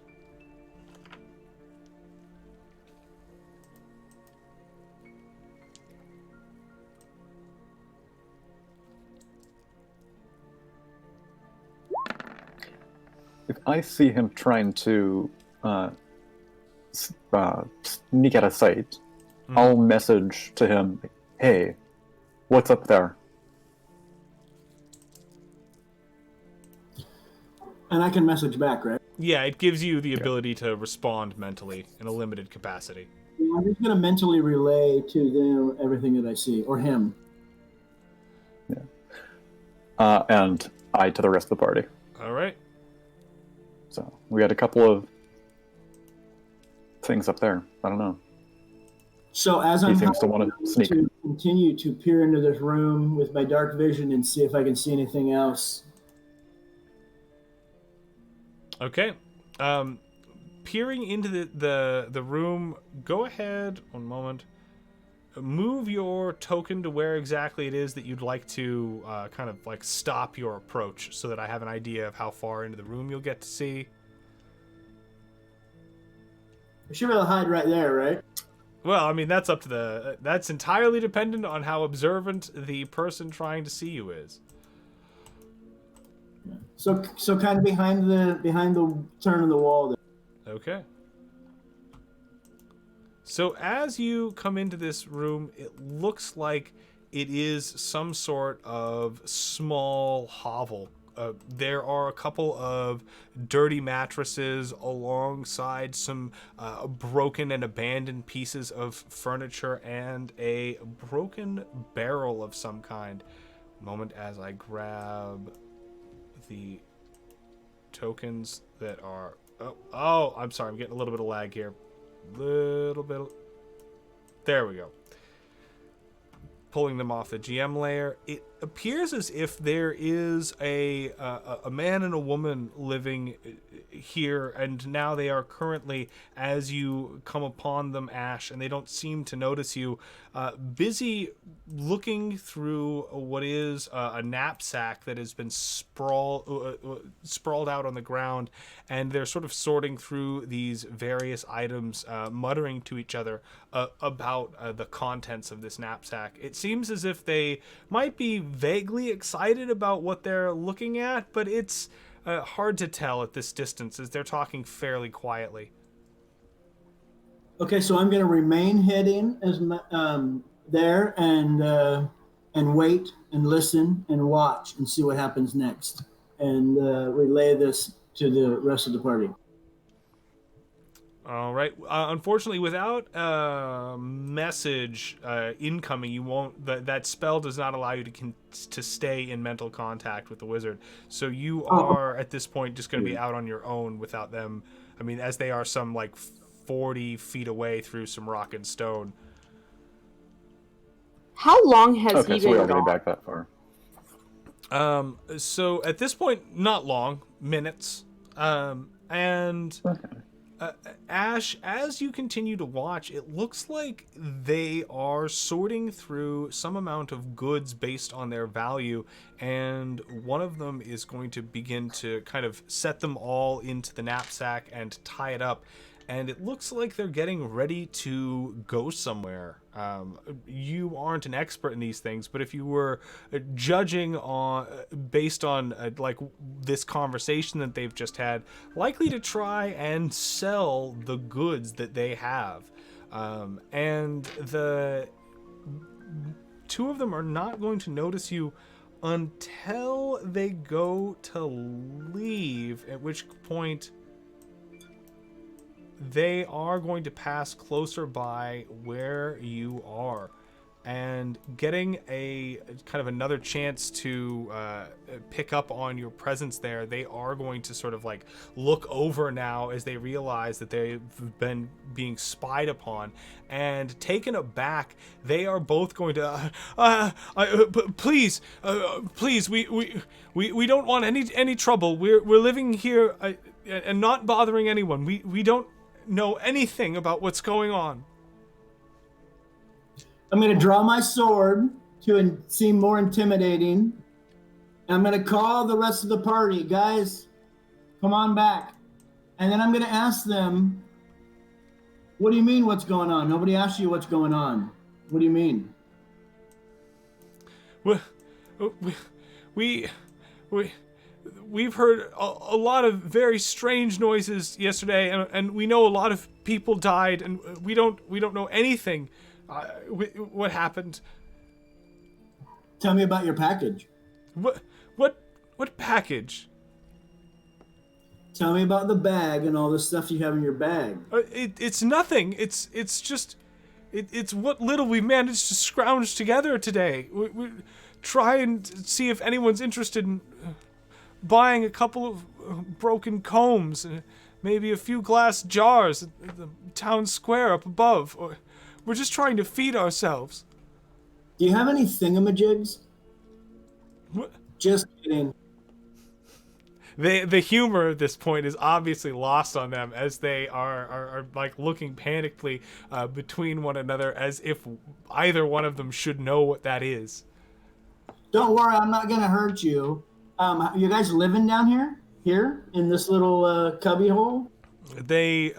if I see him trying to sneak out of sight, I'll message to him, "Hey, what's up there?" And I can message back, right? Yeah, it gives you the ability to respond mentally in a limited capacity. Yeah, I'm just going to mentally relay to them everything that I see, or him. And I to the rest of the party. All right. So we had a couple of things up there. I don't know. So as He I'm seems to want to sneak. to continue to peer into this room with my dark vision and see if I can see anything else. Okay. Peering into the room, go ahead, one moment. Move your token to where exactly it is that you'd like to kind of like stop your approach so that I have an idea of how far into the room you'll get to see. I should be able to hide right there, right? Well, I mean, that's up to that's entirely dependent on how observant the person trying to see you is. So kind of behind the turn of the wall there. Okay. So as you come into this room, it looks like it is some sort of small hovel. There are a couple of dirty mattresses alongside some broken and abandoned pieces of furniture and a broken barrel of some kind. Moment as I grab the tokens that are... Oh, I'm sorry. I'm getting a little bit of lag here. Little bit. There we go. Pulling them off the GM layer. It appears as if there is a man and a woman living here, and now they are currently, as you come upon them, Ash, and they don't seem to notice you, busy looking through what is a knapsack that has been sprawled out on the ground, and they're sort of sorting through these various items, muttering to each other about the contents of this knapsack. It seems as if they might be vaguely excited about what they're looking at, but it's hard to tell at this distance as they're talking fairly quietly. Okay, so I'm going to remain hidden as there and wait and listen and watch and see what happens next, and relay this to the rest of the party. All right. Unfortunately, without a message incoming, you won't. That spell does not allow you to stay in mental contact with the wizard. So you are at this point just going to be out on your own without them. I mean, as they are some like 40 feet away through some rock and stone. How long has Okay, he so we been are getting gone? back that far. So at this point, not long, minutes. And Okay. Ash, as you continue to watch, it looks like they are sorting through some amount of goods based on their value, and one of them is going to begin to kind of set them all into the knapsack and tie it up. And it looks like they're getting ready to go somewhere. You aren't an expert in these things, but if you were judging on based on like this conversation that they've just had, likely to try and sell the goods that they have. And the two of them are not going to notice you until they go to leave, at which point they are going to pass closer by where you are, and getting a kind of another chance to pick up on your presence there. They are going to sort of like look over now as they realize that they've been being spied upon, and taken aback, they are both going to please, we don't want any trouble. We're living here and not bothering anyone. We don't know anything about what's going on. I'm going to draw my sword to seem more intimidating. I'm going to call the rest of the party. Guys, come on back. And then I'm going to ask them, what do you mean what's going on? Nobody asked you what's going on. What do you mean? We've heard a lot of very strange noises yesterday, and we know a lot of people died, and we don't know anything. What happened? Tell me about your package. What package? Tell me about the bag and all the stuff you have in your bag. It's nothing. It's just it's what little we managed to scrounge together today. We try and see if anyone's interested in buying a couple of broken combs, maybe a few glass jars at the town square up above. We're just trying to feed ourselves. Do you have any thingamajigs? What? Just kidding. The humor at this point is obviously lost on them, as they are like looking panically between one another, as if either one of them should know what that is. Don't worry, I'm not going to hurt you. You guys living down here? Here? In this little cubby hole? They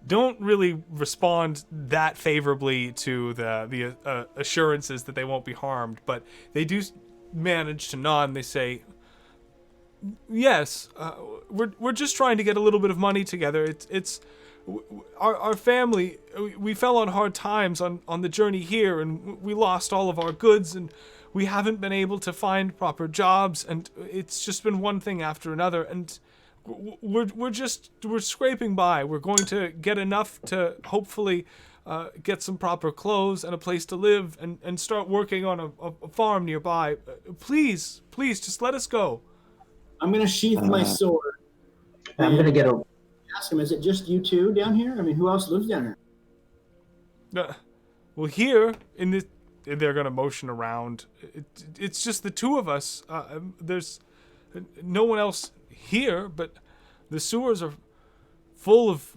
don't really respond that favorably to the assurances that they won't be harmed, but they do manage to nod, and they say, yes, we're just trying to get a little bit of money together. It's our family, we fell on hard times on the journey here, and we lost all of our goods, and we haven't been able to find proper jobs, and it's just been one thing after another, and we're scraping by. We're going to get enough to hopefully get some proper clothes and a place to live, and start working on a farm nearby. Please, just let us go. I'm going to sheath my sword. I'm going to get a... Ask him, is it just you two down here? I mean, who else lives down here? Well, here, in this... They're going to motion around. It's just the two of us. There's no one else here, but the sewers are full of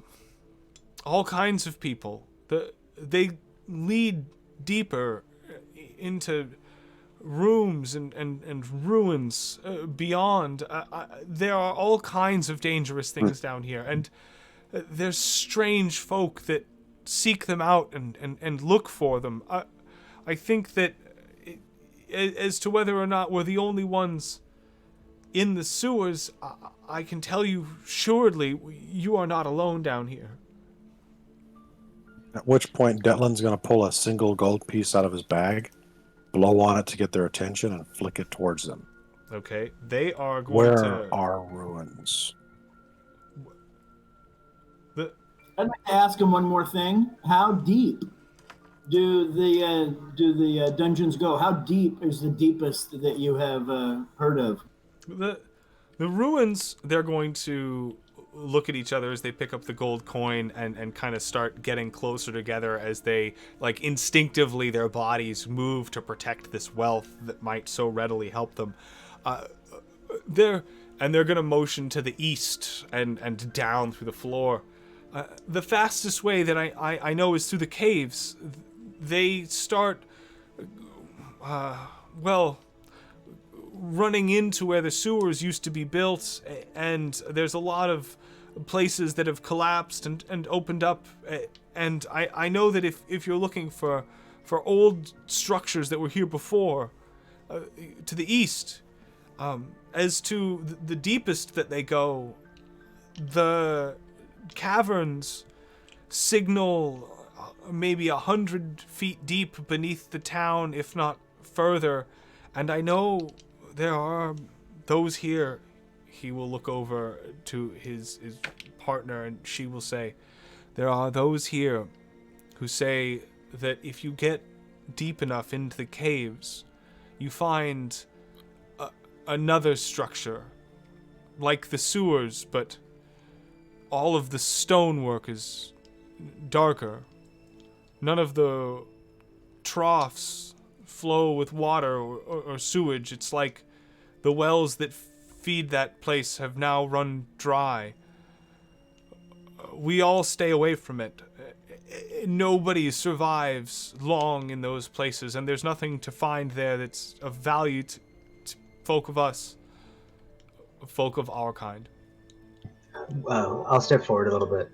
all kinds of people. They lead deeper into rooms and ruins beyond. There are all kinds of dangerous things down here, and there's strange folk that seek them out and look for them. I think that as to whether or not we're the only ones in the sewers, I can tell you assuredly, you are not alone down here. At which point, Detlin's going to pull a single gold piece out of his bag, blow on it to get their attention, and flick it towards them. Okay, they are going to... Where are ruins? I'd like to ask him one more thing. How deep do the dungeons go? How deep is the deepest that you have heard of? The ruins, they're going to look at each other as they pick up the gold coin and kind of start getting closer together, as they, like, instinctively their bodies move to protect this wealth that might so readily help them. They're going to motion to the east and down through the floor. The fastest way that I know is through the caves. They start, running into where the sewers used to be built, and there's a lot of places that have collapsed and opened up, and I know that if you're looking for old structures that were here before, to the east, as to the deepest that they go, the caverns signal maybe 100 feet deep beneath the town, if not further. And I know there are those here. He will look over to his partner, and she will say, there are those here who say that if you get deep enough into the caves, you find another structure, like the sewers, but all of the stonework is darker. None of the troughs flow with water or sewage. It's like the wells that feed that place have now run dry. We all stay away from it. Nobody survives long in those places, and there's nothing to find there that's of value to folk of us, folk of our kind. I'll step forward a little bit.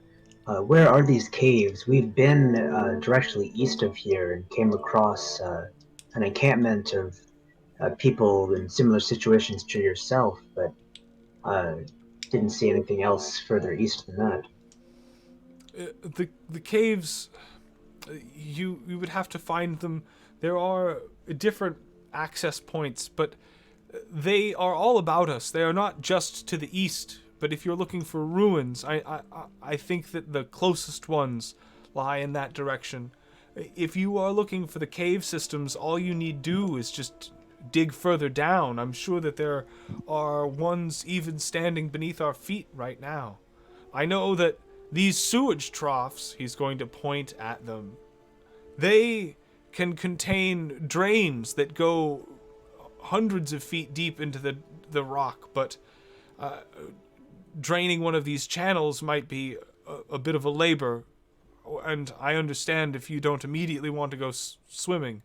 Where are these caves? We've been directly east of here and came across an encampment of people in similar situations to yourself, but didn't see anything else further east than that. The caves, you would have to find them. There are different access points, but they are all about us. They are not just to the east, but if you're looking for ruins, I think that the closest ones lie in that direction. If you are looking for the cave systems, all you need do is just dig further down. I'm sure that there are ones even standing beneath our feet right now. I know that these sewage troughs, he's going to point at them, they can contain drains that go hundreds of feet deep into the rock, but draining one of these channels might be a bit of a labor, and I understand if you don't immediately want to go swimming.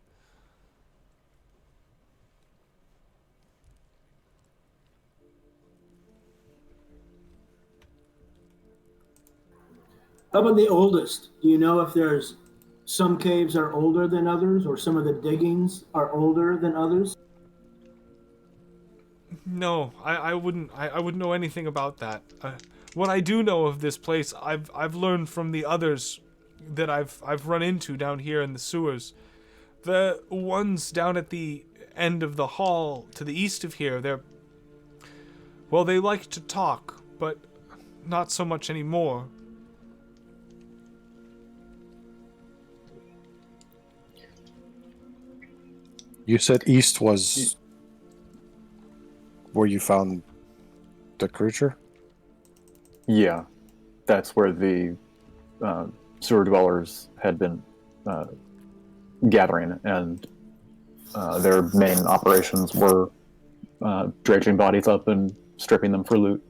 How about the oldest? Do you know if there's some caves are older than others, or some of the diggings are older than others? No, I wouldn't know anything about that. What I do know of this place, I've learned from the others that I've run into down here in the sewers. The ones down at the end of the hall to the east of here, they like to talk, but not so much anymore. You said east was where you found the creature? Yeah, that's where the sewer dwellers had been gathering, and their main operations were dredging bodies up and stripping them for loot.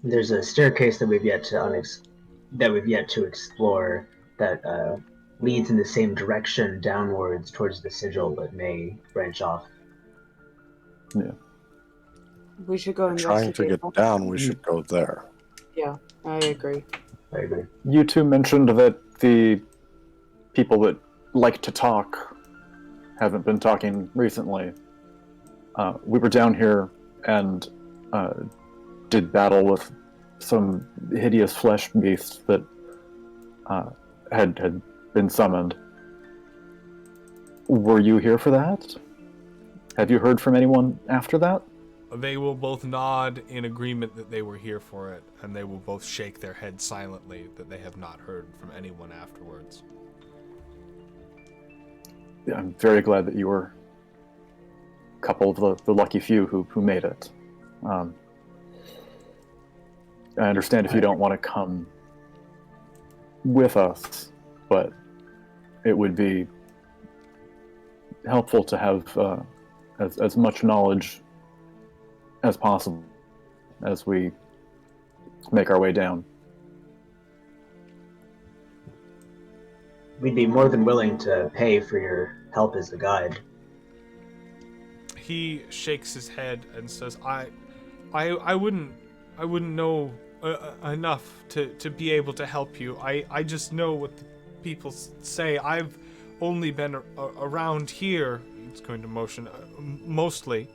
There's a staircase that we've yet to explore that leads in the same direction downwards towards the sigil, but may branch off. Yeah. We should go Trying to investigate. get down, we should go there. Yeah, I agree. I agree. You two mentioned that the people that like to talk haven't been talking recently. We were down here and did battle with some hideous flesh beast that had been summoned. Were you here for that? Have you heard from anyone after that? They will both nod in agreement that they were here for it, and they will both shake their heads silently that they have not heard from anyone afterwards. Yeah, I'm very glad that you were a couple of the lucky few who made it. I understand if you don't want to come with us, but it would be helpful to have as much knowledge as possible as we make our way down. We'd be more than willing to pay for your help as a guide. He shakes his head and says, I wouldn't know enough to be able to help you. I just know what the people say. I've only been around here. It's going to motion mostly.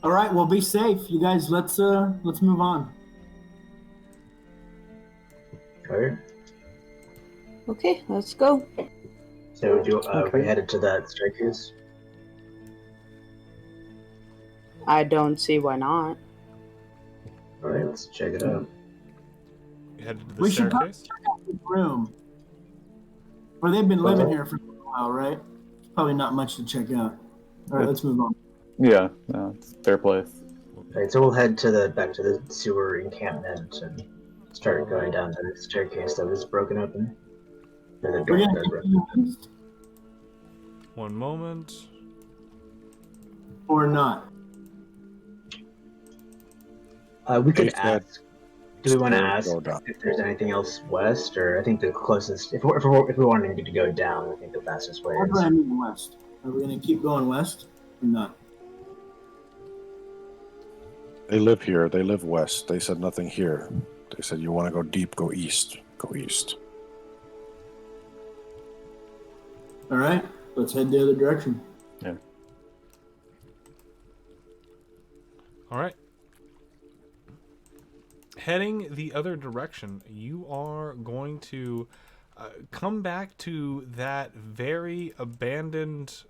All right, well, be safe, you guys. Let's move on. All right. Okay, let's go. So Okay. we headed to that staircase. I don't see why not. All right, let's check it out. You headed to the We should probably staircase. check out the room. Or they've been What's living that? here for a while, right? Probably not much to check out. All right, let's move on. Yeah, no, it's their place. All right, so we'll head to back to the sewer encampment and start going down the staircase that was broken open. Or the door We're gonna that was broken. continue east One moment. or not. We could They said ask. Do we want to stairs ask go down. if there's anything else west, or I think the closest, if we wanted to go down, I think the fastest way Or do is. I mean west? Are we gonna keep going west or not? They live here. They live west. They said nothing here. They said you want to go deep, go east. Go east. All right, let's head the other direction. Yeah. All right. Heading the other direction, you are going to come back to that very abandoned,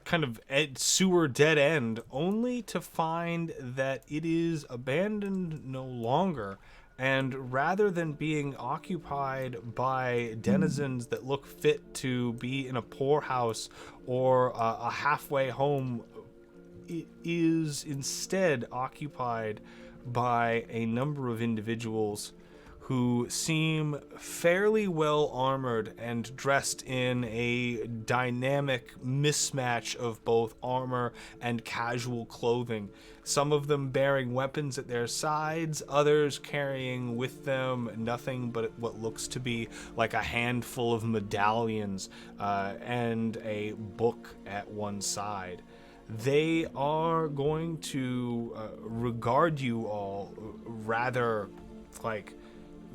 kind of sewer dead end, only to find that it is abandoned no longer. And rather than being occupied by denizens that look fit to be in a poorhouse or a halfway home, it is instead occupied by a number of individuals who seem fairly well armored and dressed in a dynamic mismatch of both armor and casual clothing. Some of them bearing weapons at their sides, others carrying with them nothing but what looks to be like a handful of medallions and a book at one side. They are going to regard you all rather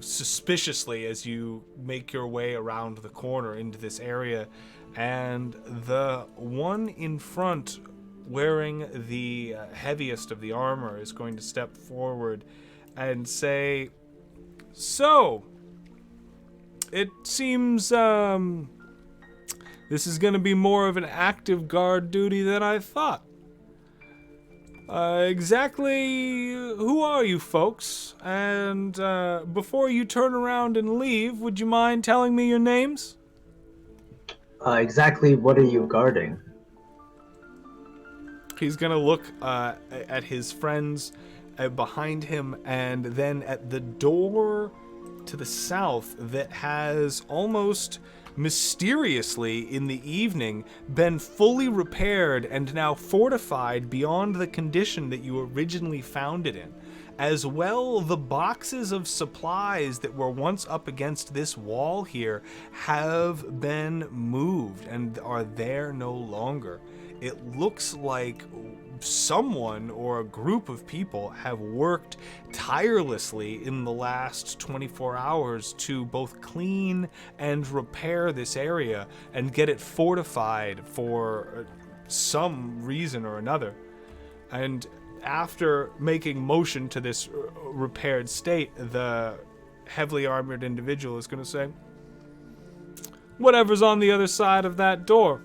suspiciously as you make your way around the corner into this area, and the one in front wearing the heaviest of the armor is going to step forward and say, "So, it seems this is going to be more of an active guard duty than I thought. Exactly who are you folks? And before you turn around and leave, would you mind telling me your names?" Exactly what are you guarding? He's going to look at his friends behind him and then at the door to the south that has almost mysteriously in the evening been fully repaired and now fortified beyond the condition that you originally found it in. As well, the boxes of supplies that were once up against this wall here have been moved and are there no longer. It looks like someone or a group of people have worked tirelessly in the last 24 hours to both clean and repair this area and get it fortified for some reason or another. And after making motion to this repaired state, the heavily armored individual is going to say, "Whatever's on the other side of that door."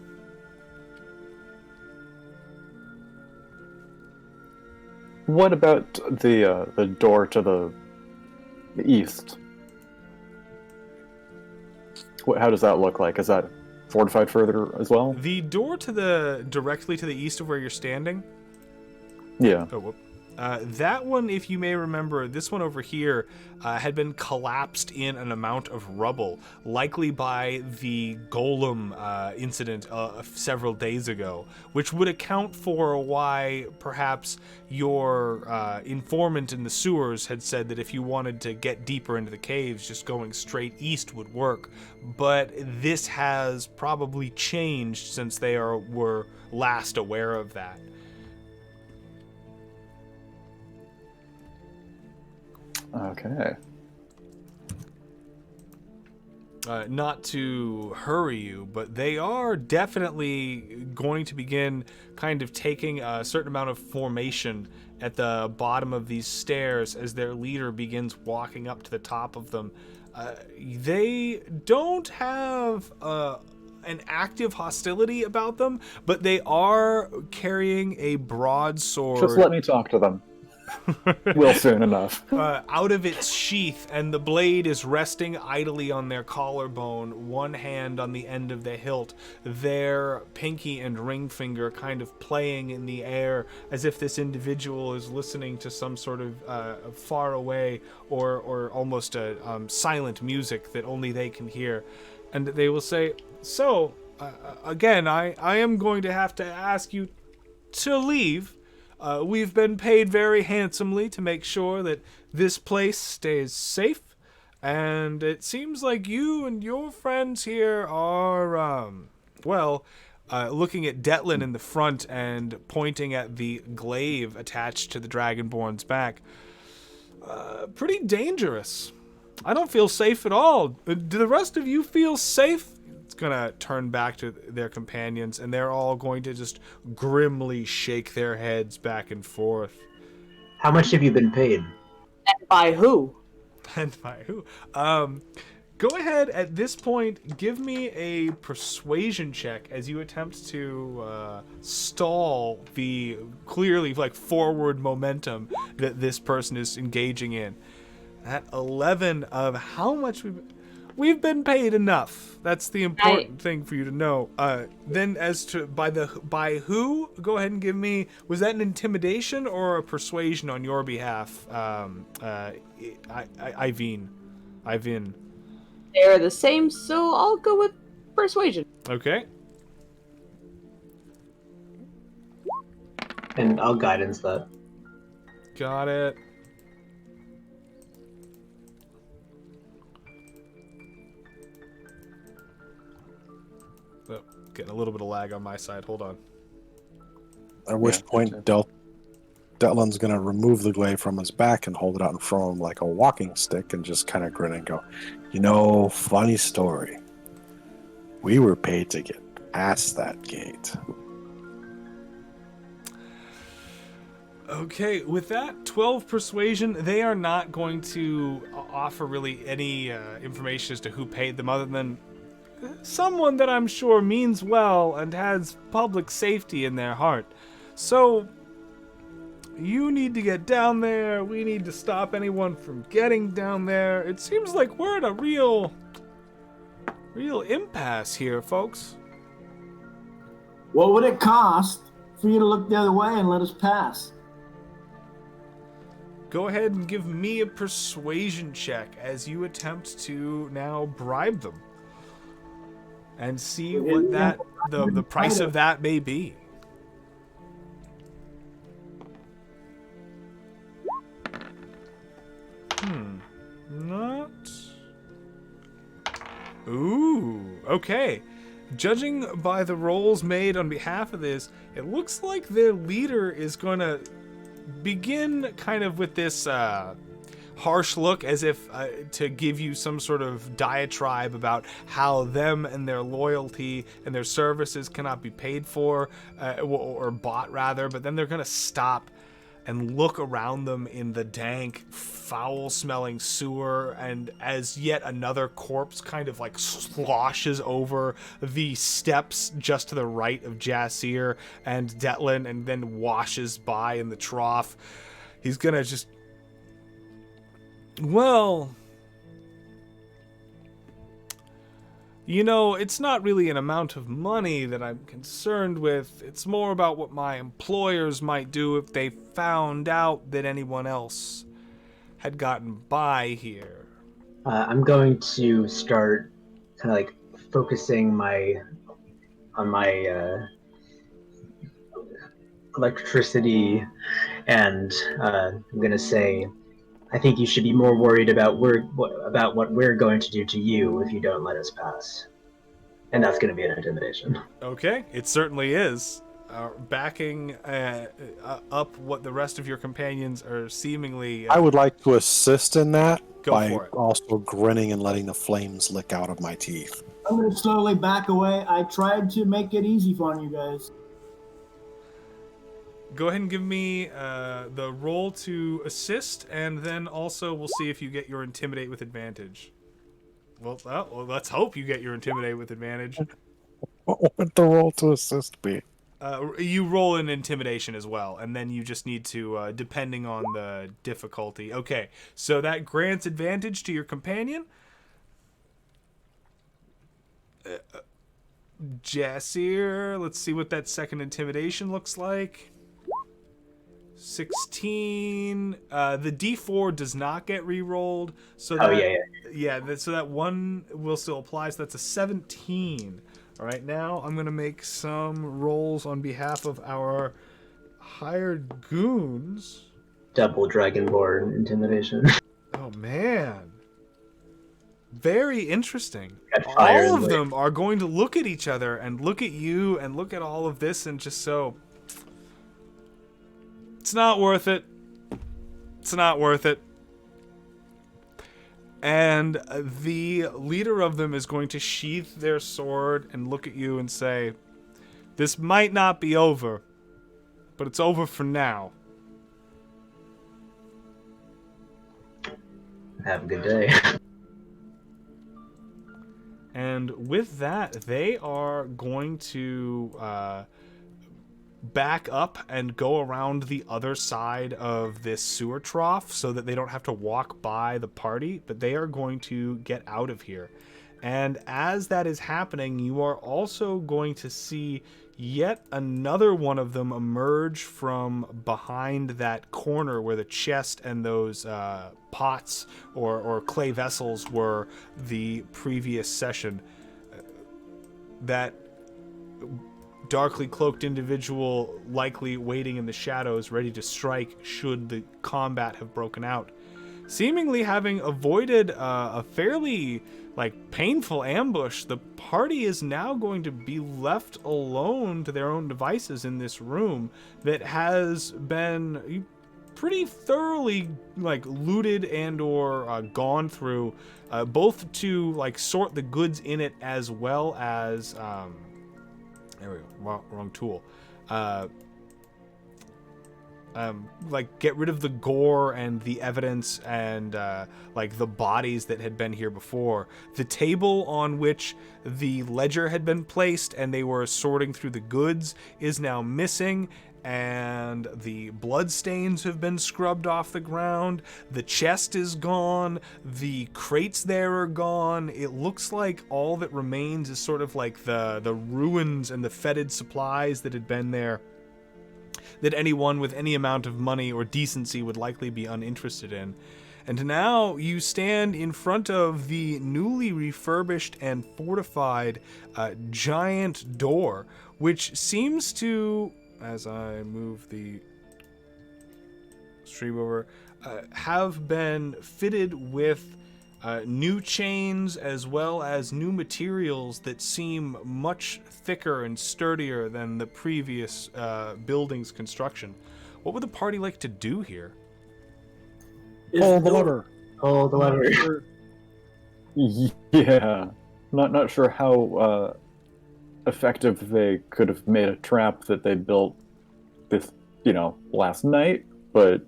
What about the door to the east? How does that look like? Is that fortified further as well? The door to the directly to the east of where you're standing. Yeah. Oh, whoop. That one, if you may remember, this one over here had been collapsed in an amount of rubble, likely by the golem incident several days ago, which would account for why perhaps your informant in the sewers had said that if you wanted to get deeper into the caves, just going straight east would work. But this has probably changed since they were last aware of that. Okay. not to hurry you, but they are definitely going to begin kind of taking a certain amount of formation at the bottom of these stairs as their leader begins walking up to the top of them. They don't have an active hostility about them, but they are carrying a broadsword. Just let me talk to them. Will soon enough. Out of its sheath, and the blade is resting idly on their collarbone, one hand on the end of the hilt, their pinky and ring finger kind of playing in the air as if this individual is listening to some sort of far away or almost a silent music that only they can hear. And they will say, so, again, I am going to have to ask you to leave. We've been paid very handsomely to make sure that this place stays safe, and it seems like you and your friends here are, looking at Detlin in the front and pointing at the glaive attached to the Dragonborn's back. Pretty dangerous. I don't feel safe at all. Do the rest of you feel safe? It's gonna turn back to their companions, and they're all going to just grimly shake their heads back and forth. How much have you been paid? And by who? And by who? Go ahead at this point, give me a persuasion check as you attempt to stall the clearly forward momentum that this person is engaging in. At 11 of how much we've been paid enough. That's the important thing for you to know. Then as to by who, go ahead and give me, was that an intimidation or a persuasion on your behalf? Ivan. They're the same, so I'll go with persuasion. Okay. And I'll guidance that. Got it. Oh, getting a little bit of lag on my side. Hold on. At which point, Detlin's going to remove the glaive from his back and hold it out in front of him like a walking stick and just kind of grin and go, funny story. We were paid to get past that gate. Okay, with that 12 persuasion, they are not going to offer really any information as to who paid them other than someone that I'm sure means well and has public safety in their heart. So, you need to get down there. We need to stop anyone from getting down there. It seems like we're at a real impasse here, folks. What would it cost for you to look the other way and let us pass? Go ahead and give me a persuasion check as you attempt to now bribe them. And see what the price of that may be. Not. Ooh, okay. Judging by the rolls made on behalf of this, it looks like their leader is going to begin kind of with this harsh look as if to give you some sort of diatribe about how them and their loyalty and their services cannot be paid for or bought rather, but then they're going to stop and look around them in the dank, foul-smelling sewer, and as yet another corpse kind of sloshes over the steps just to the right of Jasir and Detlin and then washes by in the trough. He's gonna just... Well... it's not really an amount of money that I'm concerned with. It's more about what my employers might do if they found out that anyone else had gotten by here. I'm going to start kind of focusing on my electricity, and I'm going to say, I think you should be more worried about what we're going to do to you if you don't let us pass. And that's going to be an intimidation. Okay, it certainly is. backing up what the rest of your companions are seemingly. I would like to assist in that Go by for it. also grinning and letting the flames lick out of my teeth. I'm going to slowly back away. I tried to make it easy for you guys. Go ahead and give me the roll to assist, and then also we'll see if you get your intimidate with advantage. Well, let's hope you get your intimidate with advantage. What would the roll to assist be? You roll an intimidation as well, and then you just need to, depending on the difficulty. Okay, so that grants advantage to your companion. Jassir, let's see what that second intimidation looks like. 16. The D4 does not get re-rolled, so that, so that one will still apply. So that's a 17. All right, now I'm gonna make some rolls on behalf of our hired goons. Double Dragonborn intimidation. Oh man, very interesting. Fire All of like- them are going to look at each other and look at you and look at all of this and just so. It's not worth it. It's not worth it. And the leader of them is going to sheath their sword and look at you and say, "This might not be over, but it's over for now." Have a good day. And with that, they are going to back up and go around the other side of this sewer trough so that they don't have to walk by the party, but they are going to get out of here. And as that is happening, you are also going to see yet another one of them emerge from behind that corner where the chest and those pots or clay vessels were the previous session. That darkly cloaked individual likely waiting in the shadows, ready to strike should the combat have broken out. Seemingly having avoided a fairly painful ambush, the party is now going to be left alone to their own devices in this room that has been pretty thoroughly looted and or gone through, both to sort the goods in it as well as there we go, wrong tool. Get rid of the gore and the evidence and the bodies that had been here before. The table on which the ledger had been placed and they were sorting through the goods is now missing, and the blood stains have been scrubbed off the ground. The chest is gone. The crates there are gone. It looks like all that remains is sort of the ruins and the fetid supplies that had been there, that anyone with any amount of money or decency would likely be uninterested in. And now you stand in front of the newly refurbished and fortified giant door, which seems to, as I move the stream over, have been fitted with new chains as well as new materials that seem much thicker and sturdier than the previous building's construction. What would the party like to do here? Pull the lever. Oh, the lever. Yeah. Not sure how effective they could have made a trap that they built this, last night, but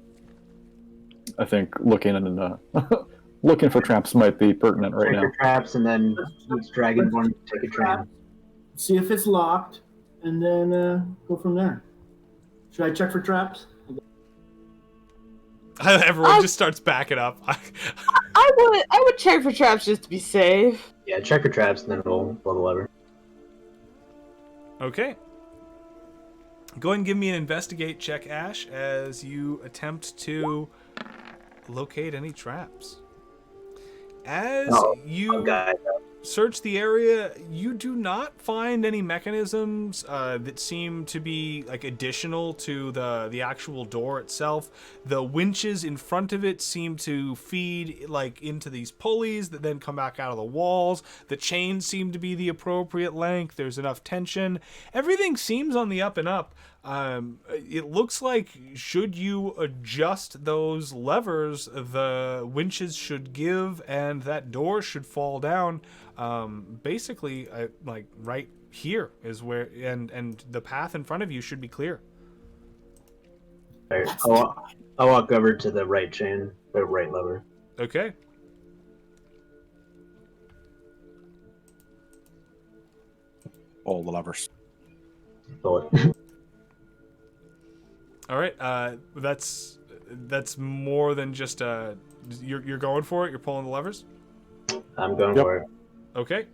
I think looking for traps might be pertinent right now. Check your traps and then use Dragonborn to take a train. See if it's locked, and then go from there. Should I check for traps? Everyone just starts backing up. I would check for traps just to be safe. Yeah, check your traps and then we'll pull the lever. Okay. Go ahead and give me an investigate check, Ash, as you attempt to locate any traps. As you... Guy, search the area, you do not find any mechanisms that seem to be like additional to the actual door itself. The winches in front of it seem to feed like into these pulleys that then come back out of the walls. The chains seem to be the appropriate length. There's enough tension. Everything seems on the up and up. It looks like should you adjust those levers, the winches should give and that door should fall down. Basically, like right here is where, and the path in front of you should be clear. Alright, I'll walk over to the right chain, the right lever. Okay. All the levers. Pull it. All right. That's more than just you're going for it. You're pulling the levers. I'm going Yep. for it. Okay.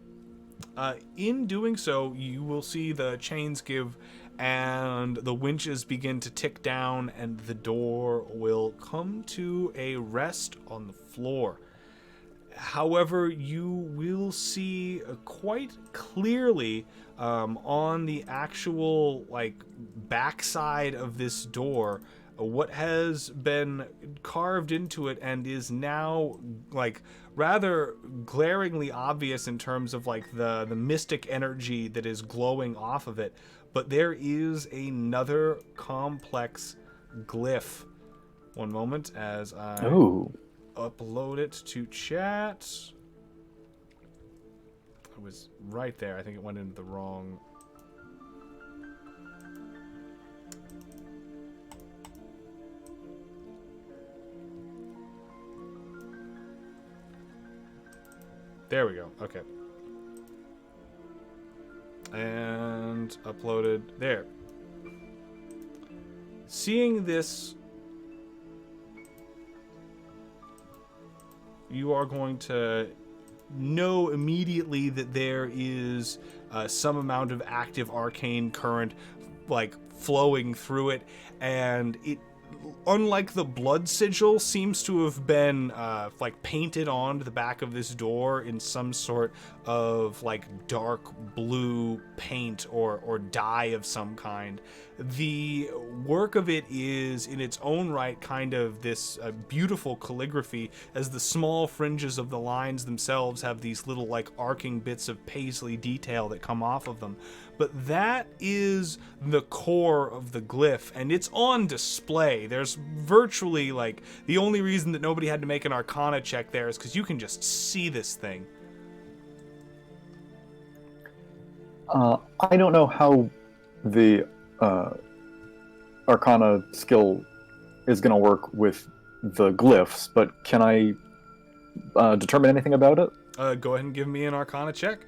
In doing so, you will see the chains give and the winches begin to tick down, and the door will come to a rest on the floor. However, you will see quite clearly on the actual like backside of this door what has been carved into it and is now like rather glaringly obvious in terms of like the mystic energy that is glowing off of it. But there is another complex glyph. One moment as I upload it to chat. I was right there. I think it went into the wrong. There we go. Okay. And uploaded there. Seeing this, you are going to know immediately that there is some amount of active arcane current like flowing through it, and it, unlike the blood sigil, seems to have been like painted onto the back of this door in some sort of like dark blue paint or dye of some kind. The work of it is in its own right kind of this beautiful calligraphy, as the small fringes of the lines themselves have these little like arcing bits of paisley detail that come off of them. But that is the core of the glyph, and it's on display. There's virtually like the only reason that nobody had to make an Arcana check there is because you can just see this thing. I don't know how the Arcana skill is going to work with the glyphs, but can I determine anything about it? Go ahead and give me an Arcana check.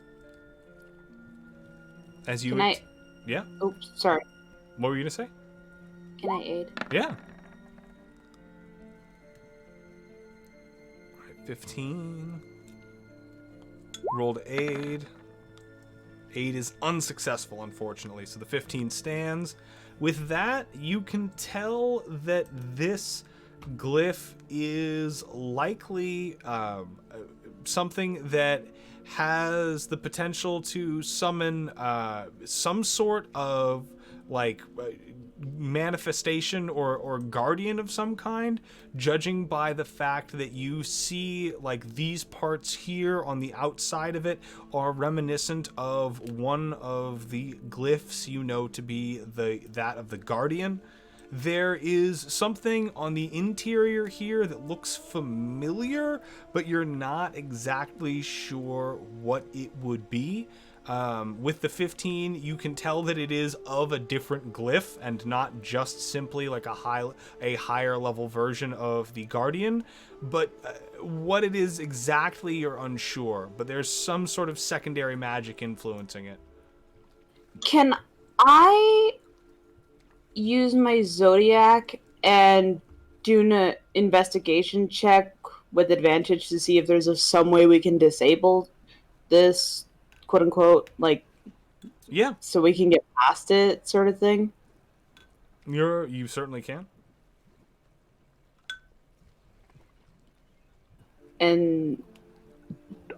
As you... Can I... Yeah? Oops, sorry. What were you going to say? Can I aid? Yeah. All right, 15. Rolled aid. Aid is unsuccessful, unfortunately, so the 15 stands. With that, you can tell that this glyph is likely something that has the potential to summon some sort of like manifestation or guardian of some kind, judging by the fact that you see like these parts here on the outside of it are reminiscent of one of the glyphs you know to be that of the guardian. There is something on the interior here that looks familiar, but you're not exactly sure what it would be. With the 15, you can tell that it is of a different glyph and not just simply like a higher level version of the Guardian. But what it is exactly, you're unsure. But there's some sort of secondary magic influencing it. Can I use my Zodiac and do an investigation check with advantage to see if there's some way we can disable this, quote unquote, like, yeah, so we can get past it, sort of thing? You certainly can. And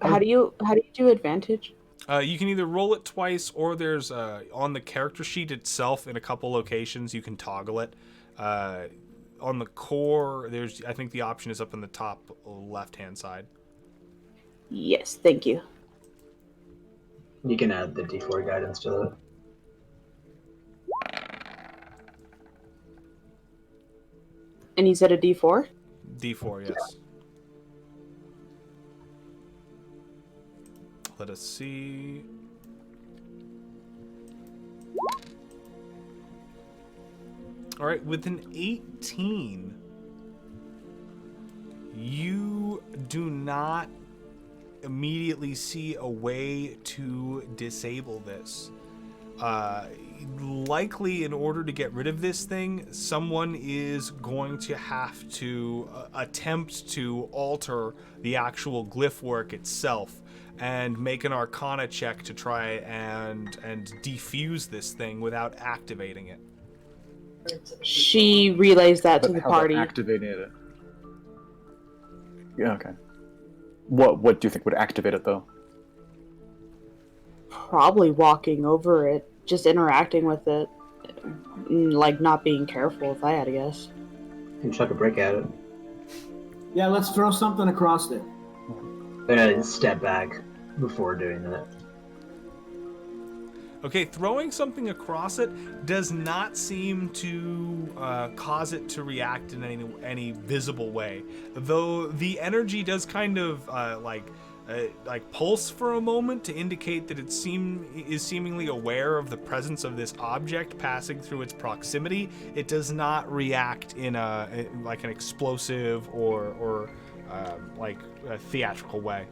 How do you do advantage? You can either roll it twice, or there's on the character sheet itself in a couple locations you can toggle it. On the core, I think the option is up in the top left-hand side. Yes, thank you. You can add the D4 guidance to that. And you said a D4? D4, yes. Let us see. All right, with an 18, you do not immediately see a way to disable this. Likely, in order to get rid of this thing, someone is going to have to attempt to alter the actual glyph work itself and make an Arcana check to try and defuse this thing without activating it. She relays that to the How party. about activating it? Yeah, okay. What do you think would activate it, though? Probably walking over it, just interacting with it, like not being careful, if I had to guess. You can chuck a brick at it. Yeah, let's throw something across it. Step back before doing that. Okay, throwing something across it does not seem to cause it to react in any visible way. Though the energy does kind of like pulse for a moment to indicate that it is seemingly aware of the presence of this object passing through its proximity. It does not react in like an explosive or like a theatrical way.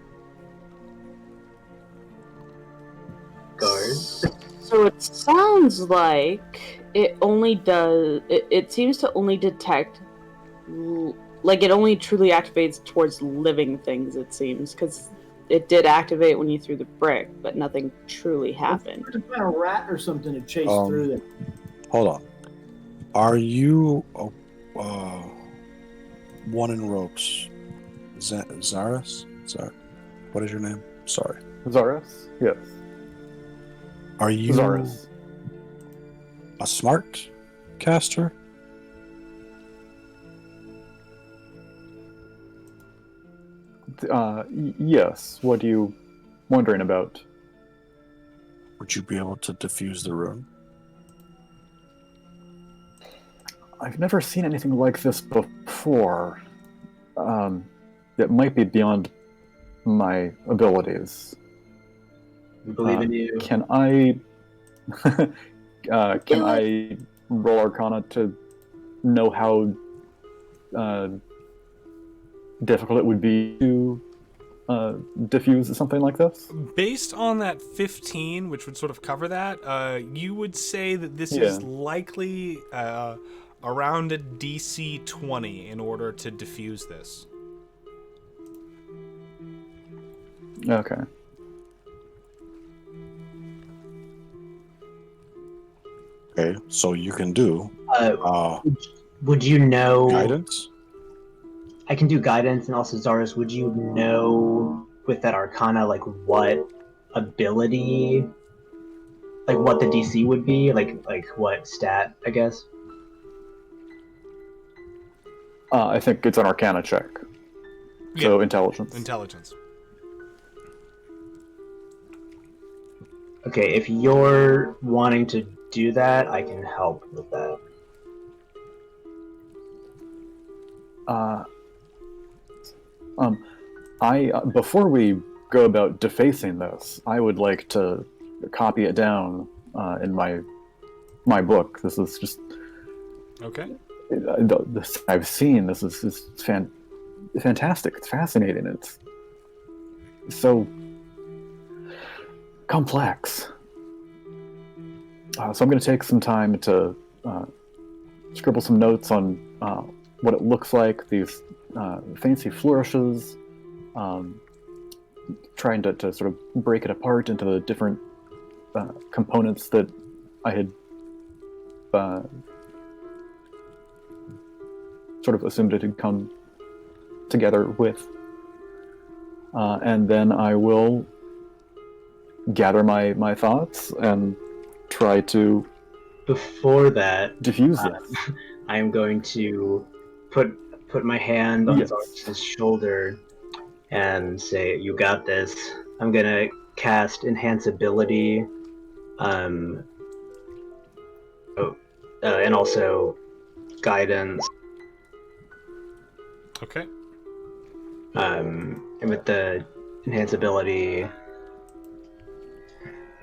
Guard. So it sounds like it only does. It seems to only detect, like it only truly activates towards living things. It seems because it did activate when you threw the brick, but nothing truly happened. There's been a rat or something to chase through there. Hold on. Are you one in ropes? Zaris? What is your name? Sorry. Zaris? Yes. Are you Zaris. a smart caster? Yes. What are you wondering about? Would you be able to defuse the room? I've never seen anything like this before. It might be beyond my abilities. We believe in you. Can I I roll Arcana to know how difficult it would be to diffuse something like this? Based on that 15, which would sort of cover that, you would say that this is likely around a DC 20 in order to diffuse this. Okay. Okay, so you can do Would you know guidance? I can do guidance, and also Zaris, would you know with that Arcana like what ability, like what the DC would be, like what stat, I guess? I think it's an Arcana check. So Yeah. intelligence. Intelligence. Okay, if you're wanting to do that, I can help with that. Before we go about defacing this, I would like to copy it down in my book. This is just Okay. this I've seen. This is fantastic. It's fascinating. It's so complex. So I'm going to take some time to scribble some notes on what it looks like, these fancy flourishes, trying to sort of break it apart into the different components that I had sort of assumed it had come together with. and then I will gather my thoughts and try to Before that, diffuse this. I am going to put my hand on Yes. Zark's shoulder and say, "You got this." I'm gonna cast Enhance Ability, and also Guidance. Okay. And with the Enhance Ability,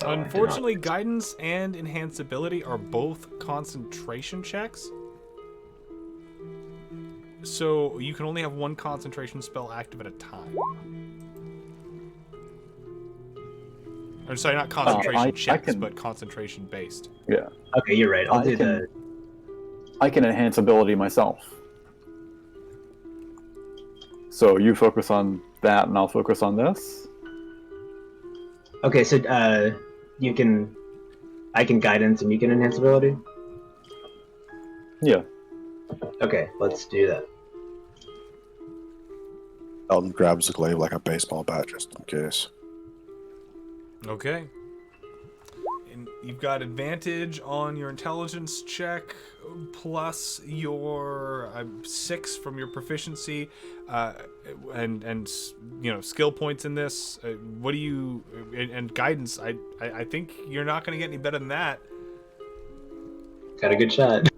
Unfortunately, guidance and enhanceability are both concentration checks. So you can only have one concentration spell active at a time. Or sorry, not concentration checks, but concentration based. Yeah. Okay, you're right. I'll do the. I can enhance ability myself. So you focus on that, and I'll focus on this. Okay, so you can. I can guidance and you can enhance ability? Yeah. Okay, let's do that. Elton grabs the glaive like a baseball bat just in case. Okay. And you've got advantage on your intelligence check, plus your 6 from your proficiency, and skill points in this. What do you and guidance? I think you're not going to get any better than that. Got a good shot.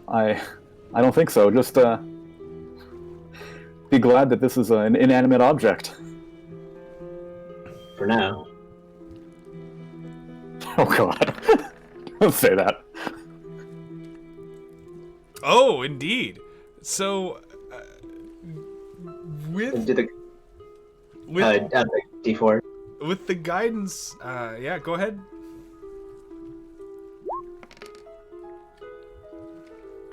I don't think so. Just be glad that this is an inanimate object. For now. Oh god. Don't say that. Oh, indeed. So, with Do the D4. with the guidance, yeah, go ahead.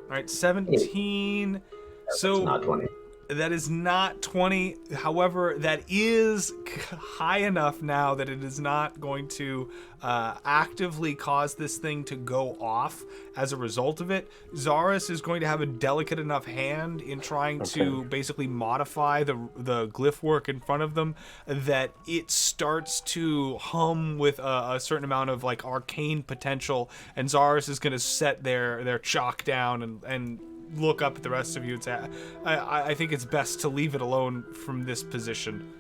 All right, 17. So It's not 20. that is not 20. However, that is high enough now that it is not going to actively cause this thing to go off as a result of it. Zaris is going to have a delicate enough hand in trying to basically modify the glyph work in front of them that it starts to hum with a certain amount of like arcane potential, and Zaris is going to set their chalk down and look up at the rest of you and say, I think it's best to leave it alone from this position.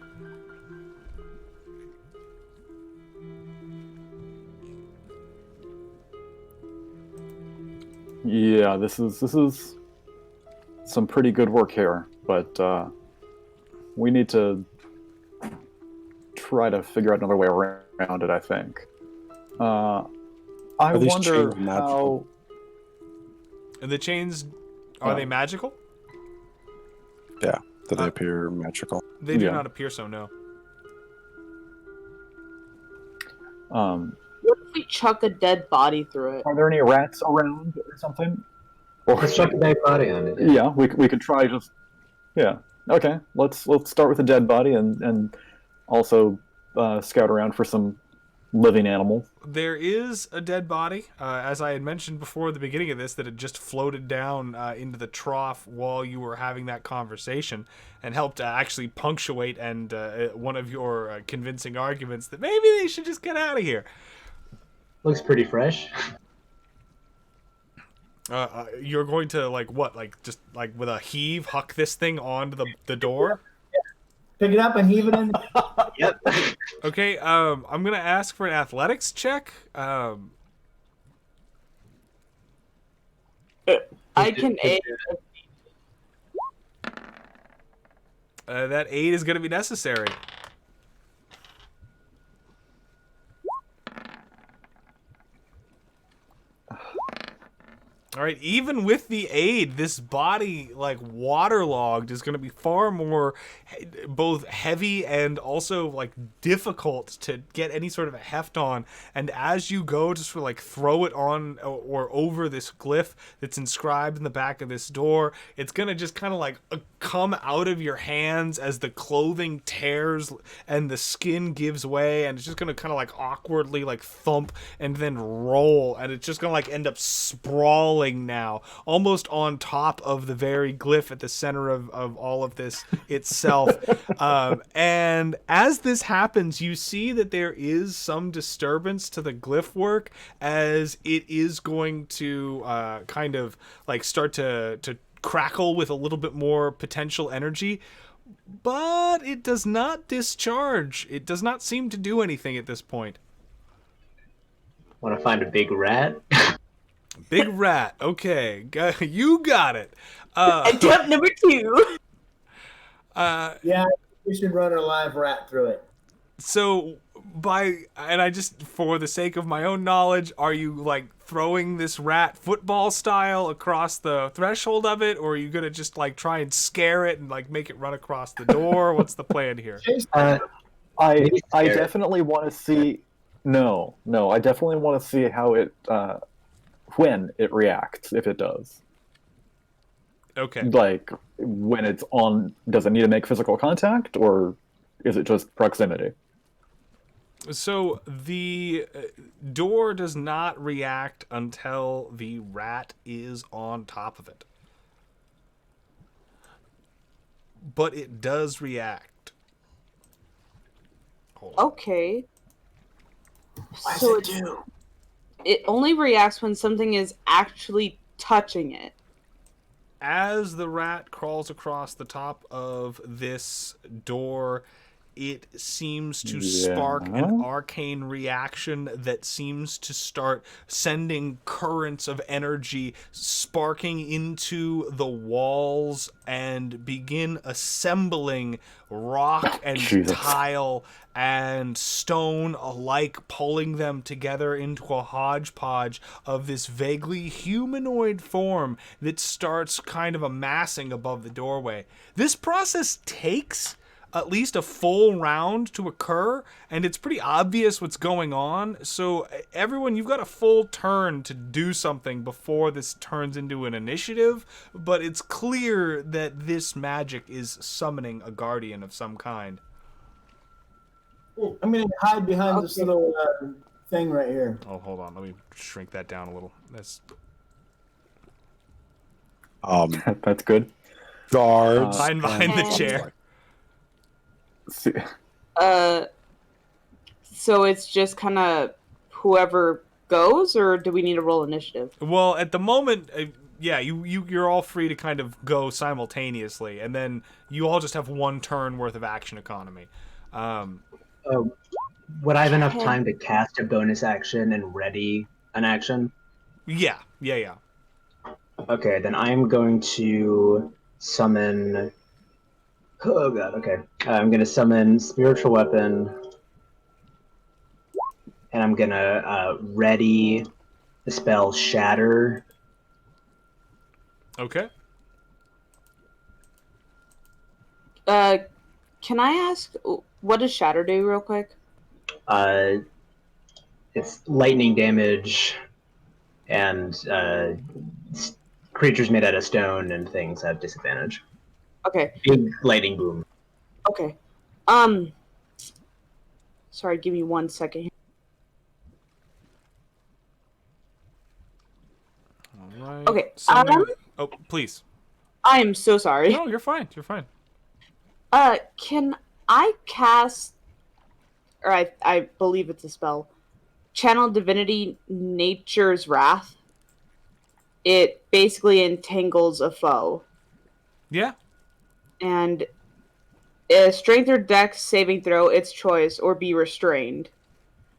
Yeah, this is some pretty good work here, but we need to try to figure out another way around it, I think. I these wonder chains magical? And the chains, are they magical? Yeah, do they appear magical? They do Yeah. not appear so, no. What if we chuck a dead body through it? Are there any rats around or something? Or Let's chuck a dead body on it. yeah, we could try just yeah. Okay, let's start with a dead body and also scout around for some living animal. There is a dead body, as I had mentioned before the beginning of this, that had just floated down into the trough while you were having that conversation, and helped actually punctuate and one of your convincing arguments that maybe they should just get out of here. Looks pretty fresh. You're going to just with a heave huck this thing onto the door? Pick it up and heave it in. Yep. Okay, I'm gonna ask for an athletics check. I can aid. That aid is gonna be necessary. All right, even with the aid, this body, like, waterlogged, is going to be far more both heavy and also, like, difficult to get any sort of a heft on. And as you go to sort of, like, throw it on or over this glyph that's inscribed in the back of this door, it's going to just kind of, like, come out of your hands as the clothing tears and the skin gives way, and it's just going to kind of, like, awkwardly, like, thump and then roll, and it's just going to, like, end up sprawling standing now, almost on top of the very glyph at the center of all of this itself. And as this happens, you see that there is some disturbance to the glyph work, as it is going to kind of like start to crackle with a little bit more potential energy. But it does not discharge. It does not seem to do anything at this point. Want to find a big rat? Big rat. Okay. You got it. Attempt number 2. Yeah, we should run a live rat through it. So, for the sake of my own knowledge, are you like throwing this rat football style across the threshold of it, or are you gonna just like try and scare it and like make it run across the door? What's the plan here? I definitely want to see. No, I definitely want to see how it when it reacts, if it does. Okay. Like when it's on, does it need to make physical contact, or is it just proximity? So the door does not react until the rat is on top of it. But it does react. Hold on. Okay. What So does it do? it only reacts when something is actually touching it. As the rat crawls across the top of this door, it seems to spark an arcane reaction that seems to start sending currents of energy sparking into the walls and begin assembling rock and tile and stone alike, pulling them together into a hodgepodge of this vaguely humanoid form that starts kind of amassing above the doorway. This process takes at least a full round to occur, and it's pretty obvious what's going on. So everyone, you've got a full turn to do something before this turns into an initiative, but it's clear that this magic is summoning a guardian of some kind. I'm going to hide behind this little thing right here. Oh, hold on. Let me shrink that down a little. That's That's good. Guards. hide behind the chair. So it's just kind of whoever goes, or do we need to roll initiative? Well, at the moment, yeah, you're all free to kind of go simultaneously, and then you all just have one turn worth of action economy. Would I have enough time to cast a bonus action and ready an action? Yeah. Okay, then I'm going to summon... Oh god, okay. I'm going to summon Spiritual Weapon, and I'm going to ready the spell Shatter. Okay. Can I ask, what does Shatter do real quick? It's lightning damage, and creatures made out of stone and things have disadvantage. Okay. Big lightning boom. Okay. Sorry, give me 1 second here. All right. Okay. Oh, please. I am so sorry. No, you're fine. You're fine. Can I cast, or I believe it's a spell, Channel Divinity Nature's Wrath? It basically entangles a foe. Yeah. And a strength or dex saving throw, its choice, or be restrained.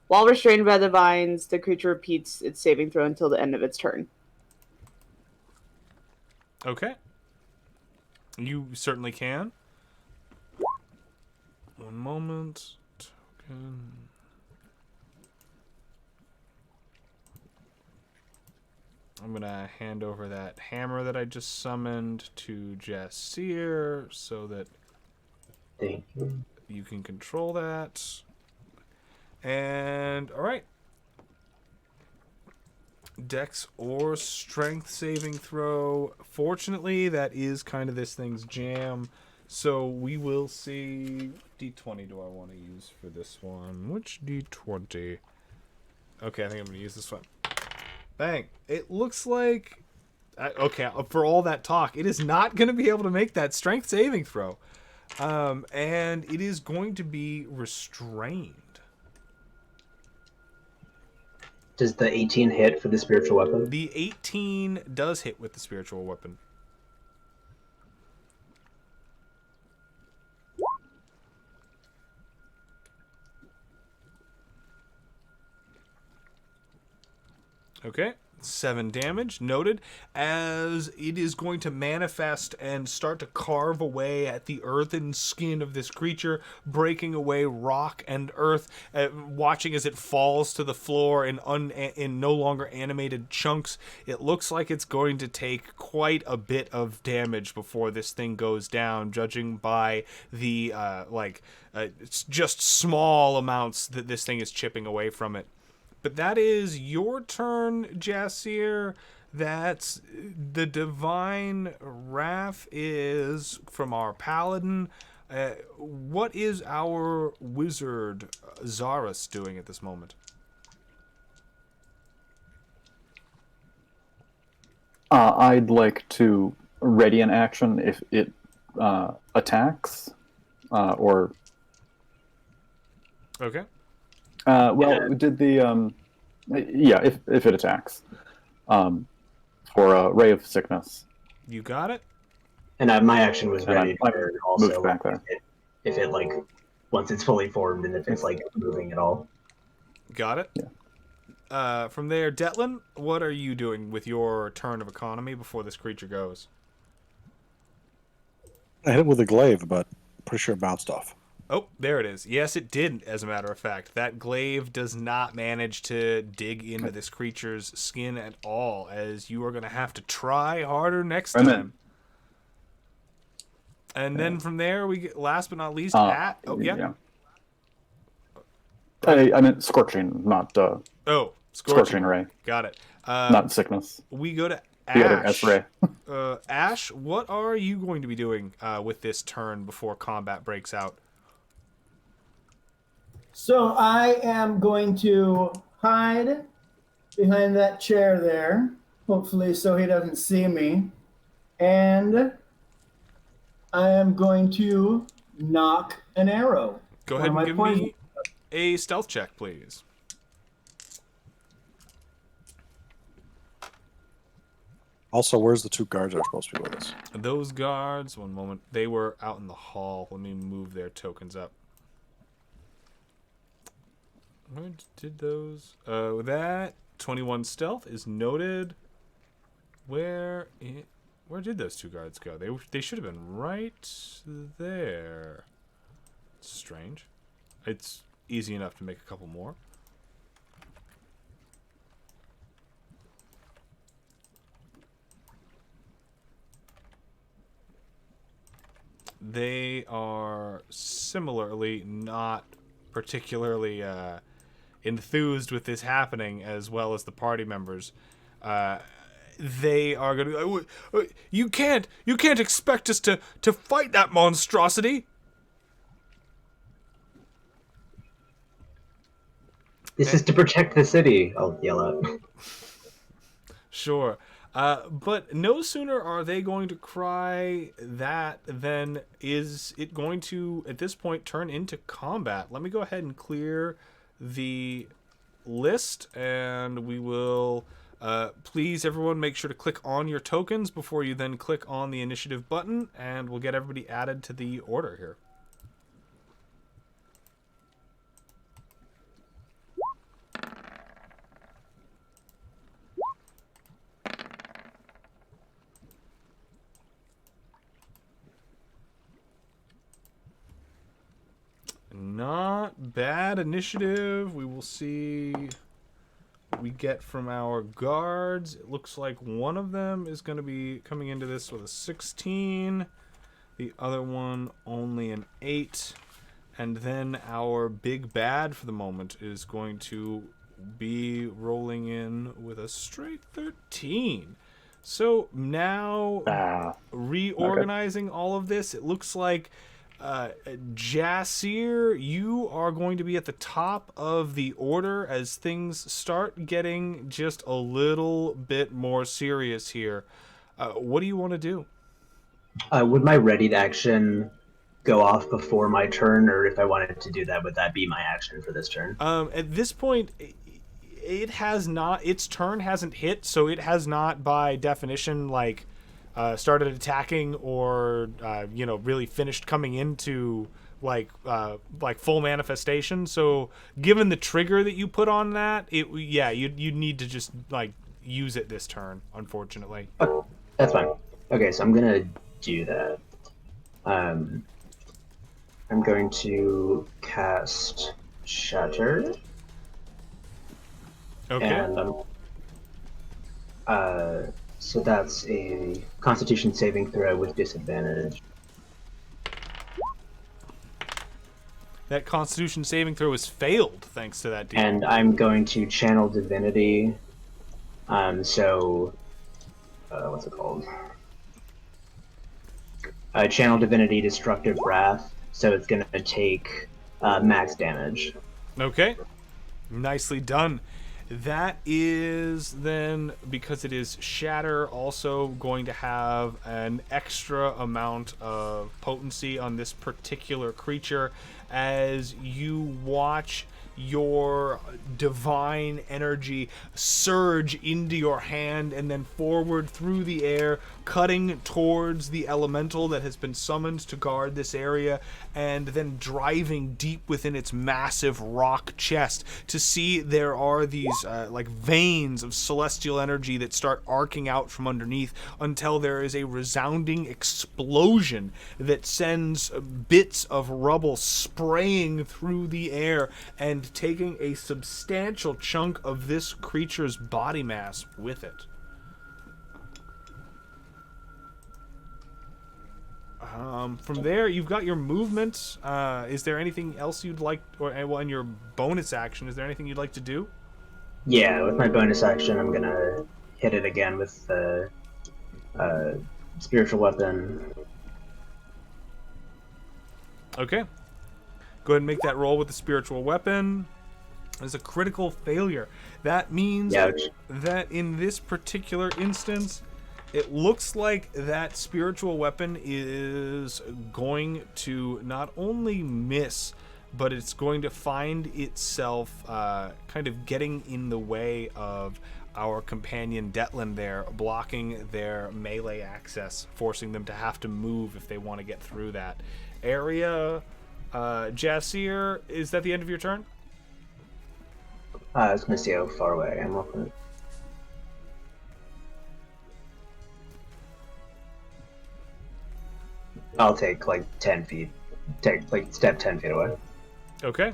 While restrained by the vines, the creature repeats its saving throw until the end of its turn. Okay. You certainly can. One moment. Token. I'm going to hand over that hammer that I just summoned to Jassir so that Thank you. you can control that. And, alright. Dex or strength saving throw. Fortunately, that is kind of this thing's jam. So we will see. D20 do I want to use for this one? Which D20? Okay, I think I'm going to use this one. Bang. It looks like Okay, for all that talk, it is not going to be able to make that strength saving throw. And it is going to be restrained. Does the 18 hit for the spiritual weapon? The 18 does hit with the spiritual weapon. Okay, 7 damage, noted, as it is going to manifest and start to carve away at the earthen skin of this creature, breaking away rock and earth, watching as it falls to the floor in no longer animated chunks. It looks like it's going to take quite a bit of damage before this thing goes down, judging by the, it's just small amounts that this thing is chipping away from it. But that is your turn, Jasir. That's the divine wrath is from our paladin. What is our wizard Zaris doing at this moment? I'd like to ready an action if it attacks, or... Okay. Did the... yeah, if it attacks. For a Ray of Sickness. You got it? And my action was ready I'm to also moved back there. if it like once it's fully formed and if it's like moving at all. Got it? Yeah. From there, Detlin, what are you doing with your turn of economy before this creature goes? I hit it with a glaive, but pretty sure it bounced off. Oh, there it is. Yes, it didn't, as a matter of fact. That glaive does not manage to dig into this creature's skin at all, as you are going to have to try harder next time. And then from there, we get, last but not least, I meant Scorching, not Scorching Ray. Got it. Not Sickness. We go to The other Ash. S-Ray. Ash, what are you going to be doing with this turn before combat breaks out? So I am going to hide behind that chair there, hopefully so he doesn't see me. And I am going to knock an arrow. Go ahead and give me a stealth check, please. Also, where's the 2 guards that are supposed to be with us? Those guards, one moment, they were out in the hall. Let me move their tokens up. Where did those? That 21 stealth is noted. Where did those 2 guards go? They should have been right there. It's strange. It's easy enough to make a couple more. They are similarly not particularly enthused with this happening, as well as the party members. They are going to. You can't expect us to fight that monstrosity. This is to protect the city. I'll yell out. Sure. But no sooner are they going to cry that than is it going to, at this point, turn into combat. Let me go ahead and clear the list, and we will... please, everyone, make sure to click on your tokens before you then click on the initiative button, and we'll get everybody added to the order here. Not bad initiative. We will see what we get from our guards. It looks like one of them is going to be coming into this with a 16. The other one only an 8. And then our big bad for the moment is going to be rolling in with a straight 13. So now, reorganizing all of this, it looks like Jasir, you are going to be at the top of the order as things start getting just a little bit more serious here. What do you want to do? Would my readied action go off before my turn, or if I wanted to do that, would that be my action for this turn? At this point, it has not. Its turn hasn't hit, so it has not, by definition, started attacking or really finished coming into like full manifestation. So, given the trigger that you put on that, you'd need to just use it this turn. Unfortunately. Okay, that's fine. Okay, so I'm gonna do that. I'm going to cast Shatter. Okay. And so that's a Constitution saving throw with disadvantage. That Constitution saving throw is failed thanks to that deal. And I'm going to channel Divinity. What's it called? Channel Divinity Destructive Wrath. So it's going to take max damage. Okay. Nicely done. That is then, because it is Shatter, also going to have an extra amount of potency on this particular creature as you watch your divine energy surge into your hand and then forward through the air, cutting towards the elemental that has been summoned to guard this area, and then driving deep within its massive rock chest to see there are these veins of celestial energy that start arcing out from underneath until there is a resounding explosion that sends bits of rubble spraying through the air and taking a substantial chunk of this creature's body mass with it. From there, you've got your movement. Is there anything else you'd like, in your bonus action, is there anything you'd like to do? Yeah, with my bonus action, I'm gonna hit it again with the spiritual weapon. Okay. Go ahead and make that roll with the spiritual weapon. It's a critical failure. That means that in this particular instance, it looks like that spiritual weapon is going to not only miss, but it's going to find itself kind of getting in the way of our companion Detland there, blocking their melee access, forcing them to have to move if they want to get through that area. Jasir, is that the end of your turn? I was gonna see how far away I am off it. I'll take 10 feet. Step 10 feet away. Okay.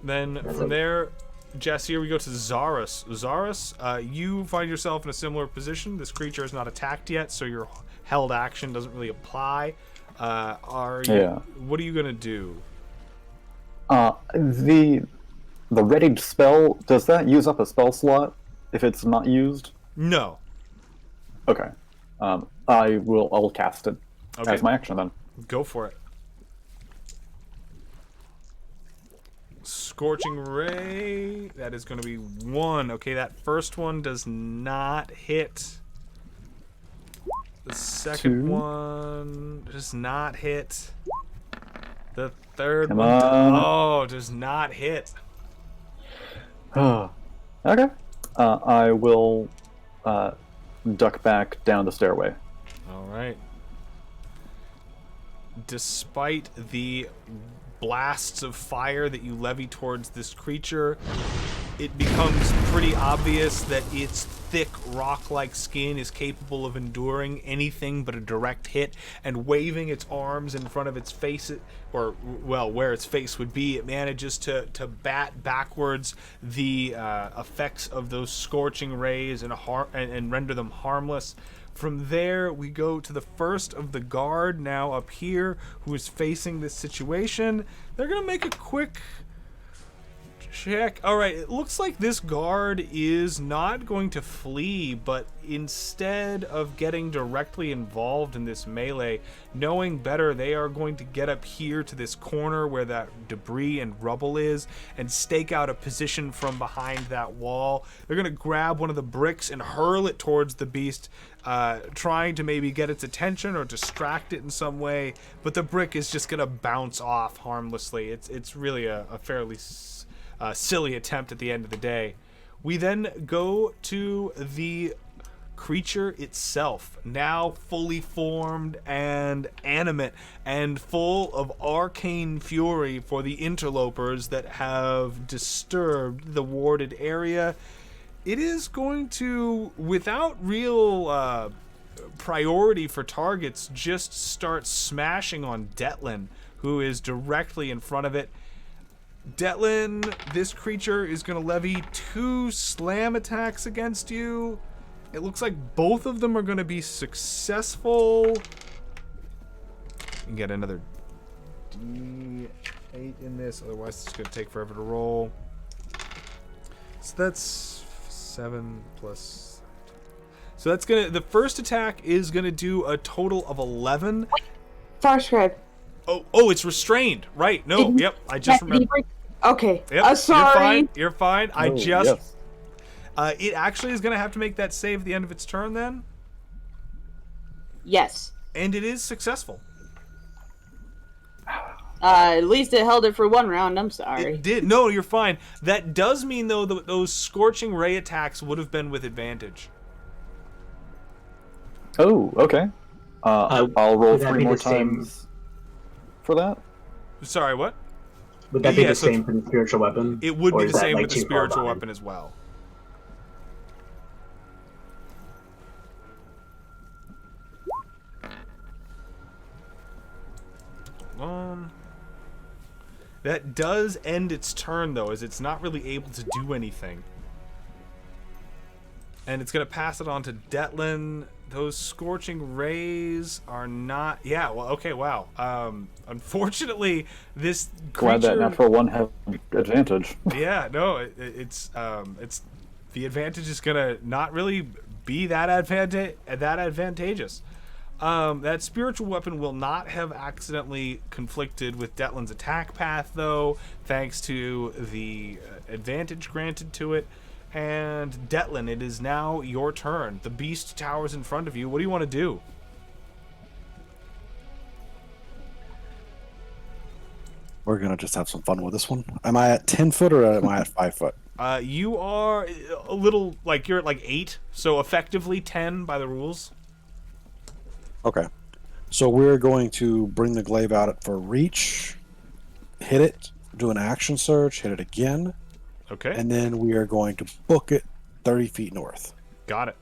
Then from there, Jasir, we go to Zaris. Zaris, you find yourself in a similar position. This creature is not attacked yet, so your held action doesn't really apply. What are you gonna do? The readied spell, does that use up a spell slot if it's not used? No. Okay. I'll cast it as my action then. Go for it. Scorching Ray. That is going to be 1. Okay, that first one does not hit. The second 2. one does not hit. The third Come one on. does not hit. Okay. I will duck back down the stairway. All right. Despite the blasts of fire that you levy towards this creature, it becomes pretty obvious that its thick rock-like skin is capable of enduring anything but a direct hit, and waving its arms in front of its face, where its face would be, it manages to bat backwards the effects of those scorching rays and render them harmless. From there, we go to the first of the guard, now up here, who is facing this situation. They're going to make a quick check. All right, it looks like this guard is not going to flee, but instead of getting directly involved in this melee, knowing better, they are going to get up here to this corner where that debris and rubble is and stake out a position from behind that wall. They're going to grab one of the bricks and hurl it towards the beast, trying to maybe get its attention or distract it in some way, but the brick is just going to bounce off harmlessly. It's really a fairly silly attempt at the end of the day. We then go to the creature itself, now fully formed and animate and full of arcane fury for the interlopers that have disturbed the warded area. It is going to, without real priority for targets, just start smashing on Detlin, who is directly in front of it. Detlin, this creature is going to levy 2 slam attacks against you. It looks like both of them are going to be successful. You can get another D8 in this, otherwise it's going to take forever to roll. So that's 7 plus... So that's going to... The first attack is going to do a total of 11. Farscribe. Oh, it's restrained. Right. No, yep. I just remembered. Okay. Yep, sorry. You're fine. I just... Yes. It actually is going to have to make that save at the end of its turn then. Yes. And it is successful. At least it held it for 1 round. I'm sorry. It did. No, you're fine. That does mean, though, that those scorching ray attacks would have been with advantage. Oh, okay. I'll roll would that 3 be more the same- times for that. Sorry, what? Would that be Yeah, the so same for the spiritual weapon? It would Or be is the that, same like, with the too far spiritual behind? weapon as well. That does end its turn, though, as it's not really able to do anything. And it's going to pass it on to Detlin. Those scorching rays are not... Yeah, well, okay, wow. Unfortunately, this creature... Glad that natural 1 has advantage. Yeah, no, it's the advantage is gonna not really be that advantageous. That spiritual weapon will not have accidentally conflicted with Detlin's attack path, though, thanks to the advantage granted to it. And Detlin, it is now your turn. The beast towers in front of you. What do you want to do? We're going to just have some fun with this one. Am I at 10 foot or am I at 5 foot? You are a little, like, you're at like 8, so effectively 10 by the rules. Okay. So we're going to bring the glaive out for reach, hit it, do an action surge, hit it again, Okay, and then we are going to book it 30 feet north. got it.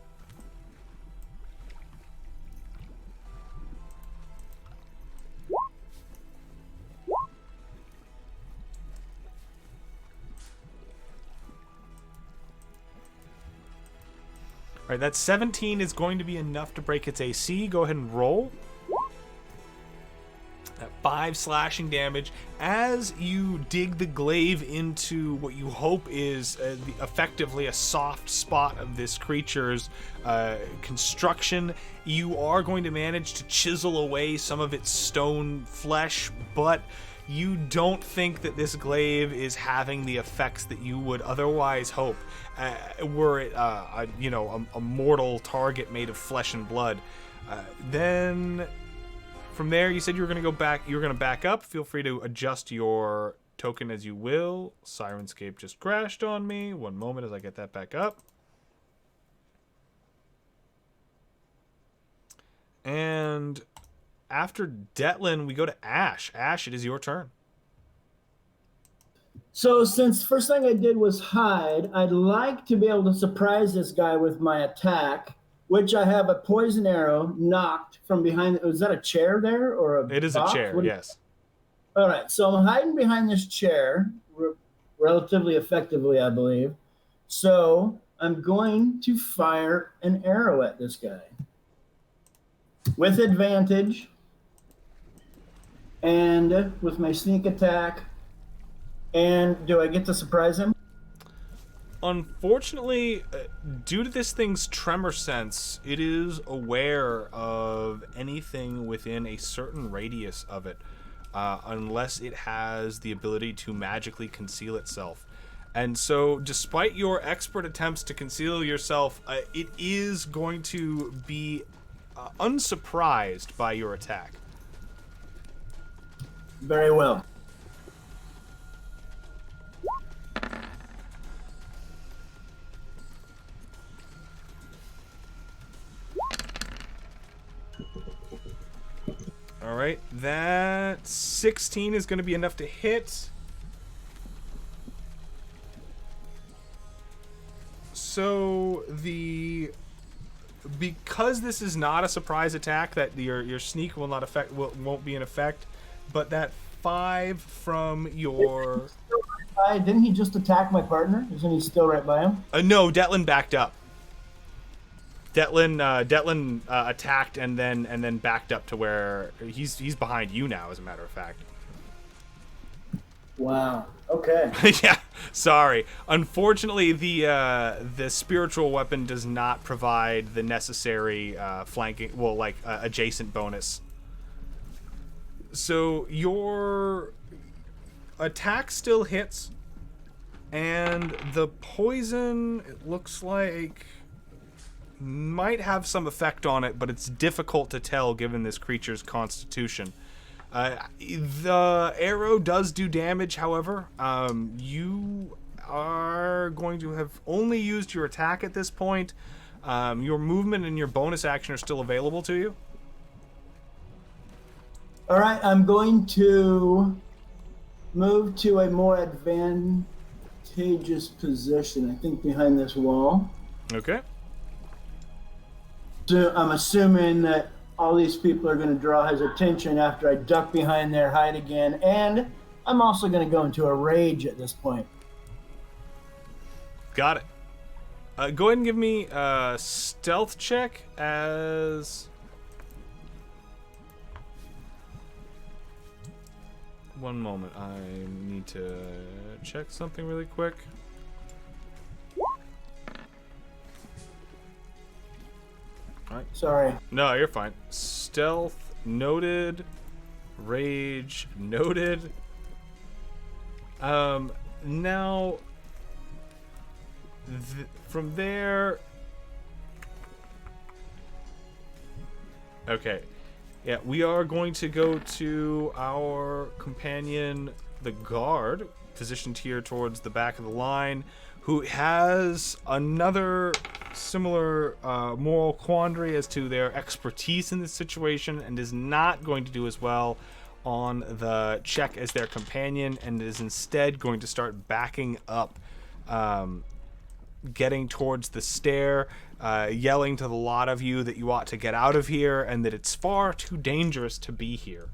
All right, that 17 is going to be enough to break its AC. Go ahead and roll. At 5 slashing damage as you dig the glaive into what you hope is effectively a soft spot of this creature's construction. You are going to manage to chisel away some of its stone flesh, but you don't think that this glaive is having the effects that you would otherwise hope were it a mortal target made of flesh and blood. Then from there, you said you were going to go back. You were going to back up. Feel free to adjust your token as you will. Sirenscape just crashed on me. One moment as I get that back up. And after Detlin, we go to Ash. Ash, it is your turn. So since the first thing I did was hide, I'd like to be able to surprise this guy with my attack, which I have a poison arrow knocked from behind. Was that a chair there or a It is box? a chair, yes. All right, so I'm hiding behind this chair relatively effectively, I believe. So I'm going to fire an arrow at this guy with advantage and with my sneak attack. And do I get to surprise him? Unfortunately, due to this thing's tremor sense, it is aware of anything within a certain radius of it, unless it has the ability to magically conceal itself. And so, despite your expert attempts to conceal yourself, it is going to be unsurprised by your attack. Very well. All right, that 16 is going to be enough to hit. So because this is not a surprise attack, that your sneak will not won't be in effect, but that 5 from your Didn't he just attack my partner? Isn't he still right by him? no, Detlin backed up. Detlin attacked and then backed up to where he's behind you now, as a matter of fact. Wow. Okay. Yeah, sorry. Unfortunately, the spiritual weapon does not provide the necessary flanking, adjacent bonus. So your attack still hits, and the poison, it looks like, might have some effect on it, but it's difficult to tell given this creature's constitution. The arrow does do damage, however. You are going to have only used your attack at this point. Your movement and your bonus action are still available to you. All right, I'm going to move to a more advantageous position, I think, behind this wall. Okay. So I'm assuming that all these people are going to draw his attention after I duck behind there, hide again, and I'm also going to go into a rage at this point. Got it. Go ahead and give me a stealth check as... One moment. I need to check something really quick. Alright. Sorry. No, you're fine. Stealth noted. Rage noted. Now, from there... Okay. Yeah, we are going to go to our companion, the guard, positioned here towards the back of the line, who has another similar moral quandary as to their expertise in this situation, and is not going to do as well on the check as their companion, and is instead going to start backing up, getting towards the stair, yelling to the lot of you that you ought to get out of here and that it's far too dangerous to be here.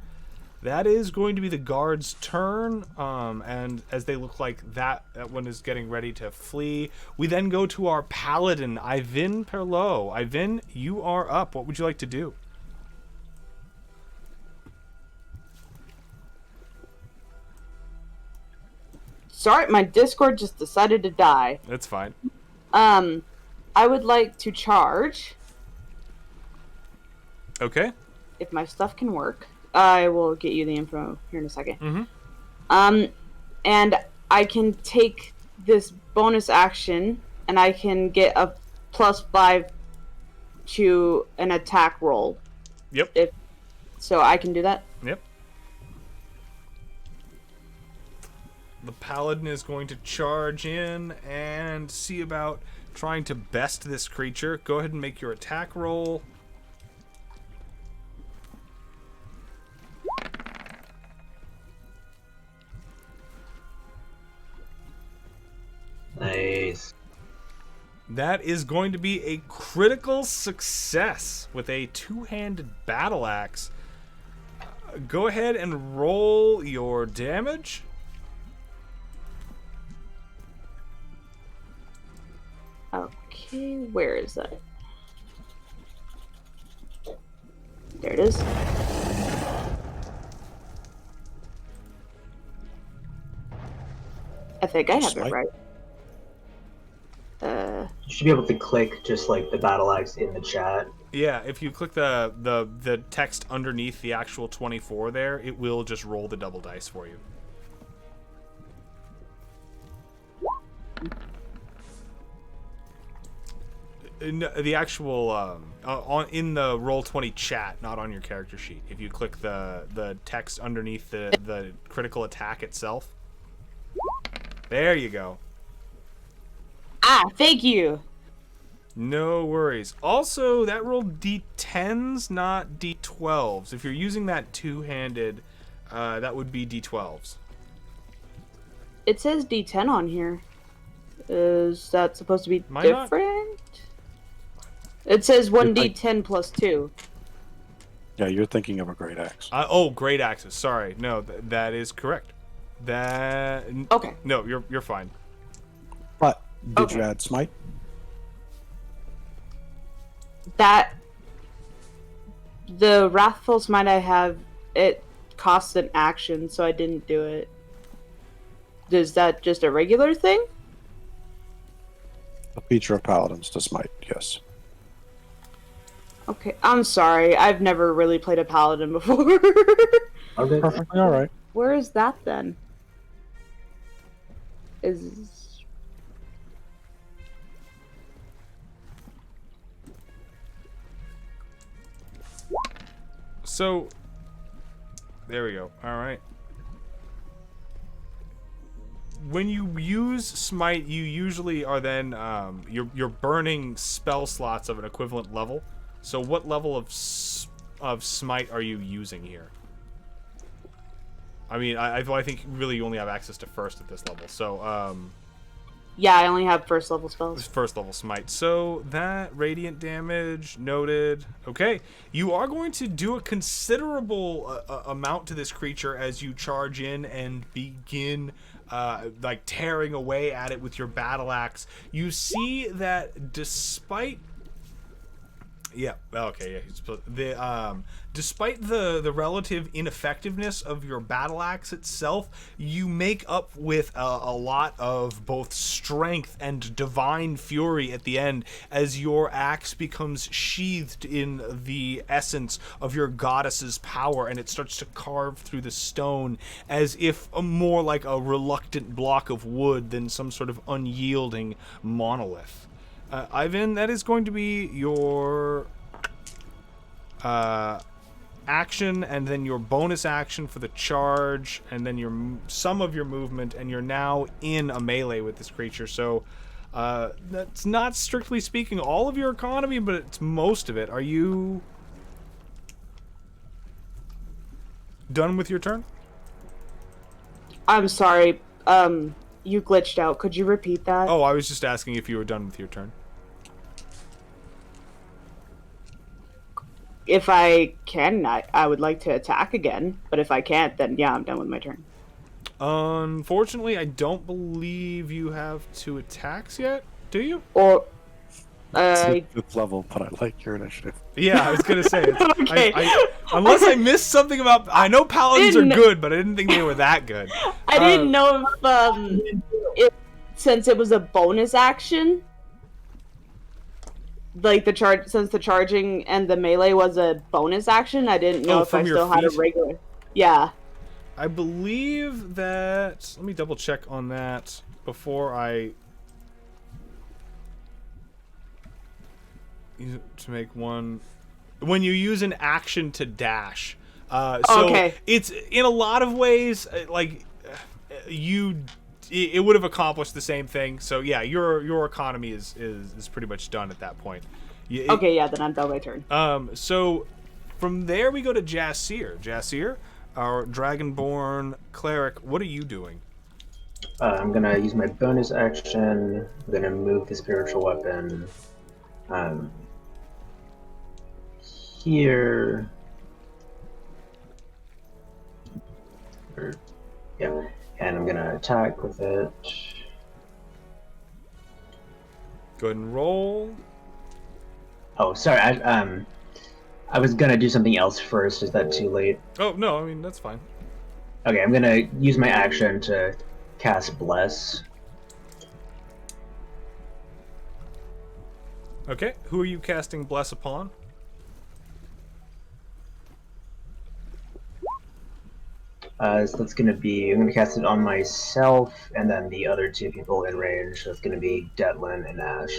That is going to be the guard's turn, and as they look like that one is getting ready to flee, we then go to our paladin, Ivan Perlot. Ivan, you are up. What would you like to do? Sorry, my Discord just decided to die. That's fine. I would like to charge. Okay. If my stuff can work. I will get you the info here in a second. Mm-hmm. And I can take this bonus action, and I can get a +5 to an attack roll. Yep. So I can do that? Yep. The paladin is going to charge in and see about trying to best this creature. Go ahead and make your attack roll. Nice. That is going to be a critical success with a two-handed battle axe. Go ahead and roll your damage. Okay, where is that? There it is. think I have that Smite? right. You should be able to click just like the battle axe in the chat. Yeah, if you click the text underneath the actual 24 there, it will just roll the double dice for you. The actual in the Roll20 chat, not on your character sheet. If you click the text underneath the critical attack itself, there you go. Ah, thank you. No worries. Also, that rolled D10s, not D12s. If you're using that two-handed, that would be D12s. It says D10 on here. Is that supposed to be Am I different? It says 1d10 plus 2. Yeah, you're thinking of a great axe. Oh, great axes. Sorry. No, that is correct. That Okay. No, you're fine. But did Okay. you add smite? That the Wrathful Smite I have, it costs an action, so I didn't do it. Is that just a regular thing? A feature of paladins to smite, yes. Okay, I'm sorry. I've never really played a paladin before. Okay. Perfectly all right. Where is that then? Is So, there we go. All right. When you use smite, you usually are then you're burning spell slots of an equivalent level. So, what level of smite are you using here? I mean, I think really you only have access to first at this level. So, yeah, I only have first level spells. first level smite. So that radiant damage noted. Okay, you are going to do a considerable amount to this creature as you charge in and begin like tearing away at it with your battle axe. You see that despite despite the relative ineffectiveness of your battle axe itself, you make up with a lot of both strength and divine fury at the end as your axe becomes sheathed in the essence of your goddess's power, and it starts to carve through the stone as if more like a reluctant block of wood than some sort of unyielding monolith. Ivan, that is going to be your action, and then your bonus action for the charge, and then some of your movement, and you're now in a melee with this creature. So that's not strictly speaking all of your economy, but it's most of it. Are you done with your turn? I'm sorry. You glitched out. Could you repeat that? Oh, I was just asking if you were done with your turn. If I can, I would like to attack again. But if I can't, then yeah, I'm done with my turn. Unfortunately, I don't believe you have 2 attacks yet, do you? Or, It's the 5th level, but I like your initiative. Yeah, I was gonna say. Okay. Unless I missed something about. I know paladins are good, but I didn't think they were that good. I didn't know if since it was a bonus action, like since the charging and the melee was a bonus action, I didn't know if I still had a regular. Yeah. I believe that. Let me double check on that before I. Use it to make one. When you use an action to dash. So it's in a lot of ways like it would have accomplished the same thing. So yeah, your economy is pretty much done at that point. Okay, yeah, then I'm done my turn. So from there we go to Jasir. Jasir, our dragonborn cleric. What are you doing? I'm gonna use my bonus action. I'm gonna move the spiritual weapon here. Yeah, and I'm gonna attack with it. Go ahead and roll. Oh, sorry. I was gonna do something else first. Is that too late? Oh no, I mean that's fine. Okay, I'm gonna use my action to cast Bless. Okay, who are you casting Bless upon? So that's going to be, I'm going to cast it on myself and then the other two people in range. So it's going to be Detlin and Ash.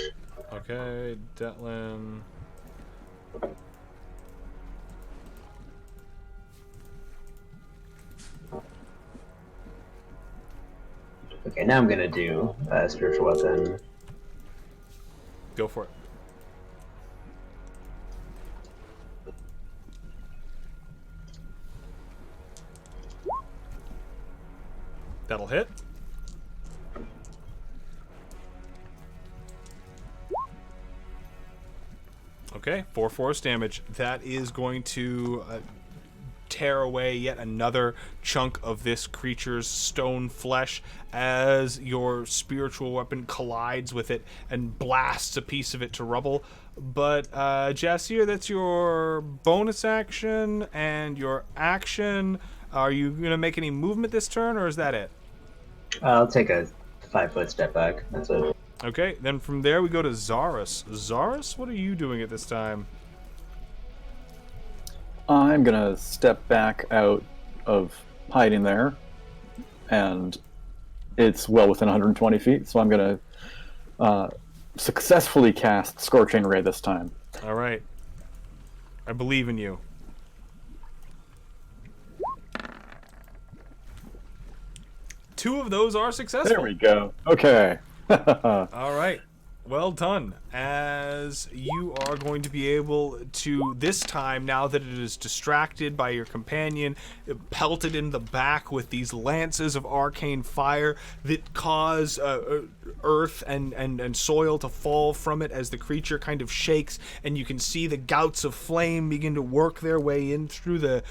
Okay, Detlin. Okay, now I'm going to do Spiritual Weapon. Go for it. That'll hit. Okay, 4 force damage. That is going to tear away yet another chunk of this creature's stone flesh as your spiritual weapon collides with it and blasts a piece of it to rubble. But Jassier, that's your bonus action and your action. Are you going to make any movement this turn, or is that it? I'll take a 5-foot step back. That's it. Okay, then from there we go to Zaris. Zaris, what are you doing at this time? I'm gonna step back out of hiding there, and it's well within 120 feet, so I'm gonna successfully cast Scorching Ray this time. All right. I believe in you. Two of those are successful. There we go. Okay. All right. Well done. As you are going to be able to, this time, now that it is distracted by your companion, pelted in the back with these lances of arcane fire that cause earth and soil to fall from it as the creature kind of shakes, and you can see the gouts of flame begin to work their way in through the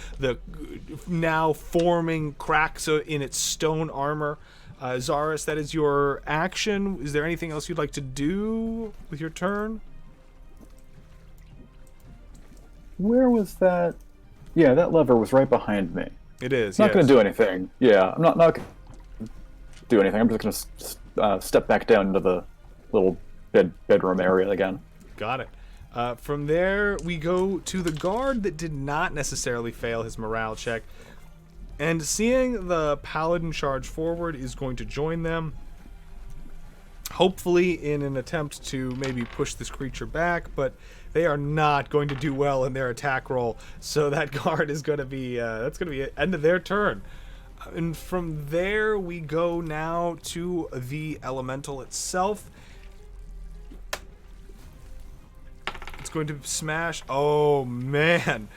now forming cracks in its stone armor. Zaris, that is your action. Is there anything else you'd like to do with your turn? Where was that? Yeah, that lever was right behind me. It is. Not yes. going to do anything. Yeah, I'm not going to do anything. I'm just going to step back down into the little bedroom area again. Got it. From there, we go to the guard that did not necessarily fail his morale check. And seeing the paladin charge forward is going to join them, hopefully in an attempt to maybe push this creature back, but they are not going to do well in their attack roll, so that guard is going to be, that's going to be the end of their turn. And from there, we go now to the elemental itself. It's going to smash, oh man.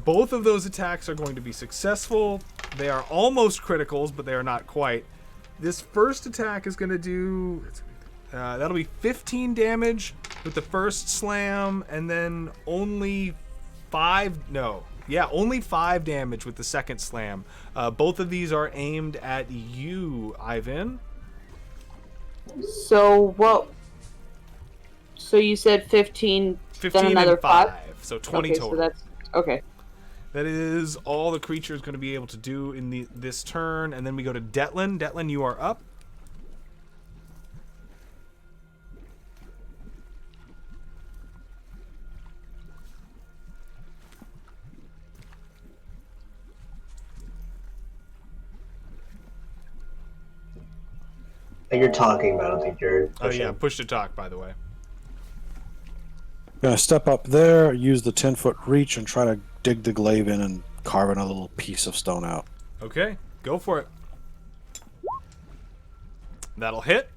Both of those attacks are going to be successful. They are almost criticals, but they are not quite. This first attack is going to do... that'll be 15 damage with the first slam, and then only 5 damage with the second slam. Both of these are aimed at you, Ivan. So what? So you said 15, 15 then another and 5. 5? So 20 okay, total. So that's... Okay. That is all the creature is going to be able to do in this turn. And then we go to Detlin. Detlin, you are up. You're talking, but I don't think you're Oh pushing. yeah, push to talk, by the way. Gonna step up there, use the 10-foot reach, and try to dig the glaive in and carve a little piece of stone out. Okay, go for it. That'll hit.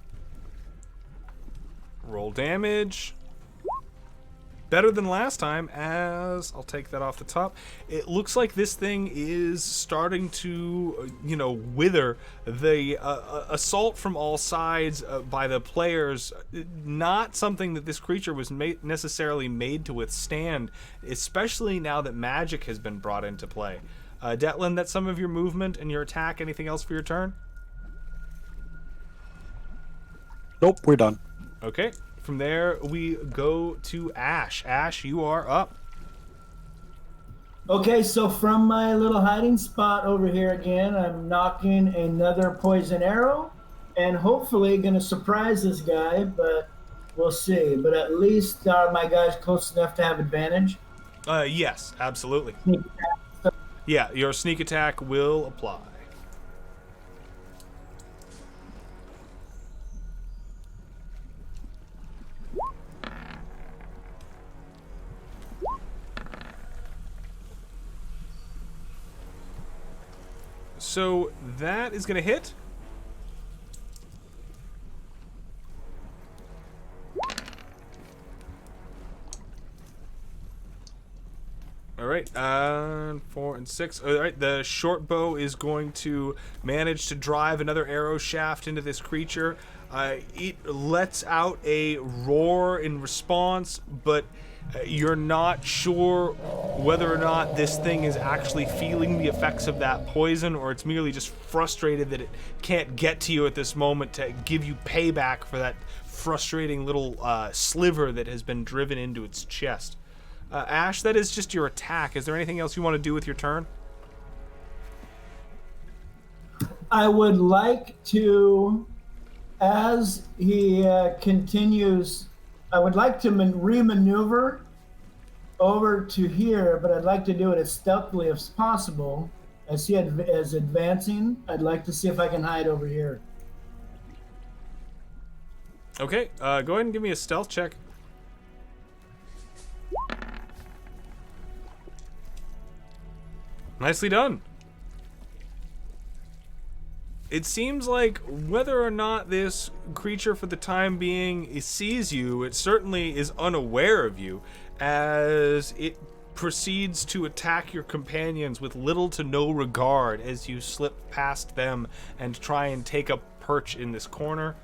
Roll damage. Better than last time, as I'll take that off the top. It looks like this thing is starting to, wither. The assault from all sides by the players, not something that this creature was necessarily made to withstand, especially now that magic has been brought into play. Detlin, that's some of your movement and your attack. Anything else for your turn? Nope, we're done. Okay. From there, we go to Ash. Ash, you are up. Okay, so from my little hiding spot over here again, I'm knocking another poison arrow, and hopefully going to surprise this guy, but we'll see. But at least my guy's close enough to have advantage. Yes, absolutely. Sneak attack. Yeah, your sneak attack will apply. So that is going to hit. All right, 4 and 6. All right, the short bow is going to manage to drive another arrow shaft into this creature. It lets out a roar in response, but you're not sure whether or not this thing is actually feeling the effects of that poison, or it's merely just frustrated that it can't get to you at this moment to give you payback for that frustrating little sliver that has been driven into its chest. Ash, that is just your attack. Is there anything else you want to do with your turn? I would like to, as he continues, I would like to remaneuver over to here, but I'd like to do it as stealthily as possible. As he is advancing, I'd like to see if I can hide over here. Okay, go ahead and give me a stealth check. Nicely done. It seems like whether or not this creature for the time being sees you, it certainly is unaware of you, as it proceeds to attack your companions with little to no regard as you slip past them and try and take a perch in this corner.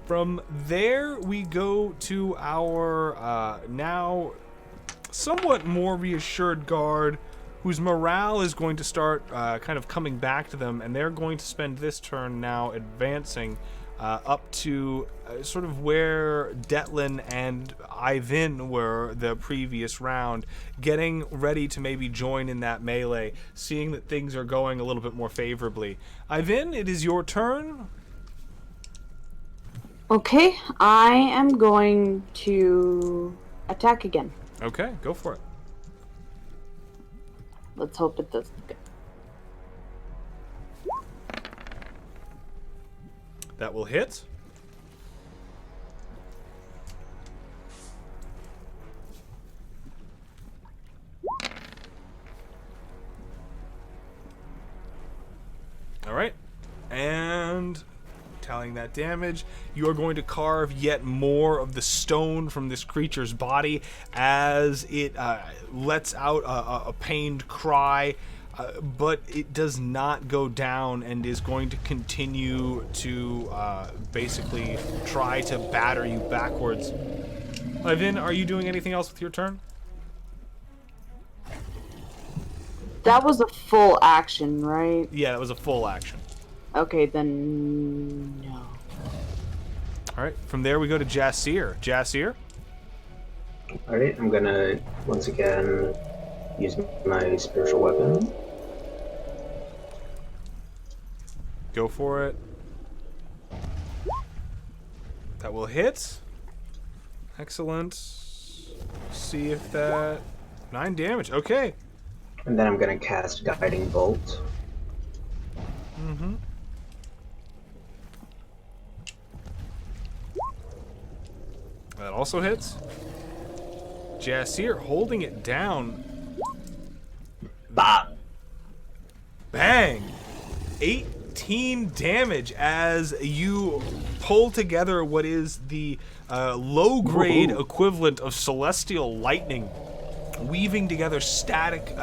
From there, we go to our now somewhat more reassured guard, whose morale is going to start kind of coming back to them, and they're going to spend this turn now advancing up to sort of where Detlin and Ivan were the previous round, getting ready to maybe join in that melee, seeing that things are going a little bit more favorably. Ivan, it is your turn. Okay, I am going to attack again. Okay, go for it. Let's hope it does. That will hit. All right, and tallying that damage, you are going to carve yet more of the stone from this creature's body as it lets out a pained cry, but it does not go down and is going to continue to basically try to batter you backwards. Ivan, are you doing anything else with your turn? That was a full action, right? Yeah, that was a full action. Okay, then no. All right, from there we go to Jasir. Jasir? Alright, I'm gonna once again use my spiritual weapon. Go for it. That will hit. Excellent. See if that... 9 damage. Okay. And then I'm gonna cast Guiding Bolt. Mm-hmm. That also hits. Jasir holding it down. Bah! Bang! 18 damage as you pull together what is the low-grade equivalent of celestial lightning, weaving together static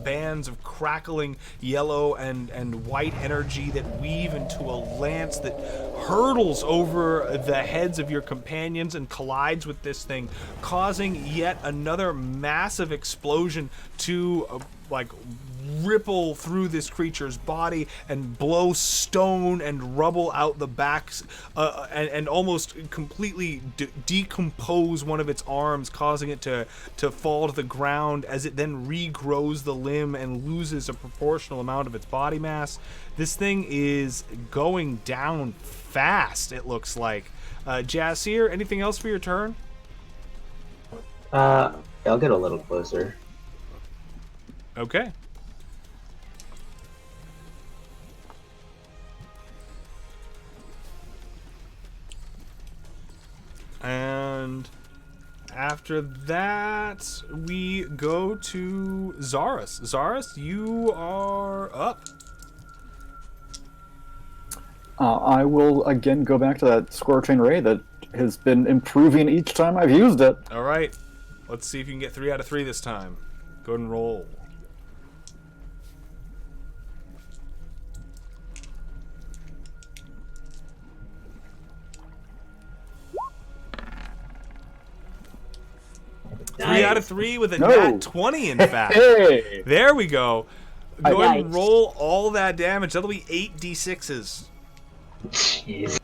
bands of crackling yellow and white energy that weave into a lance that hurtles over the heads of your companions and collides with this thing, causing yet another massive explosion to ripple through this creature's body and blow stone and rubble out the backs and almost completely decompose one of its arms, causing it to fall to the ground as it then regrows the limb and loses a proportional amount of its body mass. This thing is going down fast, it looks like. Jasir, anything else for your turn? I'll get a little closer. Okay. And after that, we go to Zaris. Zaris, you are up. I will again go back to that scorching ray that has been improving each time I've used it. All right. Let's see if you can get 3 out of 3 this time. Go ahead and roll. Nice. 3 out of 3 with a No. nat 20, in fact. Hey! There we go. Go ahead and Nice. roll all that damage. That'll be 8 d6s. Jeez.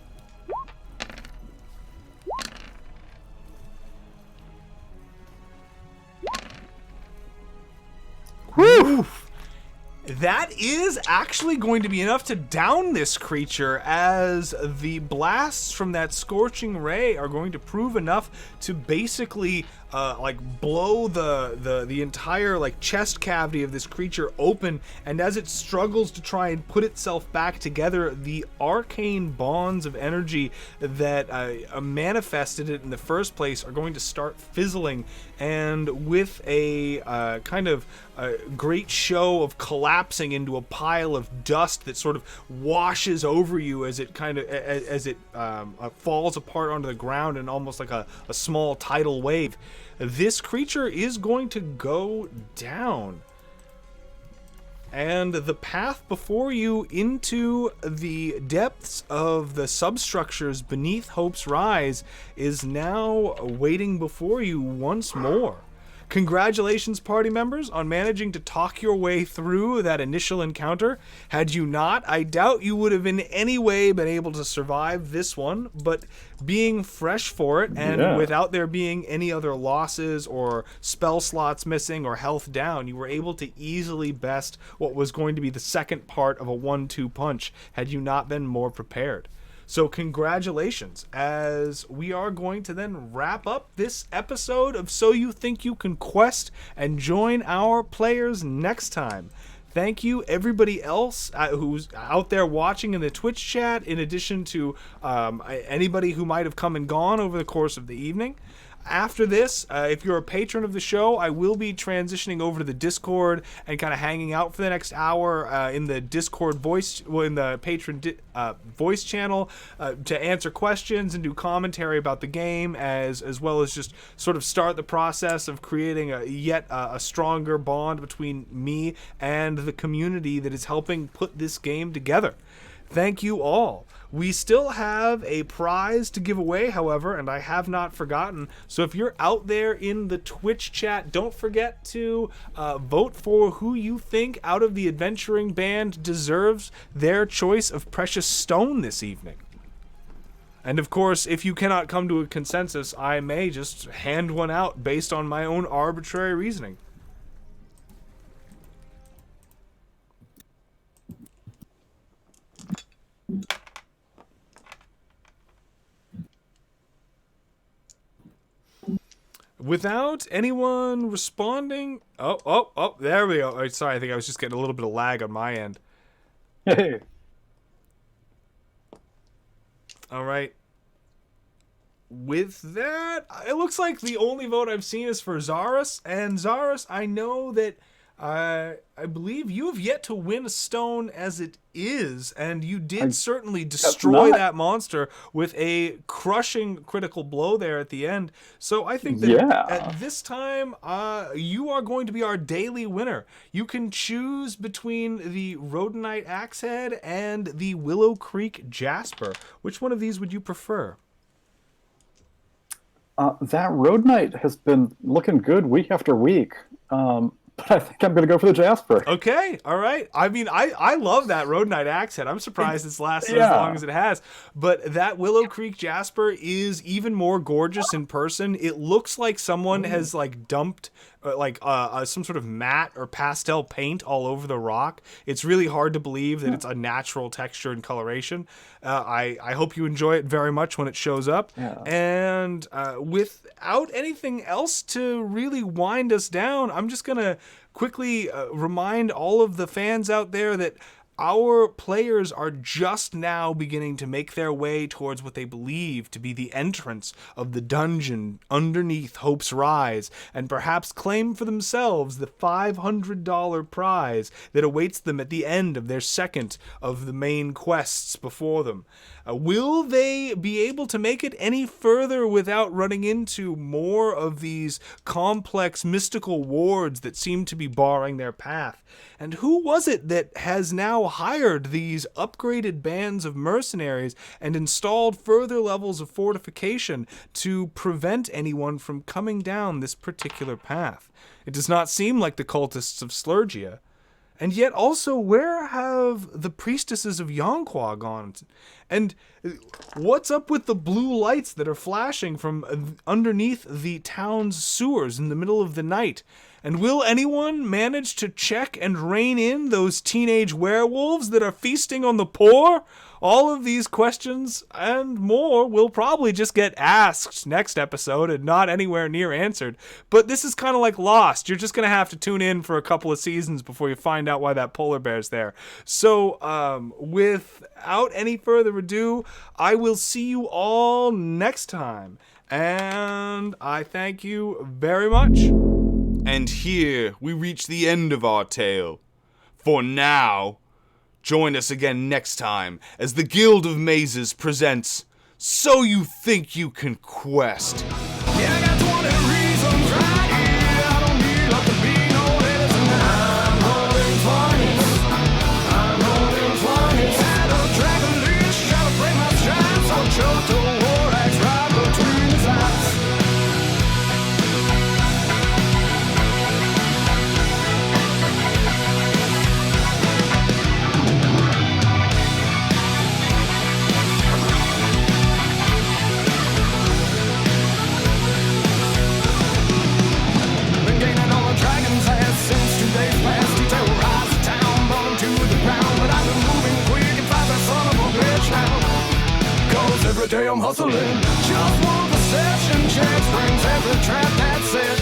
Oof. That is actually going to be enough to down this creature, as the blasts from that scorching ray are going to prove enough to basically blow the entire chest cavity of this creature open, and as it struggles to try and put itself back together, the arcane bonds of energy that manifested it in the first place are going to start fizzling, and with a kind of great show of collapsing into a pile of dust that sort of washes over you as it falls apart onto the ground in almost like a small tidal wave. This creature is going to go down. And the path before you into the depths of the substructures beneath Hope's Rise is now waiting before you once more. Congratulations, party members, on managing to talk your way through that initial encounter. Had you not, I doubt you would have in any way been able to survive this one, but being fresh for it, and without there being any other losses or spell slots missing or health down, you were able to easily best what was going to be the second part of a 1-2 punch had you not been more prepared. So congratulations, as we are going to then wrap up this episode of So You Think You Can Quest and join our players next time. Thank you, everybody else who's out there watching in the Twitch chat, in addition to anybody who might have come and gone over the course of the evening. After this, if you're a patron of the show, I will be transitioning over to the Discord and kind of hanging out for the next hour in the Discord in the patron voice channel to answer questions and do commentary about the game, as well as just sort of start the process of creating a stronger bond between me and the community that is helping put this game together. Thank you all. We still have a prize to give away, however, and I have not forgotten. So if you're out there in the Twitch chat, don't forget to vote for who you think out of the adventuring band deserves their choice of precious stone this evening. And of course, if you cannot come to a consensus, I may just hand one out based on my own arbitrary reasoning. Without anyone responding... Oh, there we go. Oh, sorry, I think I was just getting a little bit of lag on my end. Hey. All right. With that, it looks like the only vote I've seen is for Zaris. And Zaris, I know that I believe you have yet to win a stone as it is, and you did certainly destroy that monster with a crushing critical blow there at the end. So I think that at this time, you are going to be our daily winner. You can choose between the Rhodonite Axehead and the Willow Creek Jasper. Which one of these would you prefer? That Rhodonite has been looking good week after week. But I think I'm going to go for the Jasper. Okay, all right. I mean, I love that Rhodonite Axehead. I'm surprised it's lasted as long as it has. But that Willow Creek Jasper is even more gorgeous in person. It looks like someone has like dumped some sort of matte or pastel paint all over the rock. It's really hard to believe that it's a natural texture and coloration. I hope you enjoy it very much when it shows up. Yeah. And without anything else to really wind us down, I'm just going to quickly remind all of the fans out there that our players are just now beginning to make their way towards what they believe to be the entrance of the dungeon underneath Hope's Rise, and perhaps claim for themselves the $500 prize that awaits them at the end of their second of the main quests before them. Will they be able to make it any further without running into more of these complex mystical wards that seem to be barring their path? And who was it that has now hired these upgraded bands of mercenaries and installed further levels of fortification to prevent anyone from coming down this particular path? It does not seem like the cultists of Slurgia. And yet also, where have the priestesses of Yonquan gone? And what's up with the blue lights that are flashing from underneath the town's sewers in the middle of the night? And will anyone manage to check and rein in those teenage werewolves that are feasting on the poor? All of these questions and more will probably just get asked next episode and not anywhere near answered. But this is kind of like Lost. You're just going to have to tune in for a couple of seasons before you find out why that polar bear's there. So, without any further ado, I will see you all next time. And I thank you very much. And here we reach the end of our tale. For now, join us again next time as the Guild of Mazes presents So You Think You Can Quest. Yeah, I got 20 reasons right here. I don't need up to be no edison. I'm holding 20s. I'm holding 20s. Had a dragon leash, try to break my stride. So I chose to war axe right between his eyes. Every day I'm hustling. Just one perception check brings every trap that says